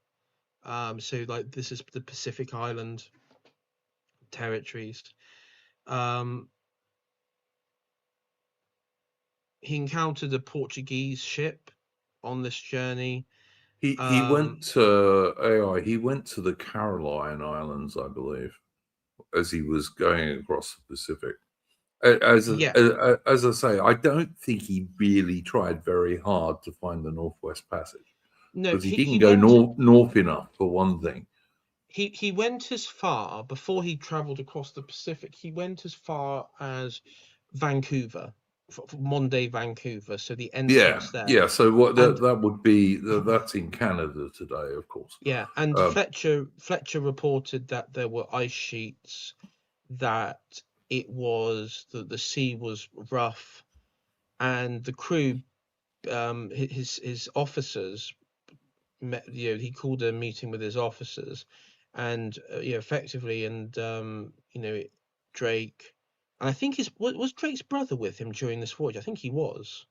So like this is the Pacific Island territories. Um, he encountered a Portuguese ship on this journey. He Um, went to AI. He went to the Caroline Islands, I believe, as he was going across the Pacific. yeah, As I say, I don't think he really tried very hard to find the Northwest Passage, no, because he he didn't he go went north enough, for one thing. he went as far before he traveled across the Pacific. He went as far as Vancouver, modern day Vancouver. So the Yeah, entrance there, yeah. So what and that would be? That's in Canada today, of course. yeah, and Um, Fletcher reported that there were ice sheets, that it was the sea was rough, and the crew, his officers met. He called a meeting with his officers, and effectively, and Drake, and I think was Drake's brother with him during this voyage. I think he was.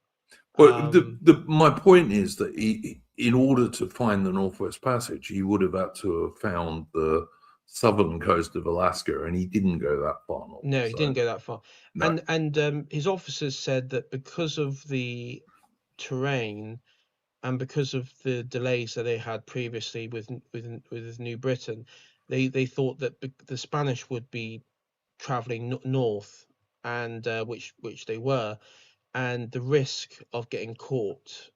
Well, Um, my point is that in order to find the Northwest Passage, he would have had to have found the southern coast of Alaska, and he didn't go that far north. no, he So, didn't go that far. no. And his officers said that because of the terrain and because of the delays that they had previously with New Britain, they thought that the Spanish would be traveling north, and which they were, and the risk of getting caught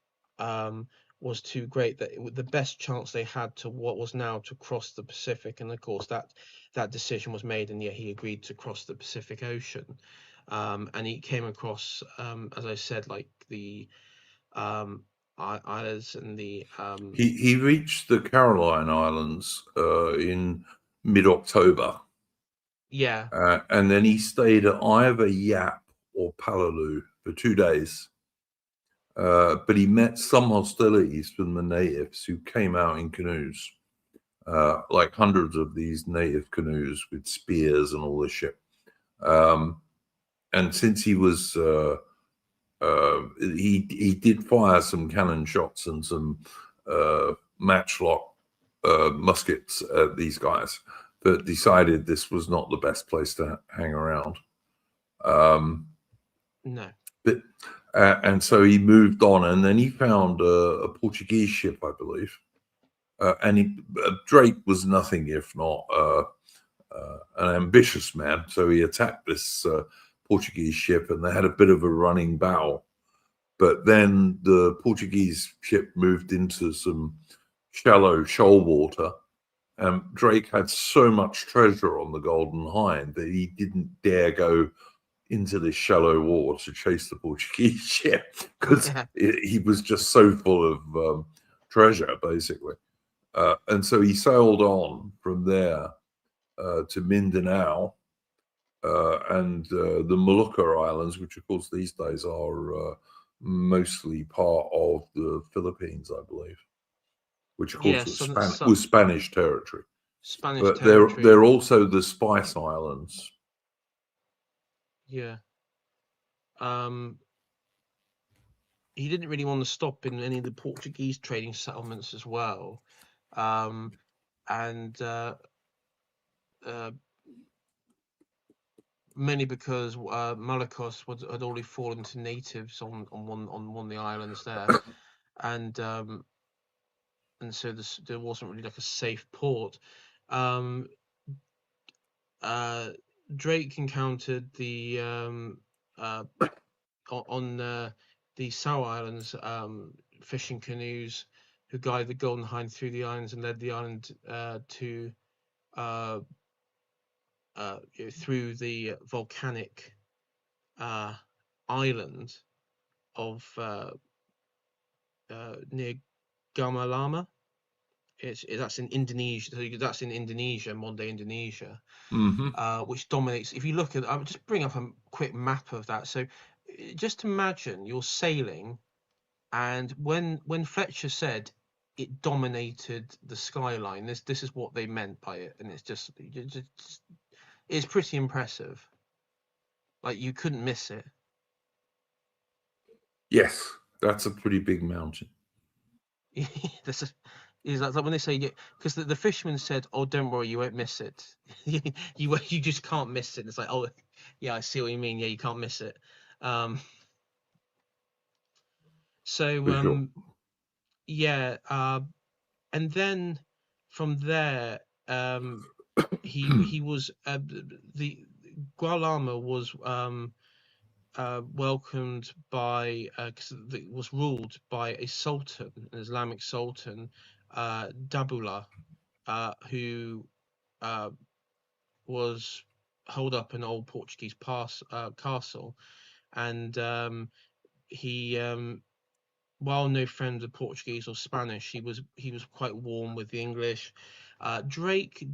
was too great, that the best chance they had to what was now to cross the Pacific. And of course that decision was made, and he agreed to cross the Pacific Ocean, and he came across, as I said, like the islands and the He reached the Caroline Islands in mid-October, yeah, and then he stayed at either Yap or Palaloo for 2 days. But he met some hostilities from the natives who came out in canoes, like hundreds of these native canoes with spears and all this shit. And since he was, he did fire some cannon shots and some matchlock muskets at these guys, but decided this was not the best place to hang around. no, But and so he moved on, and then he found a Portuguese ship, I believe. And Drake was nothing if not an ambitious man. So he attacked this Portuguese ship, and they had a bit of a running battle. But then the Portuguese ship moved into some shallow shoal water, and Drake had so much treasure on the Golden Hind that he didn't dare go into this shallow water to chase the Portuguese ship, because he was just so full of treasure, basically. And so he sailed on from there to Mindanao and the Molucca Islands, which of course these days are mostly part of the Philippines, I believe, which of course was Spanish territory. Spanish territory. They're also the Spice Islands. Yeah. He didn't really want to stop in any of the Portuguese trading settlements as well. Mainly because Malacos had already fallen to natives on one of the islands there, and so there wasn't really like a safe port. Drake encountered the on the Sour Islands fishing canoes who guided the Golden Hind through the islands and led the island through the volcanic island of near Gamalama. That's in Indonesia. That's in Indonesia, modern day Indonesia, which dominates. If you look at, I'll just bring up a quick map of that. So, just imagine you're sailing, and when Fletcher said it dominated the skyline, this is what they meant by it, and it's pretty impressive. Like, you couldn't miss it. Yes, that's a pretty big mountain. This is like when they say, because the fisherman said, "Oh, don't worry, you won't miss it." you just can't miss it. It's like, oh, yeah, I see what you mean. Yeah, you can't miss it. Sure. Yeah, and then from there, he was the Gualama was welcomed by, because it was ruled by a sultan, an Islamic sultan, Dabula, who was holed up in an old Portuguese castle, and he, while no friend of Portuguese or Spanish, he was quite warm with the English. Drake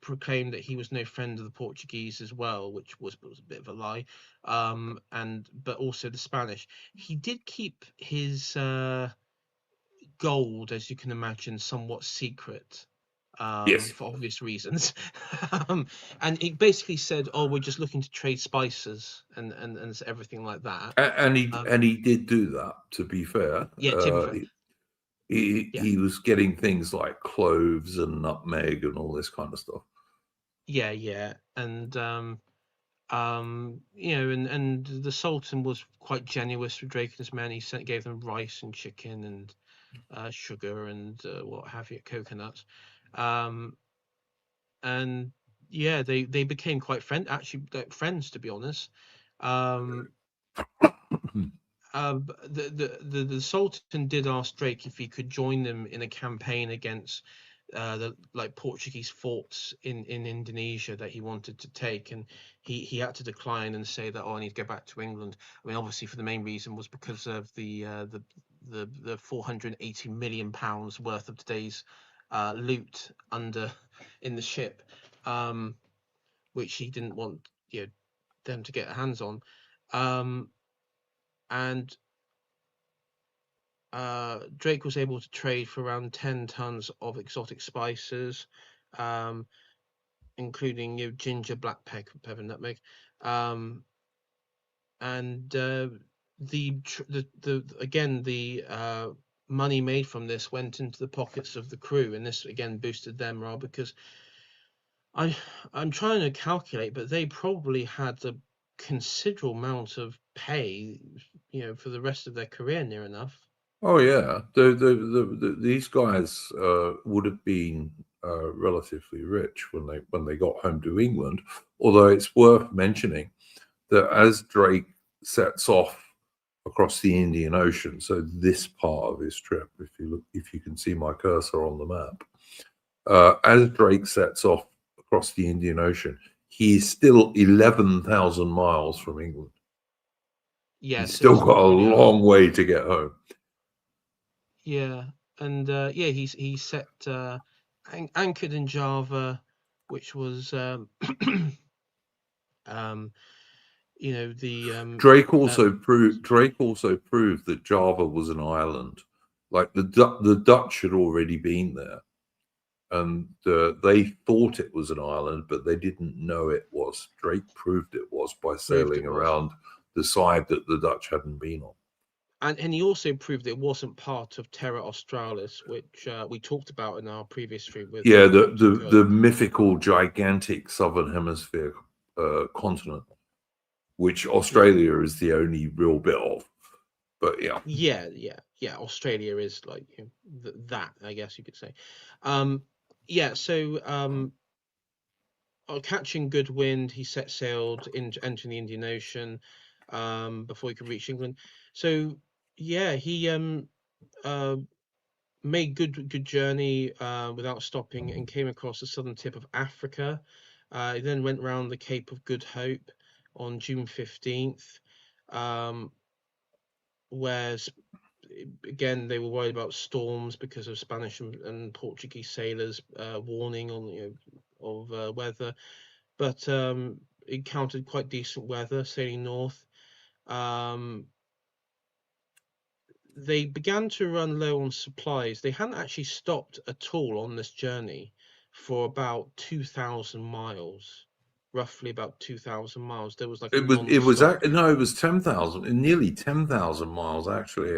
proclaimed that he was no friend of the Portuguese as well, which was a bit of a lie. But also the Spanish. He did keep his gold, as you can imagine, somewhat secret. Yes, For obvious reasons. And he basically said, "Oh, we're just looking to trade spices and everything like that." and he did do that. To be fair, Yeah, to be fair, yeah, he was getting things like cloves and nutmeg and all this kind of stuff. yeah, and and the Sultan was quite generous with Drake and his men. He gave them rice and chicken and sugar and what have you, coconuts, and yeah, they became quite friends, to be honest. Um, the Sultan did ask Drake if he could join them in a campaign against the Portuguese forts in Indonesia that he wanted to take, and he had to decline and say that, oh, I need to go back to England. I mean, obviously, for the main reason was because of the 480 million pounds worth of today's loot in the ship, which he didn't want them to get hands on, and Drake was able to trade for around 10 tons of exotic spices, um, including ginger, black pepper, nutmeg, and the money made from this went into the pockets of the crew, and this again boosted their morale because I'm trying to calculate, but they probably had a considerable amount of pay, for the rest of their career, near enough. Oh yeah, these guys would have been relatively rich when they got home to England. Although it's worth mentioning that as Drake sets off across the Indian Ocean, so this part of his trip, if you can see my cursor on the map, as Drake sets off across the Indian Ocean, he is still 11,000 miles from England. Yeah, He's so still it's got not a really long way to get home. Yeah, and he set anchored in Java, which was um, the Drake also proved that Java was an island. Like the Dutch had already been there, and they thought it was an island, but they didn't know it was. Drake proved it was by proved sailing it was, around the side that the Dutch hadn't been on. and he also proved it wasn't part of Terra Australis, which we talked about in our previous stream with Yeah, Captain Cook. the mythical gigantic southern hemisphere continent, which Australia is the only real bit of. But yeah. Australia is like that, I guess you could say. So catching good wind, he set sailed into entering the Indian Ocean before he could reach England. So yeah, he made good journey without stopping and came across the southern tip of Africa. He then went round the Cape of Good Hope on June 15th, where again they were worried about storms because of Spanish and Portuguese sailors warning on of weather, but encountered quite decent weather sailing north. They began to run low on supplies. They hadn't actually stopped at all on this journey for about 2,000 miles, roughly about 2,000 miles. There was like a non-stop. it was 10,000, nearly 10,000 miles actually.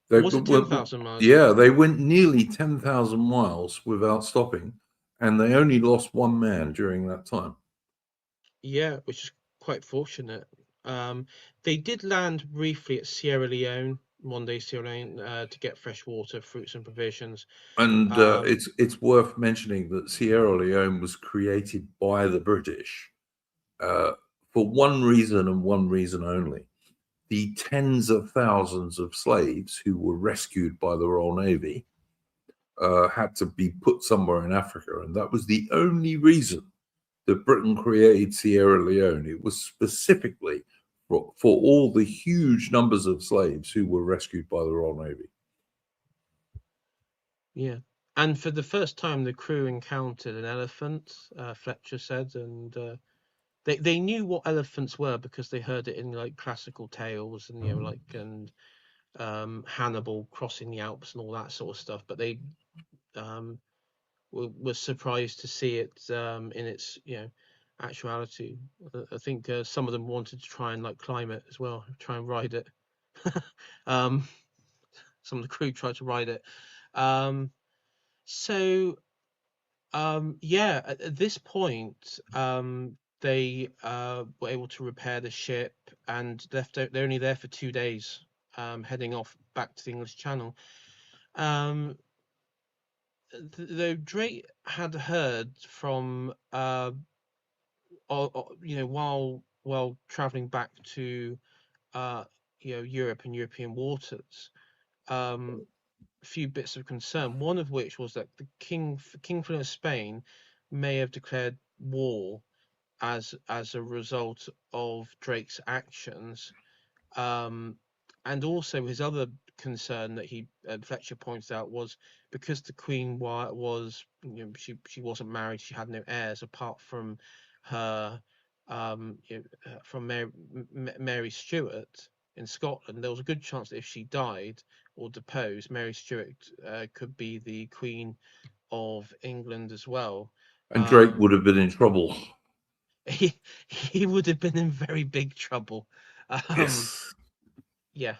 Was it 10,000 miles? Yeah, they went nearly 10,000 miles without stopping, and they only lost one man during that time. Yeah, which is quite fortunate. They did land briefly at Sierra Leone, Sierra Leone, to get fresh water, fruits, and provisions. And it's worth mentioning that Sierra Leone was created by the British for one reason and one reason only. The tens of thousands of slaves who were rescued by the Royal Navy had to be put somewhere in Africa, and that was the only reason that Britain created Sierra Leone. It was specifically for all the huge numbers of slaves who were rescued by the Royal Navy. Yeah. And for the first time, the crew encountered an elephant, Fletcher said, and they knew what elephants were because they heard it in like classical tales and Hannibal crossing the Alps and all that sort of stuff. But they were surprised to see it in its actuality. I think some of them wanted to try and like climb it as well, try and ride it. Some of the crew tried to ride it. So at this point, they were able to repair the ship and they're only there for 2 days, heading off back to the English Channel. Though Drake had heard from while traveling back to Europe and European waters, a few bits of concern. One of which was that the King Philip of Spain may have declared war as a result of Drake's actions, and also his other concern that Fletcher pointed out was because the Queen was she wasn't married, she had no heirs apart from her from Mary Stuart in Scotland. There was a good chance that if she died or deposed, Mary Stuart could be the Queen of England as well. And Drake would have been in trouble. He would have been in very big trouble. Yes. Yeah.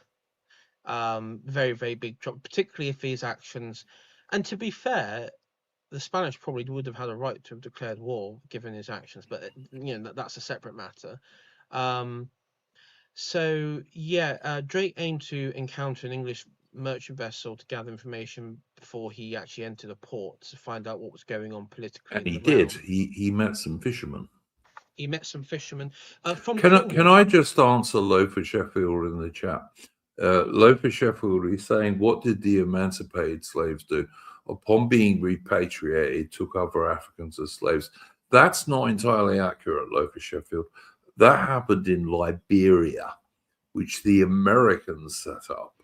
Very, very big trouble, particularly if his actions. And to be fair, the Spanish probably would have had a right to have declared war given his actions, but that's a separate matter. Drake aimed to encounter an English merchant vessel to gather information before he actually entered the port to find out what was going on politically. And he did. He met some fishermen. He met some fishermen from. Can I just answer Loafer Sheffield in the chat? Loafer Sheffield is saying, what did the emancipated slaves do? Upon being repatriated, took other Africans as slaves. That's not entirely accurate, Loafer Sheffield. That happened in Liberia, which the Americans set up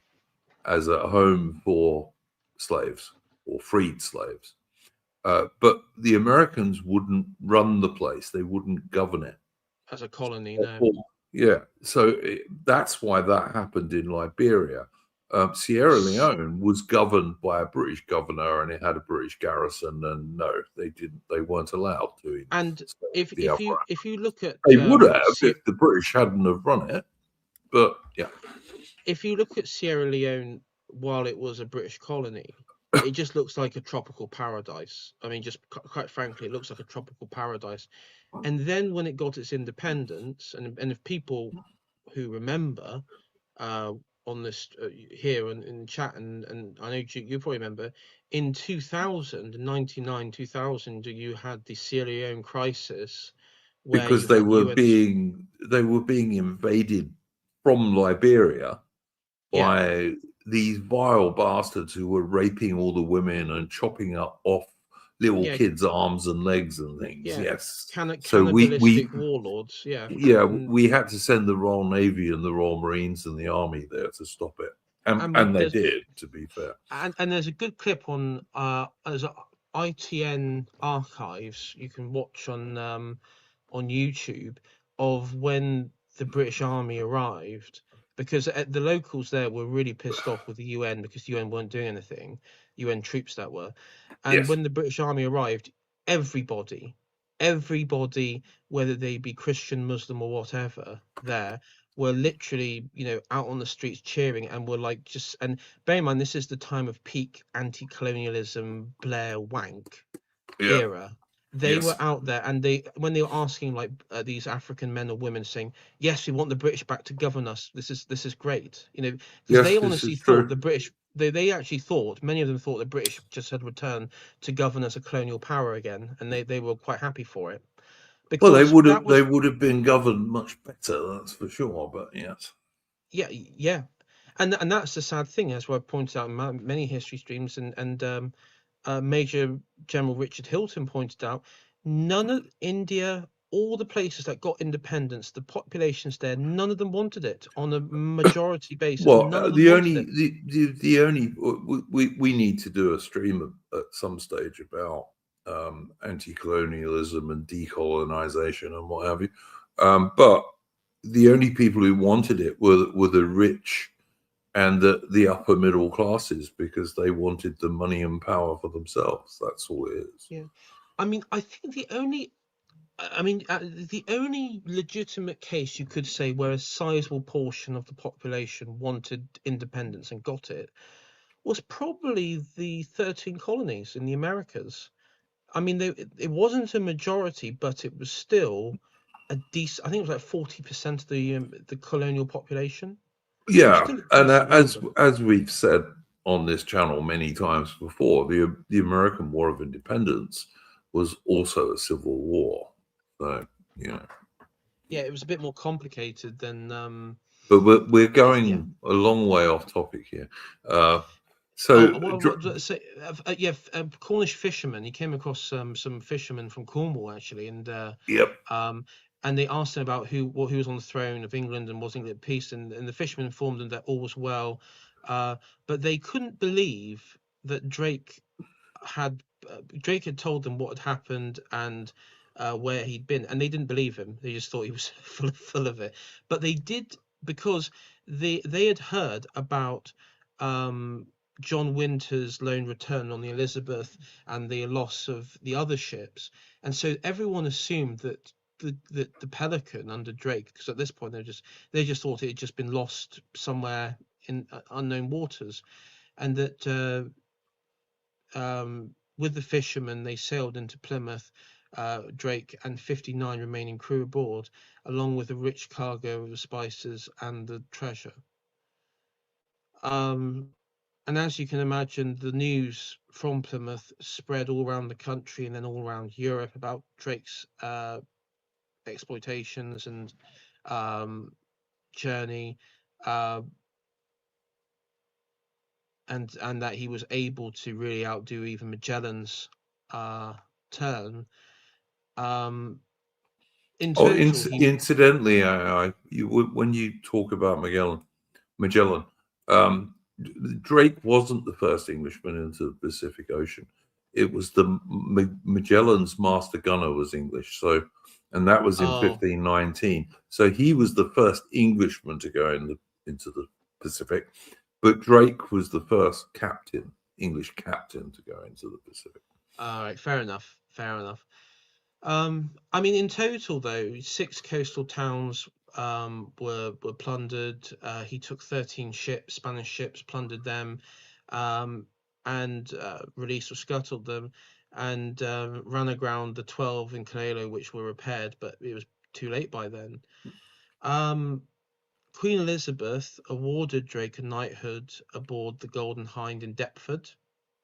as a home for slaves or freed slaves. But the Americans wouldn't run the place. They wouldn't govern it. As a colony, no. Yeah, so that's why that happened in Liberia. Sierra Leone was governed by a British governor, and it had a British garrison. And no, they didn't. They weren't allowed to. And if you look at, they would have if the British hadn't have run it. But yeah, if you look at Sierra Leone while it was a British colony, it just looks like a tropical paradise. I mean, just quite frankly, it looks like a tropical paradise. And then when it got its independence, and if people who remember on this here in chat, and I know you probably remember, in 1999, 2000, you had the Sierra Leone crisis, because they were being invaded from Liberia by these vile bastards who were raping all the women and chopping off little kids' arms and legs and things. Yes. So we warlords. We had to send the Royal Navy and the Royal Marines and the Army there to stop it. And they did, to be fair. And there's a good clip on as ITN archives you can watch on YouTube of when the British Army arrived, because the locals there were really pissed off with the UN because the UN weren't doing anything, UN troops that were. And when the British Army arrived, everybody, whether they be Christian, Muslim or whatever, there were literally, out on the streets cheering, and were like and bear in mind, this is the time of peak anti-colonialism Blair wank era. They were out there, and when they were asking these African men or women, saying, "Yes, we want the British back to govern us. This is great," because they honestly thought the British. They actually thought, many of them thought the British just had returned to govern as a colonial power again, and they were quite happy for it. Because they would have been governed much better, that's for sure. But yes, yeah, and that's the sad thing, as I pointed out in many history streams, and Major General Richard Hilton pointed out, none of India, all the places that got independence, the populations there, none of them wanted it on a majority basis. Well, we need to do a stream at some stage about anti-colonialism and decolonization and what have you. But the only people who wanted it were the rich and the upper middle classes, because they wanted the money and power for themselves. That's all it is. Yeah, I mean, I think the only legitimate case you could say where a sizable portion of the population wanted independence and got it was probably the 13 colonies in the Americas. I mean, it wasn't a majority, but it was still a decent. I think it was like 40% of the colonial population. So it was Yeah, still a and decent number. as we've said on this channel many times before, the American War of Independence was also a civil war. So, you know, Yeah, it was a bit more complicated than. but we're Yeah. going a long way off topic here. Oh, So, what did I say? Yeah, Cornish fisherman. He came across some fishermen from Cornwall actually, yep, and they asked him about who was on the throne of England and was England at peace, and the fisherman informed them that all was well, but they couldn't believe that Drake had told them what had happened and where he'd been, and they didn't believe him. They just thought he was full of it. But they did, because they had heard about John Winter's lone return on the Elizabeth and the loss of the other ships, and so everyone assumed that the Pelican under Drake, because at this point they just thought it had just been lost somewhere in unknown waters, and that with the fishermen they sailed into Plymouth, Drake and 59 remaining crew aboard, along with a rich cargo of the spices and the treasure. And as you can imagine, the news from Plymouth spread all around the country and then all around Europe about Drake's exploitations and journey, and that he was able to really outdo even Magellan's turn. In total, incidentally, when you talk about Magellan, Drake wasn't the first Englishman into the Pacific Ocean. It was Magellan's master gunner was English, and that was in 1519. So he was the first Englishman to go into the Pacific, but Drake was the first English captain to go into the Pacific. All right, fair enough. I mean, in total, though, 6 coastal towns were plundered. He took 13 Spanish ships, plundered them, and released or scuttled them, and ran aground the 12 in Callao, which were repaired, but it was too late by then. Queen Elizabeth awarded Drake a knighthood aboard the Golden Hind in Deptford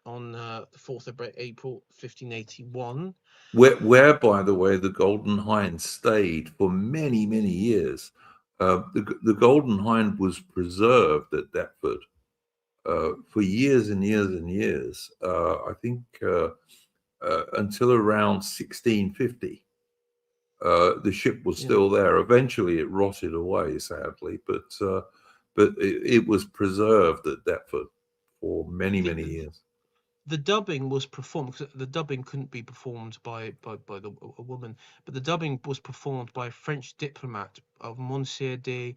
on the 4th of April 1581. Where, by the way, the Golden Hind stayed for many, many years. The Golden Hind was preserved at Deptford for years and years and years. I think until around 1650. The ship was still there. Eventually, it rotted away, sadly, but it was preserved at Deptford for many, many years. The dubbing was performed, because the dubbing couldn't be performed by a woman, but the dubbing was performed by a French diplomat of Monsieur de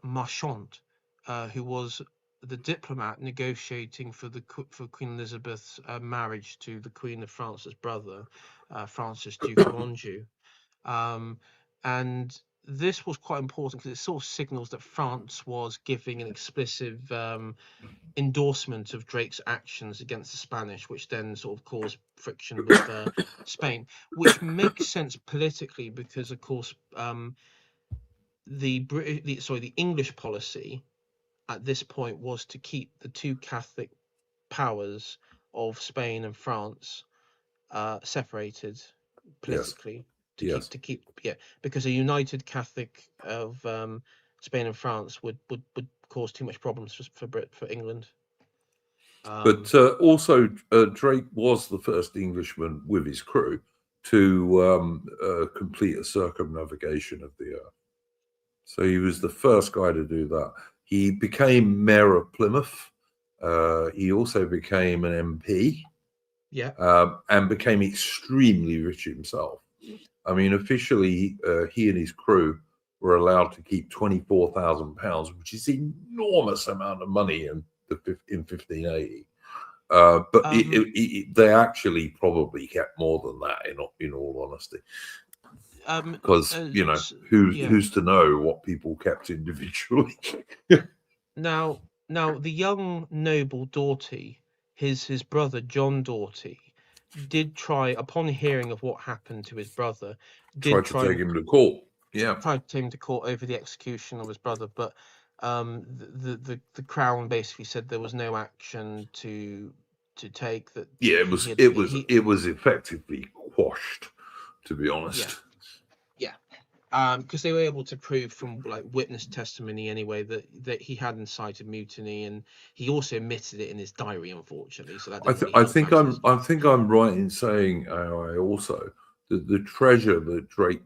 Marchant, who was the diplomat negotiating for Queen Elizabeth's marriage to the Queen of France's brother, Francis, Duke of Anjou. And this was quite important because it sort of signals that France was giving an explicit endorsement of Drake's actions against the Spanish, which then sort of caused friction with Spain, which makes sense politically because, of course, the English policy at this point was to keep the two Catholic powers of Spain and France separated politically. Yes. Because a united Catholic of Spain and France would cause too much problems for England. But also, Drake was the first Englishman with his crew to complete a circumnavigation of the Earth. So he was the first guy to do that. He became mayor of Plymouth. He also became an MP. Yeah. and became extremely rich himself. I mean, officially, he and his crew were allowed to keep £24,000, which is an enormous amount of money in 1580. But they actually probably kept more than that, in all honesty, because Yeah. who's to know what people kept individually? Now the young noble Doughty, his brother John Doughty, did try, upon hearing of what happened to his brother, did Tried to take him to court. Yeah, tried to take him to court over the execution of his brother, but the crown basically said there was no action to take. That yeah, it was effectively quashed, to be honest. Yeah. Because they were able to prove from like witness testimony anyway that he had incited mutiny, and he also admitted it in his diary, unfortunately. So that didn't really I help think I'm right in saying I also that the treasure that Drake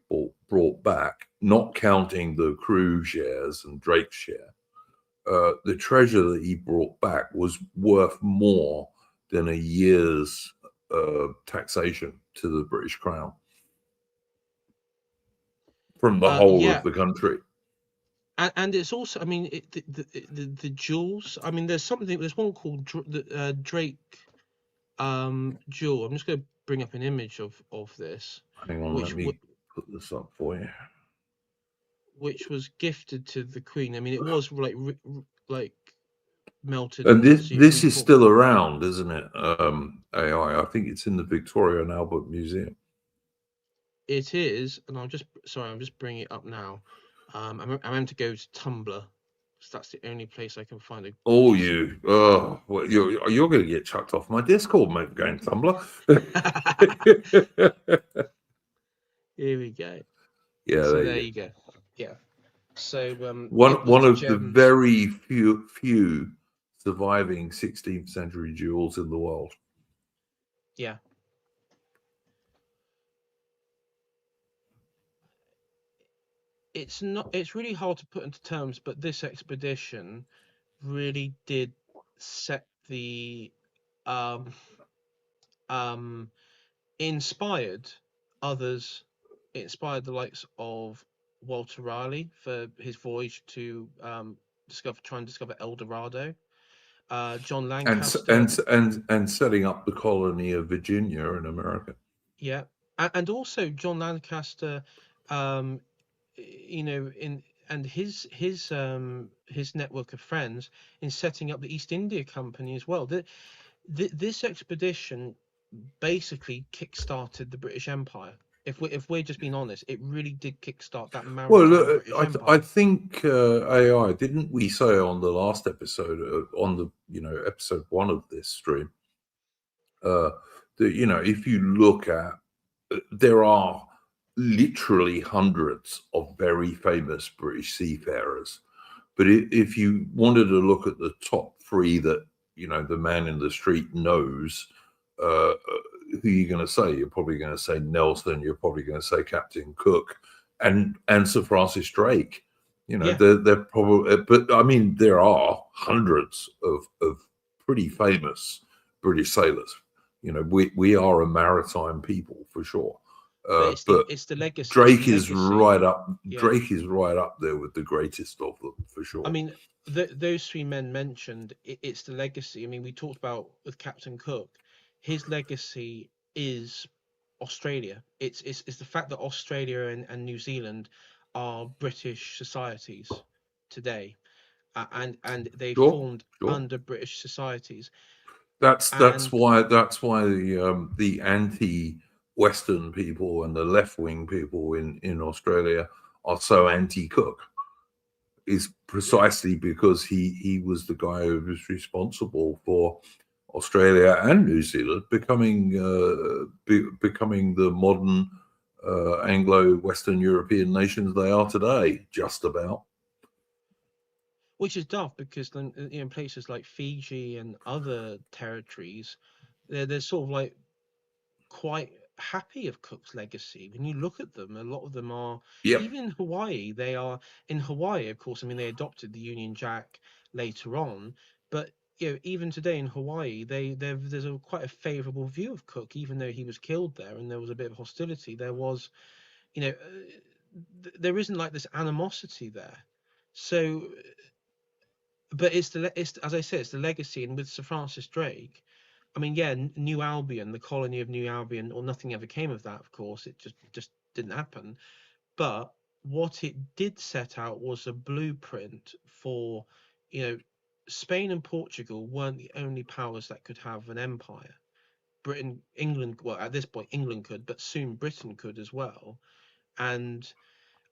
brought back, not counting the crew shares and Drake's share, the treasure that he brought back was worth more than a year's taxation to the British Crown from the whole of the country. And it's also, I mean, the jewels. I mean, there's one called Drake jewel. I'm just going to bring up an image of this. Hang on, let me put this up for you. Which was gifted to the Queen. I mean, it was like melted. And this is still around, isn't it? AI. I think it's in the Victoria and Albert Museum. It is, and I'm just bringing it up now. I'm meant to go to Tumblr, so that's the only place I can find it. Oh, you're going to get chucked off my Discord, mate, going Tumblr. Here we go. Yeah, so there you go. Yeah. So one of the very few surviving 16th century jewels in the world. Yeah. It's really hard to put into terms, but this expedition really did set the inspired others. It inspired the likes of Walter Raleigh for his voyage to try and discover El Dorado. John Lancaster and setting up the colony of Virginia in America. Yeah, and also John Lancaster, and his network of friends in setting up the East India Company as well. This expedition basically kick-started the British Empire. If we're just being honest, it really did kickstart that maritime British Empire. I think AI, didn't we say on the last episode, on the episode 1 of this stream, that if you look at, there are literally hundreds of very famous British seafarers, but if you wanted to look at the top 3 that the man in the street knows, who are you going to say? You're probably going to say Nelson. You're probably going to say Captain Cook, and Sir Francis Drake. They're probably. But I mean, there are hundreds of pretty famous British sailors. We are a maritime people for sure. But it's the legacy. Drake is right up. Yeah. Drake is right up there with the greatest of them for sure. I mean, those 3 men mentioned, it's the legacy. I mean, we talked about with Captain Cook. His legacy is Australia. It's the fact that Australia and New Zealand are British societies today, and they formed under British societies. That's why the anti-Western people and the left-wing people in Australia are so anti-Cook. Is precisely because he was the guy who was responsible for Australia and New Zealand becoming the modern Anglo-Western European nations they are today, just about. Which is daft, because in places like Fiji and other territories, they're sort of like quite happy of Cook's legacy. When you look at them, a lot of them are. Yep. Even in Hawaii, they are. In Hawaii, of course, I mean, they adopted the Union Jack later on, but even today in Hawaii, there's a quite a favourable view of Cook, even though he was killed there and there was a bit of hostility. There was, there isn't like this animosity there. So, but it's as I said, it's the legacy, and with Sir Francis Drake, I mean, yeah, New Albion, the colony of New Albion, or nothing ever came of that. Of course, it just didn't happen. But what it did set out was a blueprint for, you know, Spain and Portugal weren't the only powers that could have an empire. Britain, England, well, at this point, England could, but soon Britain could as well. And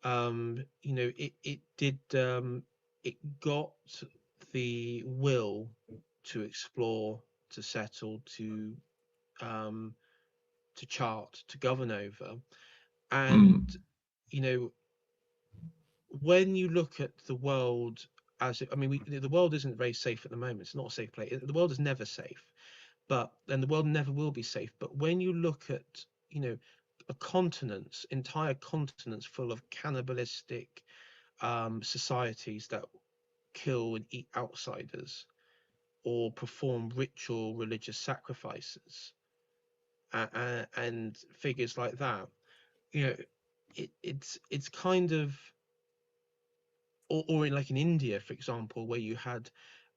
it did it got the will to explore, to settle, um, to chart, to govern over. And Mm. you know, when you look at the world I mean, the world isn't very safe at the moment. It's not a safe place. The world is never safe, and the world never will be safe. But when you look at, a continent, entire continents full of cannibalistic societies that kill and eat outsiders or perform ritual religious sacrifices, and figures like that, you know, it's kind of, or in, like in India, for example, where you had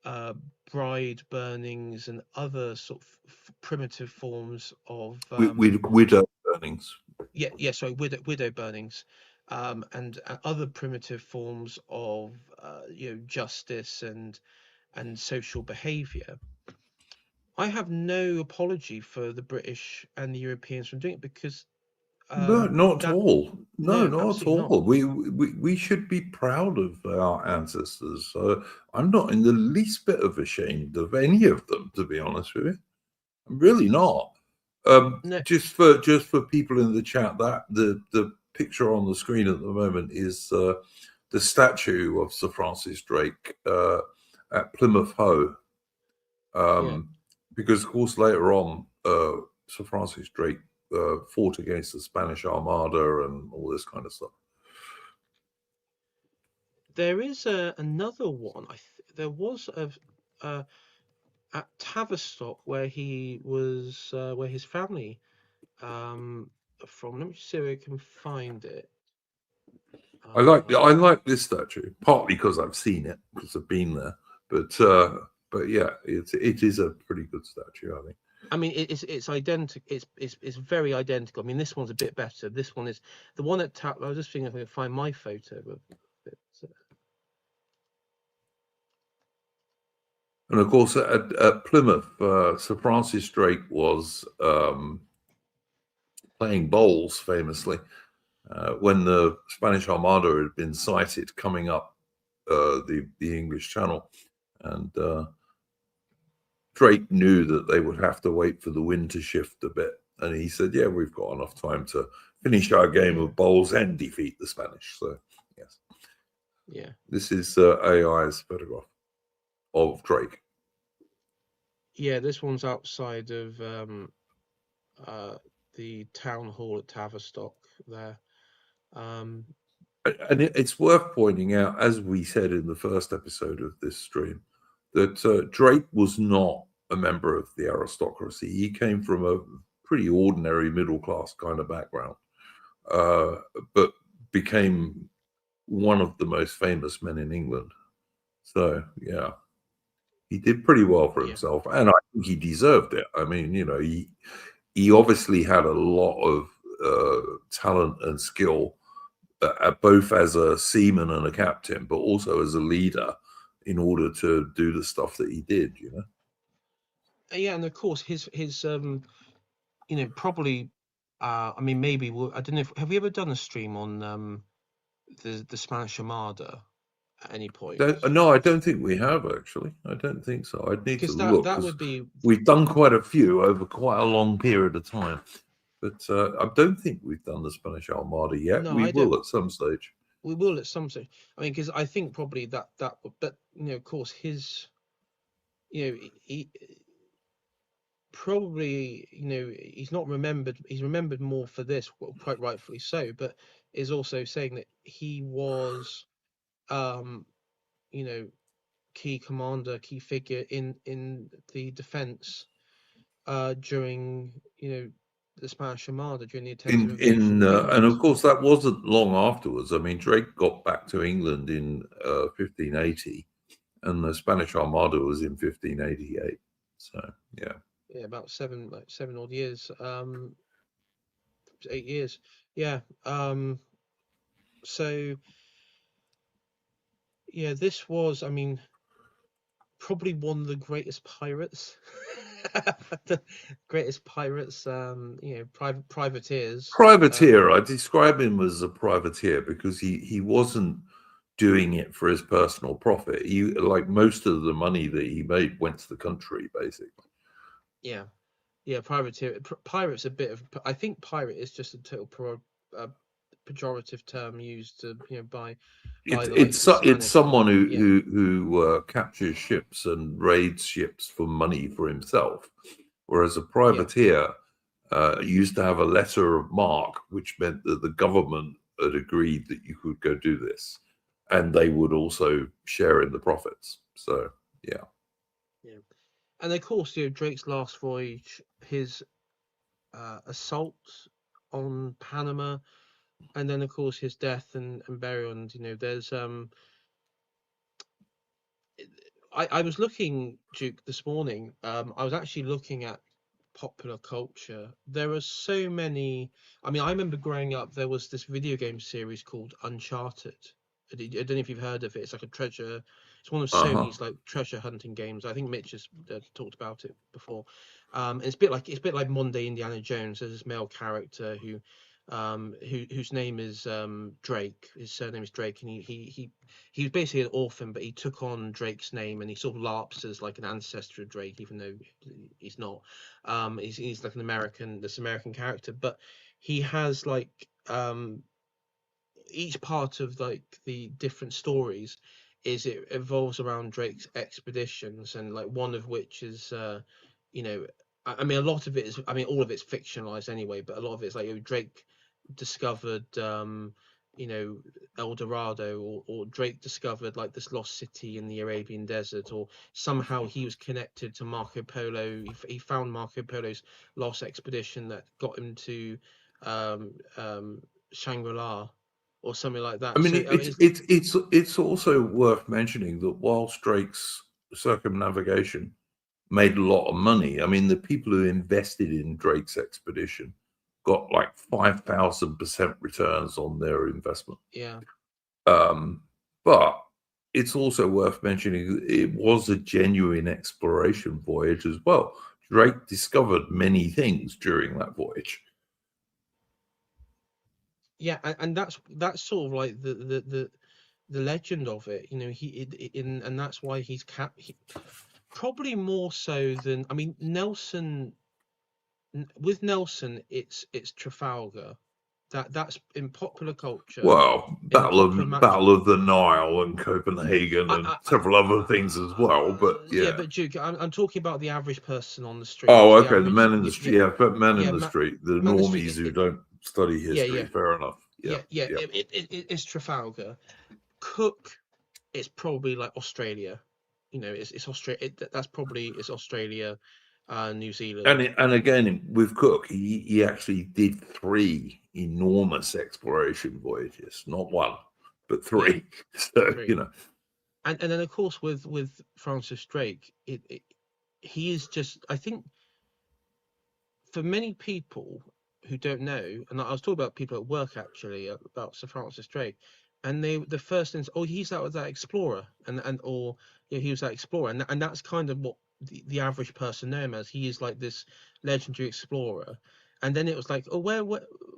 uh, bride burnings and other sort of primitive forms of Widow burnings. sorry, widow burnings, and other primitive forms of justice and social behaviour. I have no apology for the British and the Europeans from doing it, because No, not at that all. No, no, not at absolutely not. all. We should be proud of our ancestors. I'm not in the least bit of ashamed of any of them, to be honest with you. I'm really not. No, Just for people in the chat, that the picture on the screen at the moment is the statue of Sir Francis Drake at Plymouth Hoe. yeah. Because of course later on, Sir Francis Drake fought against the Spanish Armada and all this kind of stuff. There is another one. There was at Tavistock, where he was, where his family from. Let me see if I can find it. I like this statue partly because I've seen it, because I've been there, but yeah, it is a pretty good statue, I think. I mean, it's identical. It's very identical. I mean, this one's a bit better. This one is the one at I was just thinking if I can find my photo of it. And of course, at Plymouth, Sir Francis Drake was playing bowls famously when the Spanish Armada had been sighted coming up the English Channel, and Drake knew that they would have to wait for the wind to shift a bit, and he said, "Yeah, we've got enough time to finish our game of bowls and defeat the Spanish." So, yes, Yeah, this is AI's photograph of Drake. yeah. This one's outside of the town hall at Tavistock there. And it's worth pointing out, as we said in the first episode of this stream, that Drake was not a member of the aristocracy. He came from a pretty ordinary middle class kind of background, but became one of the most famous men in England. So, yeah, he did pretty well for himself, and I think he deserved it. I mean, he obviously had a lot of talent and skill, both as a seaman and a captain, but also as a leader, in order to do the stuff that he did. Yeah, and of course his probably. I mean, maybe I don't know. Have we ever done a stream on the Spanish Armada at any point? No, I don't think we have, actually. I don't think so. I'd need to Because look, that 'cause would be. we've done quite a few over quite a long period of time. But I don't think we've done the Spanish Armada yet. No, We I don't. will at some stage. We will at some stage. I mean, because I think probably that, but of course, his, he probably, he's not remembered. He's remembered more for this, well, quite rightfully so. But is also saying that he was, you know, key commander, key figure in the defense during the Spanish Armada, during the attempted invasion of England. And of course that wasn't long afterwards. I mean, Drake got back to England in 1580, and the Spanish Armada was in 1588. So yeah, about seven odd years, 8 years. Yeah. So yeah, this was, I mean, probably one of the greatest pirates. The greatest pirates, privateers. privateer. I describe him as a privateer because he wasn't doing it for his personal profit. He, like, most of the money that he made went to the country, basically. Yeah, privateer. Pirate's a bit of. I think pirate is just a total pejorative term used to by It's someone who captures ships and raids ships for money for himself, whereas a privateer used to have a letter of marque, which meant that the government had agreed that you could go do this, and they would also share in the profits. So yeah. And of course, Drake's last voyage, his assault on Panama, and then of course his death and burial. And there's I was looking, Duke, this morning. I was actually looking at popular culture. There are so many. I mean, I remember growing up, there was this video game series called Uncharted. I don't know if you've heard of it. It's like a treasure. It's one of Sony's like treasure hunting games. I think Mitch has talked about it before. And it's a bit like modern day Indiana Jones. There's this male character whose name is Drake. His surname is Drake, and he was basically an orphan, but he took on Drake's name, and he sort of larps as like an ancestor of Drake, even though he's not. He's like this American character, but he has like each part of like the different stories it evolves around Drake's expeditions, and like one of which is I mean, a lot of it is, I mean, all of it's fictionalized anyway, but a lot of it's like Drake discovered El Dorado, or Drake discovered like this lost city in the Arabian desert, or somehow he was connected to Marco Polo. He found Marco Polo's lost expedition that got him to Shangri-La or something like that. I mean, it's also worth mentioning that whilst Drake's circumnavigation made a lot of money, I mean, the people who invested in Drake's expedition got like 5,000% returns on their investment. Yeah. But it's also worth mentioning it was a genuine exploration voyage as well. Drake discovered many things during that voyage. Yeah, and that's sort of like the legend of it, and that's why he's probably more so than, I mean, Nelson. With Nelson, it's Trafalgar. That's in popular culture. Well, Battle of the Nile and Copenhagen and several other things as well. But yeah, but Duke, I'm talking about the average person on the street. Oh, okay, the men in the street. Yeah, but men in the street, the normies who don't study history. Fair enough. Yeah. It's Trafalgar. Cook, it's probably like Australia. It's Australia. It's Australia, New Zealand. And again, with Cook, he actually did 3 enormous exploration voyages, not 1, but 3. Yeah, so 3. And then of course with Francis Drake, he is just, I think, for many people who don't know, and I was talking about people at work actually about Sir Francis Drake, and the first thing is, he's that explorer, or he was that explorer, and that's kind of what the average person know him as. He is like this legendary explorer. And then it was like,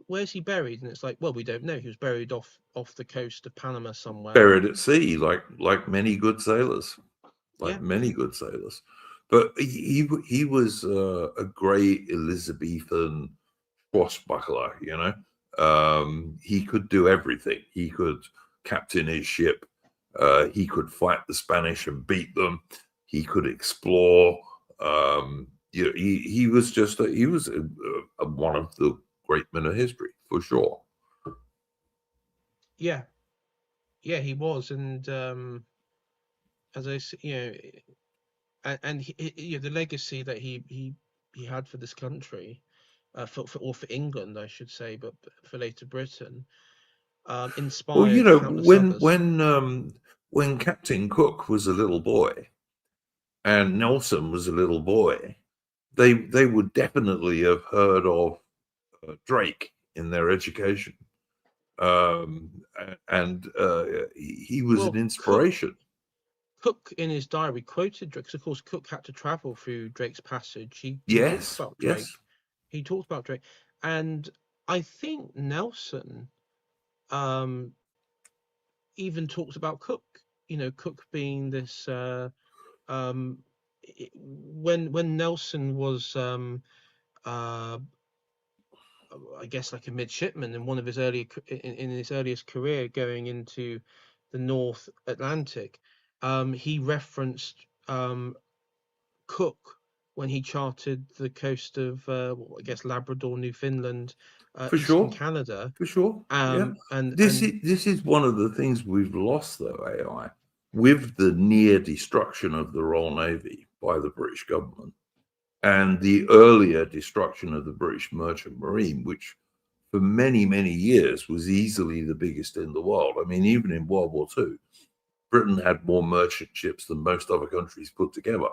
where's he buried? And it's like, well, we don't know. He was buried off the coast of Panama somewhere, buried at sea, like many good sailors, many good sailors. But he was a great Elizabethan swashbuckler. He could do everything. He could captain his ship. He could fight the Spanish and beat them. He could explore. He was just one of the great men of history, for sure. Yeah, he was, and as I you know, and the legacy that he had for this country, for England, I should say, but for later Britain, Well, inspired countless others. when Captain Cook was a little boy and Nelson was a little boy, they would definitely have heard of Drake in their education, and he was an inspiration. Cook in his diary quoted Drake, because of course Cook had to travel through Drake's Passage. He talks about Drake. Yes. He talks about Drake, and I think Nelson even talks about Cook. Cook being this when Nelson was I guess like a midshipman in one of his in his earliest career going into the North Atlantic, he referenced Cook when he charted the coast of I guess Labrador, Newfoundland, eastern Canada. For sure. And this is one of the things we've lost, though, AI, with the near destruction of the Royal Navy by the British government and the earlier destruction of the British Merchant Marine, which for many, many years was easily the biggest in the world. I mean, even in World War II, Britain had more merchant ships than most other countries put together.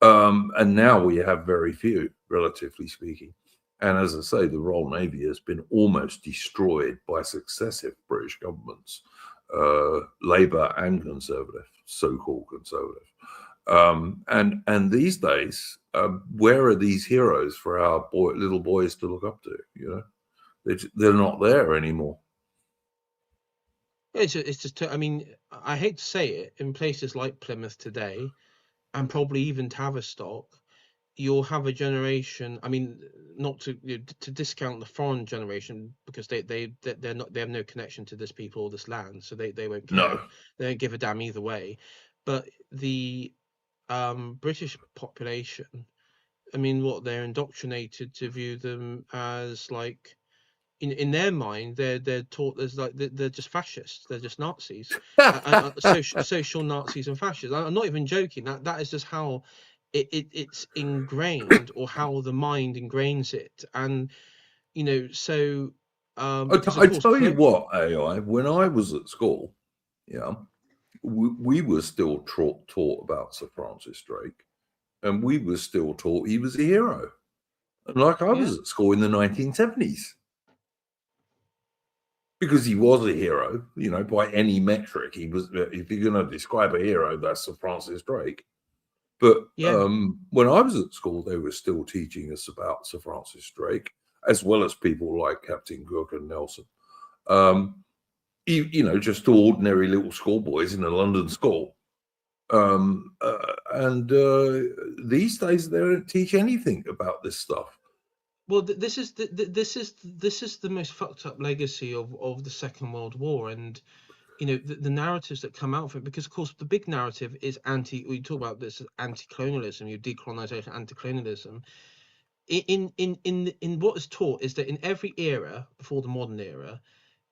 And now we have very few, relatively speaking. And as I say, the Royal Navy has been almost destroyed by successive British governments, Labour and Conservative, so-called Conservative. And these days, where are these heroes for our little boys to look up to? They're not there anymore. It's just, I mean, I hate to say it, in places like Plymouth today, and probably even Tavistock, you'll have a generation. I mean, not to discount the foreign generation, because they have no connection to this people or this land, so they won't care. No. They don't give a damn either way. But the British population, I mean, they're indoctrinated to view them as like, in their mind, they're taught as like they're just fascists, they're just Nazis, social Nazis and fascists. I'm not even joking. That is just how it's ingrained, or how the mind ingrains it. And so I tell you what, AI, when I was at school, we were still taught about Sir Francis Drake, and we were still taught he was a hero. And like I was at school in the 1970s. Because he was a hero, by any metric. He was. If you're going to describe a hero, that's Sir Francis Drake. But when I was at school, they were still teaching us about Sir Francis Drake, as well as people like Captain Cook and Nelson. Just ordinary little schoolboys in a London school. And these days, they don't teach anything about this stuff. Well, this is the most fucked up legacy of the Second World War, and the narratives that come out of it, because of course the big narrative is we talk about this as anti-colonialism, decolonization, anti-colonialism. In what is taught is that in every era before the modern era,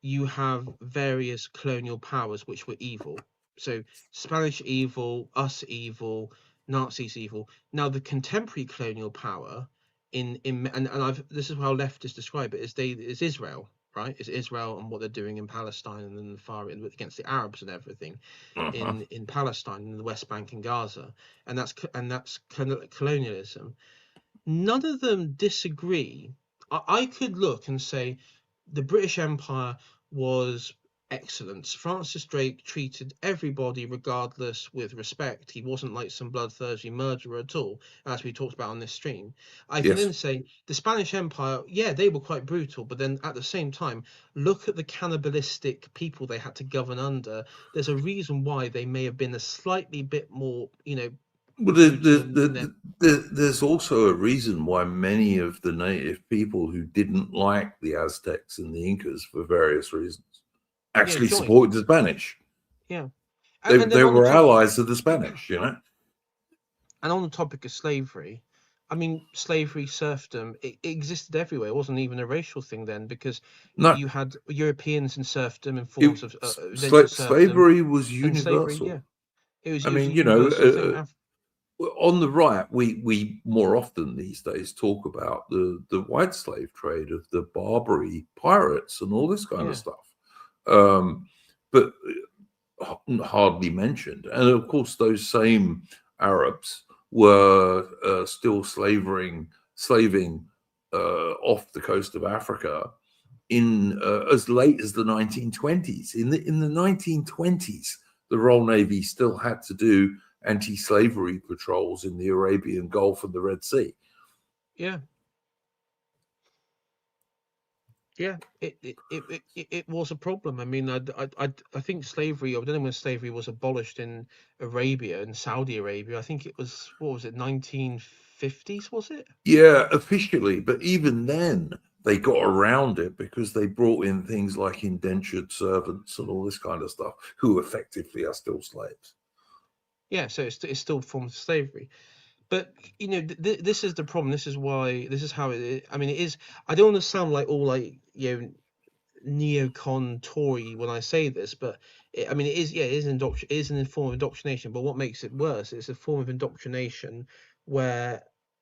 you have various colonial powers which were evil. So Spanish evil, us evil, Nazis evil. Now the contemporary colonial power this is how leftists describe it, is Israel, right? It's Israel and what they're doing in Palestine, and then against the Arabs and everything in Palestine, in the West Bank and Gaza, and that's colonialism. None of them disagree. I could look and say the British Empire was excellent. Francis Drake treated everybody regardless with respect. He wasn't like some bloodthirsty murderer at all, as we talked about on this stream. I can then say the Spanish Empire, they were quite brutal, but then at the same time, look at the cannibalistic people they had to govern under. There's a reason why they may have been a slightly bit more, Well, there's also a reason why many of the native people who didn't like the Aztecs and the Incas for various reasons actually supported the Spanish. Yeah. They were allies of the Spanish, And on the topic of slavery, I mean, slavery, serfdom, it existed everywhere. It wasn't even a racial thing then, because you had Europeans in serfdom in forms of slavery was universal. It was I mean, universal thing. on the right, we more often these days talk about the white slave trade of the Barbary pirates and all this kind of Yeah. stuff, but hardly mentioned. And of course, those same Arabs were still slaving off the coast of Africa in as late as the 1920s. In the 1920s, the Royal Navy still had to do anti-slavery patrols in the Arabian Gulf and the Red Sea. Yeah. Yeah, it was a problem. I mean, I think slavery. I don't know when slavery was abolished in Arabia and Saudi Arabia. I think it was, what was it, 1950s? Was it? Yeah, officially, but even then they got around it because they brought in things like indentured servants and all this kind of stuff, who effectively are still slaves. Yeah, so it's still forms of slavery. But this is the problem. This is why. This is how it. I mean, it is. I don't want to sound like all like neocon Tory when I say this, but I mean, it is. Yeah, it is it is an form of indoctrination. But what makes it worse? It's a form of indoctrination where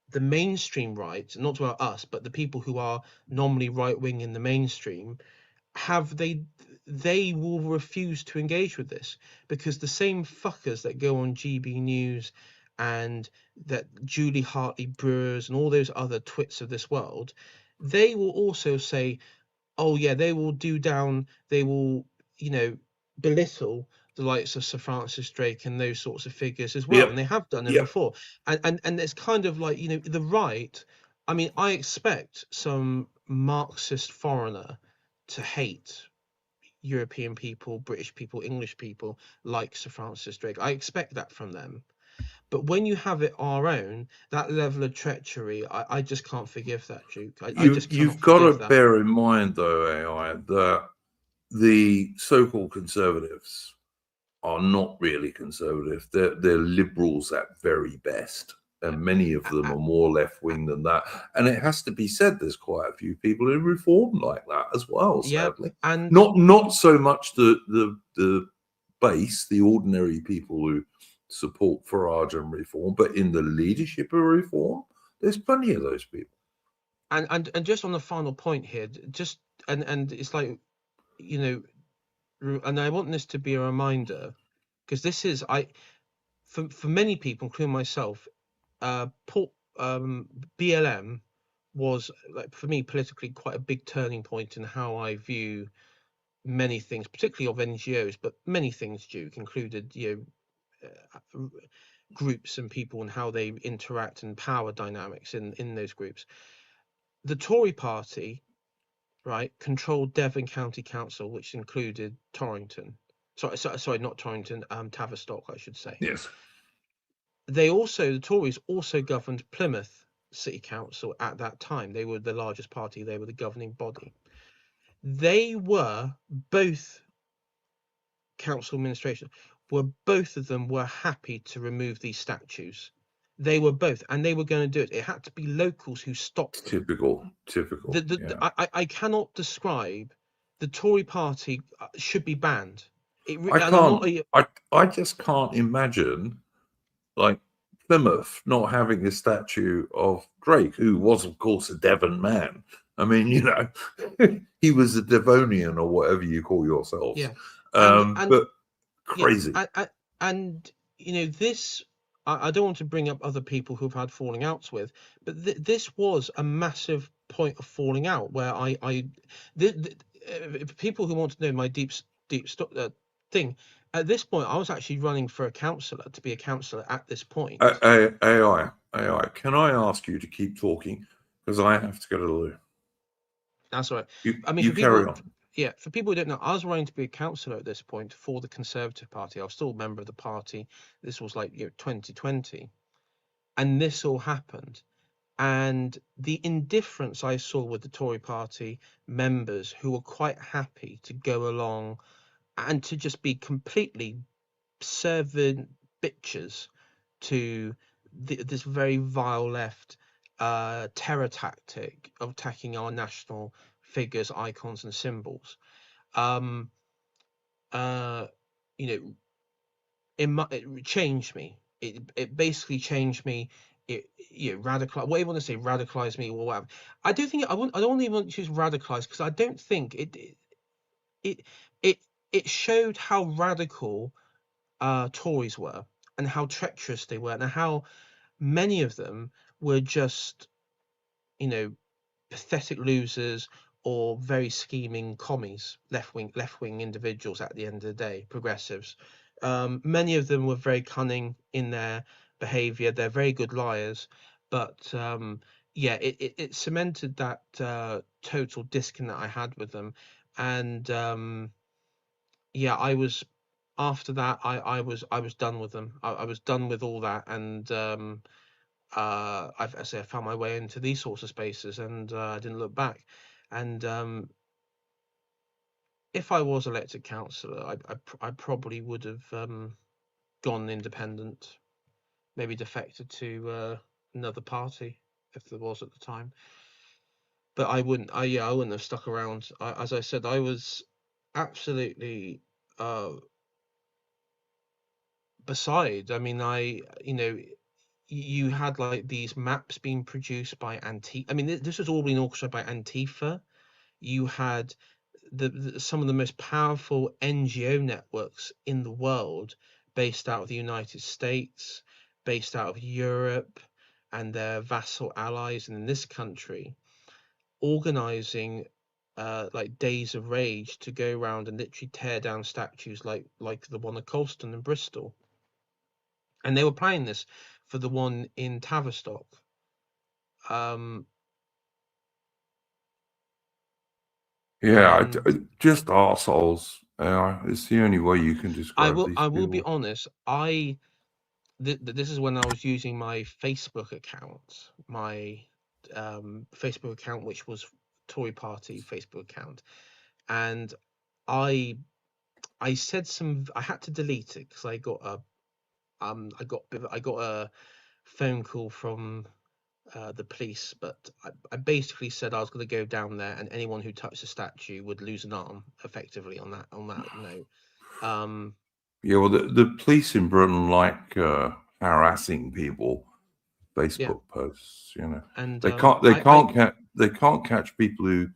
the mainstream right, not about us, but the people who are normally right wing in the mainstream, have they will refuse to engage with this, because the same fuckers that go on GB News and that Julie Hartley Brewers and all those other twits of this world, they will also say, oh yeah, they will belittle the likes of Sir Francis Drake and those sorts of figures as well, Yep. and they have done it Yep. before. And it's kind of like, the right. I mean, I expect some Marxist foreigner to hate European people, British people, English people like Sir Francis Drake. I expect that from them. But when you have it our own, that level of treachery, I just can't forgive that, Duke. I just cannot You've got to forgive that. bear in mind, though, AI, that the so-called conservatives are not really conservative. They're liberals at very best, Yeah. and many of them are more left-wing than that. And it has to be said, there's quite a few people in reform like that as well. Yeah, Sadly, and not so much the base, the ordinary people who support Farage and reform, but in the leadership of reform, there's plenty of those people. and just on the final point here, just and it's like, and I want this to be a reminder, because this is, for many people, including myself, BLM was, like, for me, politically quite a big turning point in how I view many things, particularly of NGOs, but many things, Duke, included groups and people and how they interact and power dynamics in those groups. The Tory party, right, controlled Devon County Council, which included Torrington. Sorry, not Torrington, Tavistock, I should say. Yes. The Tories also governed Plymouth City Council at that time. They were the largest party. They were the governing body. They were both council administration both of them were happy to remove these statues. They were both, and they were going to do it. It had to be locals who stopped them. Typical. Yeah. I cannot describe. The Tory party should be banned. I just can't imagine, like, Plymouth not having a statue of Drake, who was, of course, a Devon man. I mean, he was a Devonian or whatever you call yourselves. Yeah. But crazy. Yeah, and this. I don't want to bring up other people who've had falling outs with, but this was a massive point of falling out where people who want to know my deep thing. At this point, I was actually running for a councillor, to be a councillor at this point. AI, can I ask you to keep talking, because I have to go to the loo? That's all right. You carry on. Yeah, for people who don't know, I was running to be a councillor at this point for the Conservative Party. I was still a member of the party. This was like 2020, and this all happened. And the indifference I saw with the Tory party members, who were quite happy to go along and to just be completely servant bitches to this very vile left terror tactic of attacking our national figures, icons, and symbols. it changed me. It basically changed me. It radicalized. What you want to say, radicalized me or whatever. I don't think I want. I don't even want to choose radicalized because I don't think it it it showed how radical Tories were and how treacherous they were and how many of them were just, you know, pathetic losers or very scheming commies, left wing individuals at the end of the day, progressives. Many of them were very cunning in their behavior. They're very good liars, but yeah, it cemented that total disconnect I had with them. And yeah, I was after that. I was done with them. I was done with all that, and I say I found my way into these sorts of spaces, and I didn't look back. And if I was elected councillor, I probably would have gone independent, maybe defected to another party if there was at the time. But I wouldn't. I wouldn't have stuck around. As I said, I was absolutely beside. I mean, you had like these maps being produced by Antifa. I mean, this was all being orchestrated by Antifa. You had some of the most powerful NGO networks in the world, based out of the United States, based out of Europe, and their vassal allies, and in this country, organizing like days of rage to go around and literally tear down statues like the one at Colston and Bristol. And they were planning this for the one in Tavistock. Yeah, And just arseholes. It's the only way you can describe these I will be people. honest. This is when I was using my Facebook account, Facebook account, which was Tory Party Facebook account, and I said some. I had to delete it because I got a phone call from the police, but I basically said I was going to go down there, and anyone who touched the statue would lose an arm, effectively. On that note, Yeah, well, the police in Britain like harassing people. yeah, Facebook posts, and they can't catch people who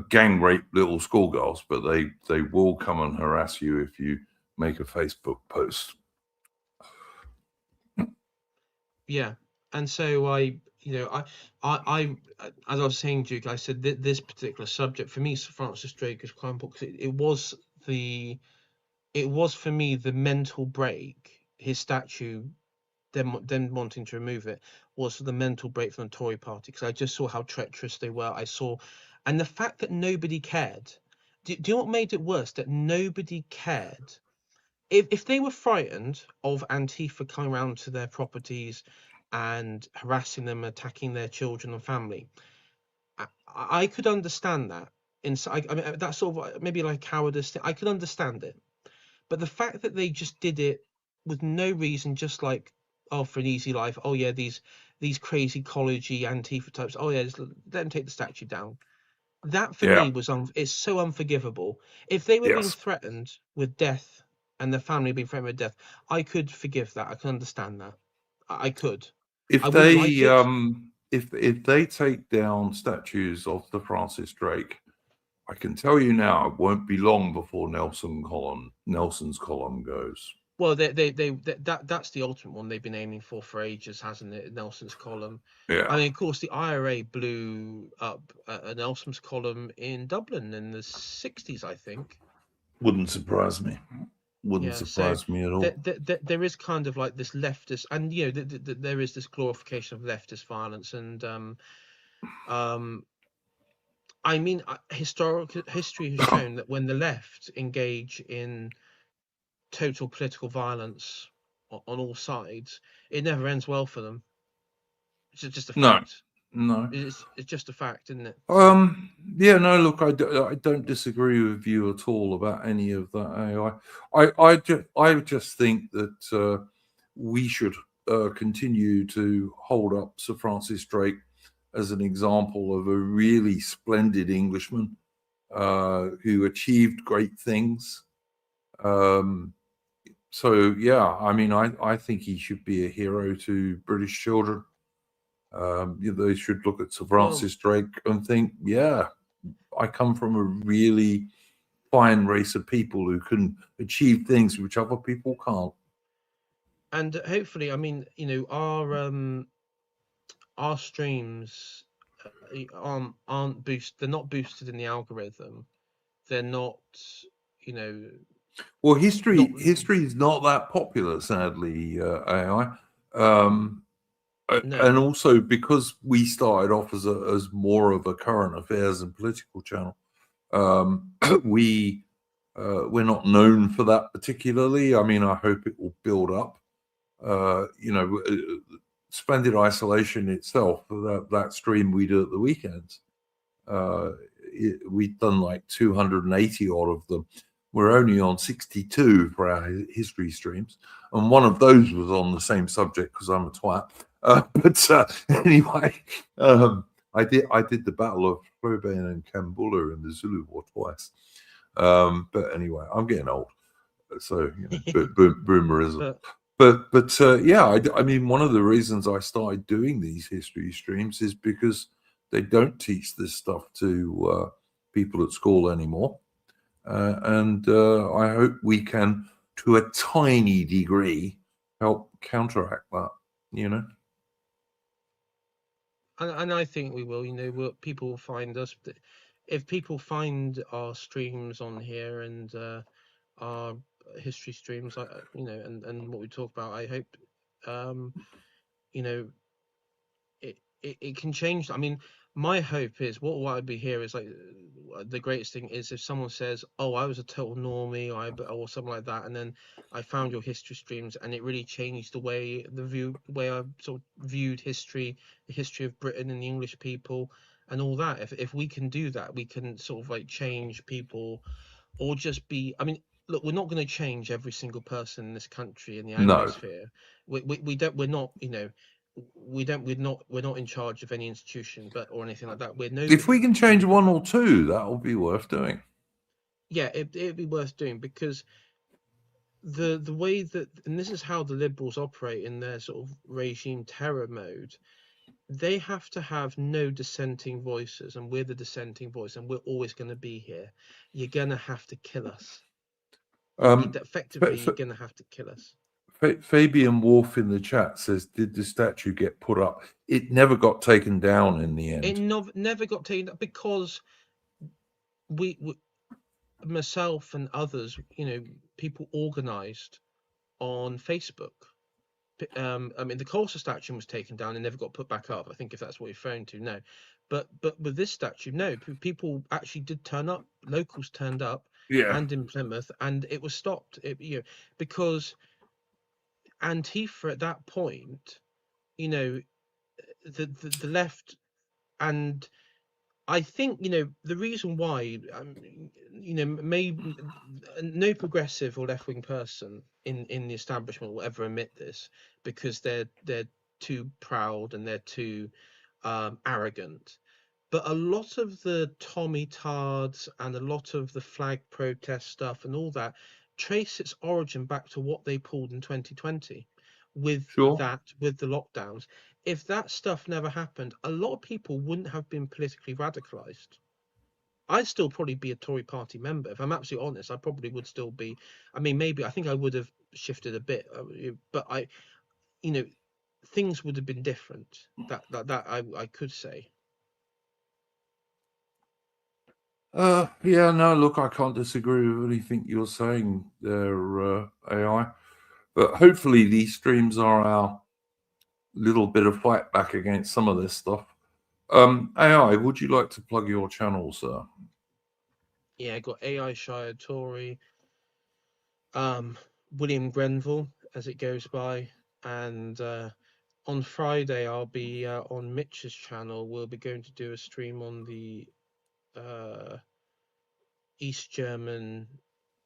gang rape little schoolgirls, but they will come and harass you if you make a Facebook post. yeah, and so I as I was saying, Duke, I said this particular subject for me, Sir Francis Drake, is quite important because it was for me the mental break. His statue, them wanting to remove it, was the mental break from the Tory party because I just saw how treacherous they were. I saw, and the fact that nobody cared. Do you know what made it worse? That nobody cared. If they were frightened of Antifa coming around to their properties and harassing them, attacking their children and family, I could understand that. I mean, that's sort of maybe like cowardice thing. I could understand it, but the fact that they just did it with no reason, just like, oh, for an easy life, oh yeah, these crazy collegey Antifa types, oh yeah, just let them take the statue down. That for Yeah. me was it's so unforgivable. If they were being Yes. threatened with death and their family being threatened with death, I could forgive that. I can understand that. I could. I If wouldn't they like it. if they take down statues of the Francis Drake, I can tell you now, it won't be long before Nelson's column goes. Well, that's the ultimate one they've been aiming for ages, hasn't it? Nelson's column. Yeah. I mean, of course, the IRA blew up a Nelson's column in Dublin in the 60s, I think. Wouldn't surprise me. Wouldn't Yeah, so surprise me at all. there is kind of like this leftist, and there is this glorification of leftist violence, and I mean, history has shown that when the left engage in total political violence on all sides, it never ends well for them. It's just a No. fact. No. It's just a fact, isn't it? Yeah, no, look, I don't disagree with you at all about any of that. I just think that we should continue to hold up Sir Francis Drake as an example of a really splendid Englishman who achieved great things. So yeah, I mean, I think he should be a hero to British children. They should look at Sir Francis Drake and think, yeah, I come from a really fine race of people who can achieve things which other people can't. And hopefully, I mean, our streams aren't boosted. They're not boosted in the algorithm. They're not, you know, Well, not history is not that popular, sadly, AI. Um, and no. also because we started off as more of a current affairs and political channel, we we're not known for that particularly. I mean, I hope it will build up. Splendid Isolation itself, that stream we do at the weekends, we've done like 280 odd of them. We're only on 62 for our history streams, and one of those was on the same subject because I'm a twat. Anyway, I did the Battle of Flobane and Kambula in the Zulu War twice. But anyway, I'm getting old, so boomerism. But yeah, I mean, one of the reasons I started doing these history streams is because they don't teach this stuff to people at school anymore, and I hope we can, to a tiny degree, help counteract that. And I think we will. People will find us. If people find our streams on here and our history streams, and what we talk about, I hope, you know, it can change. I mean, my hope is what I'd be here is like the greatest thing is if someone says, "Oh, I was a total normie," or something like that, and then I found your history streams, and it really changed the way I sort of viewed history, the history of Britain and the English people, and all that. If we can do that, we can sort of like change people, or just be. I mean, look, we're not going to change every single person in this country in the No, Anglosphere. We don't. We're not. We're not in charge of any institution, or anything like that. We're if we nobody. can change one or two, that will be worth doing. Yeah, it'd be worth doing because the way that, and this is how the liberals operate in their sort of regime terror mode. They have to have no dissenting voices, and we're the dissenting voice, and we're always going to be here. You're going to have to kill us. Effectively, you're going to have to kill us. Fabian Wolf in the chat says, "Did the statue get put up?" It never got taken down in the end. It never got taken up because we myself and others, people organized on Facebook. I mean, the Colster statue was taken down and never got put back up. I think if that's what you're referring to, no. But with this statue, no, people actually did turn up. Locals turned up, Yeah. and in Plymouth, and it was stopped. Because Antifa at that point, the left, and I think the reason why maybe no progressive or left wing person in the establishment will ever admit this because they're too proud and they're too arrogant. But a lot of the Tommy Tards and a lot of the flag protest stuff and all that trace its origin back to what they pulled in 2020 with Sure. with the lockdowns. If that stuff never happened, a lot of people wouldn't have been politically radicalized. I'd still probably be a Tory party member. If I'm absolutely honest, I probably would still be. I mean, maybe I think I would have shifted a bit, but things would have been different. That I could say. Yeah, no, look, I can't disagree with anything you're saying there, AI. But hopefully these streams are our little bit of fight back against some of this stuff. AI, would you like to plug your channel, sir? Yeah, I got AI Shire, Tory, William Grenville, as it goes by, and on Friday I'll be on Mitch's channel. We'll be going to do a stream on the East German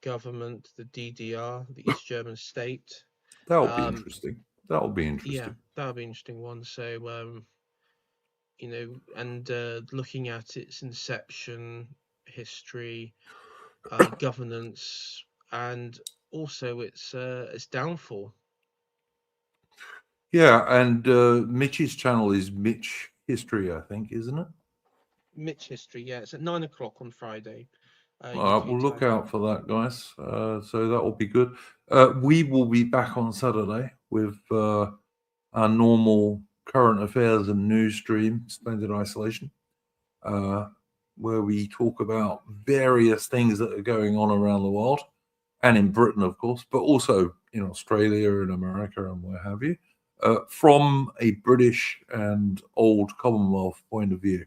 government, the DDR, the East German state. That'll be interesting. That'll be interesting. Yeah, that'll be an interesting one. So, and looking at its inception, history, governance, and also its downfall. Yeah, and Mitch's channel is Mitch History, I think, isn't it? Mitch History, yeah, it's at 9 o'clock on Friday, All right, UK we'll look time. out for that, guys. So that will be good. We will be back on Saturday with our normal current affairs and news stream, Splendid Isolation, where we talk about various things that are going on around the world and in Britain, of course, but also in Australia and America and where have you, from a British and old Commonwealth point of view.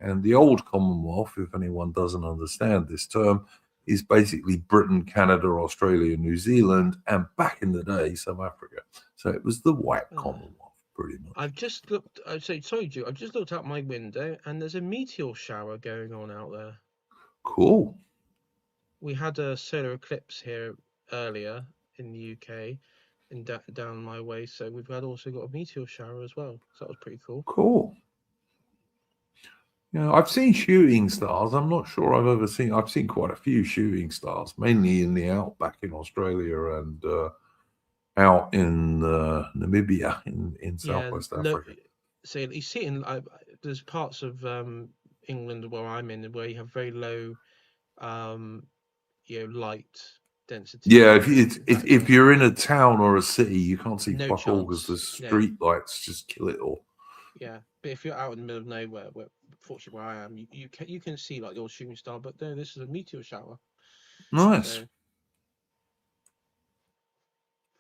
And the old Commonwealth, if anyone doesn't understand this term, is basically Britain, Canada, Australia, New Zealand, and back in the day, South Africa. So it was the white Commonwealth, pretty much. I've just looked. I say sorry, Drew. I've just looked out my window, and there's a meteor shower going on out there. Cool. We had a solar eclipse here earlier in the UK, and down my way. So we've also got a meteor shower as well. So that was pretty cool. Cool. You know, I've seen shooting stars. I'm not sure I've seen quite a few shooting stars, mainly in the outback in Australia and out in Namibia in Southwest Africa. So you see, there's parts of England where I'm in where you have very low, light density. Yeah, if you're in a town or a city, you can't see No fuck all because the chance. No. street lights just kill it all. Yeah, but if you're out in the middle of nowhere, fortunately where I am, you can see like the old shooting star. But no, this is a meteor shower. Nice. So,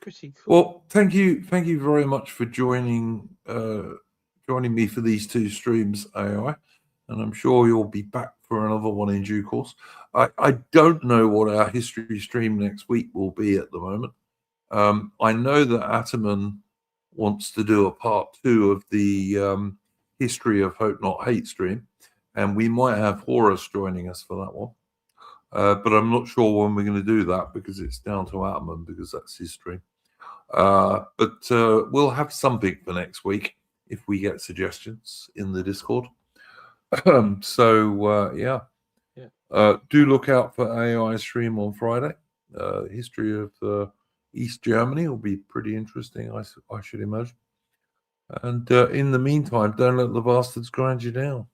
pretty cool. Well, thank you very much for joining me for these two streams, AI, and I'm sure you'll be back for another one in due course. I don't know what our history stream next week will be at the moment. I know that Ataman wants to do a part 2 of the history of Hope Not Hate stream, and we might have Horus joining us for that one. But I'm not sure when we're going to do that because it's down to Ataman because that's his stream. But we'll have something for next week if we get suggestions in the Discord. Yeah. Do look out for AI stream on Friday. History of East Germany will be pretty interesting, I should imagine. And in the meantime, don't let the bastards grind you down.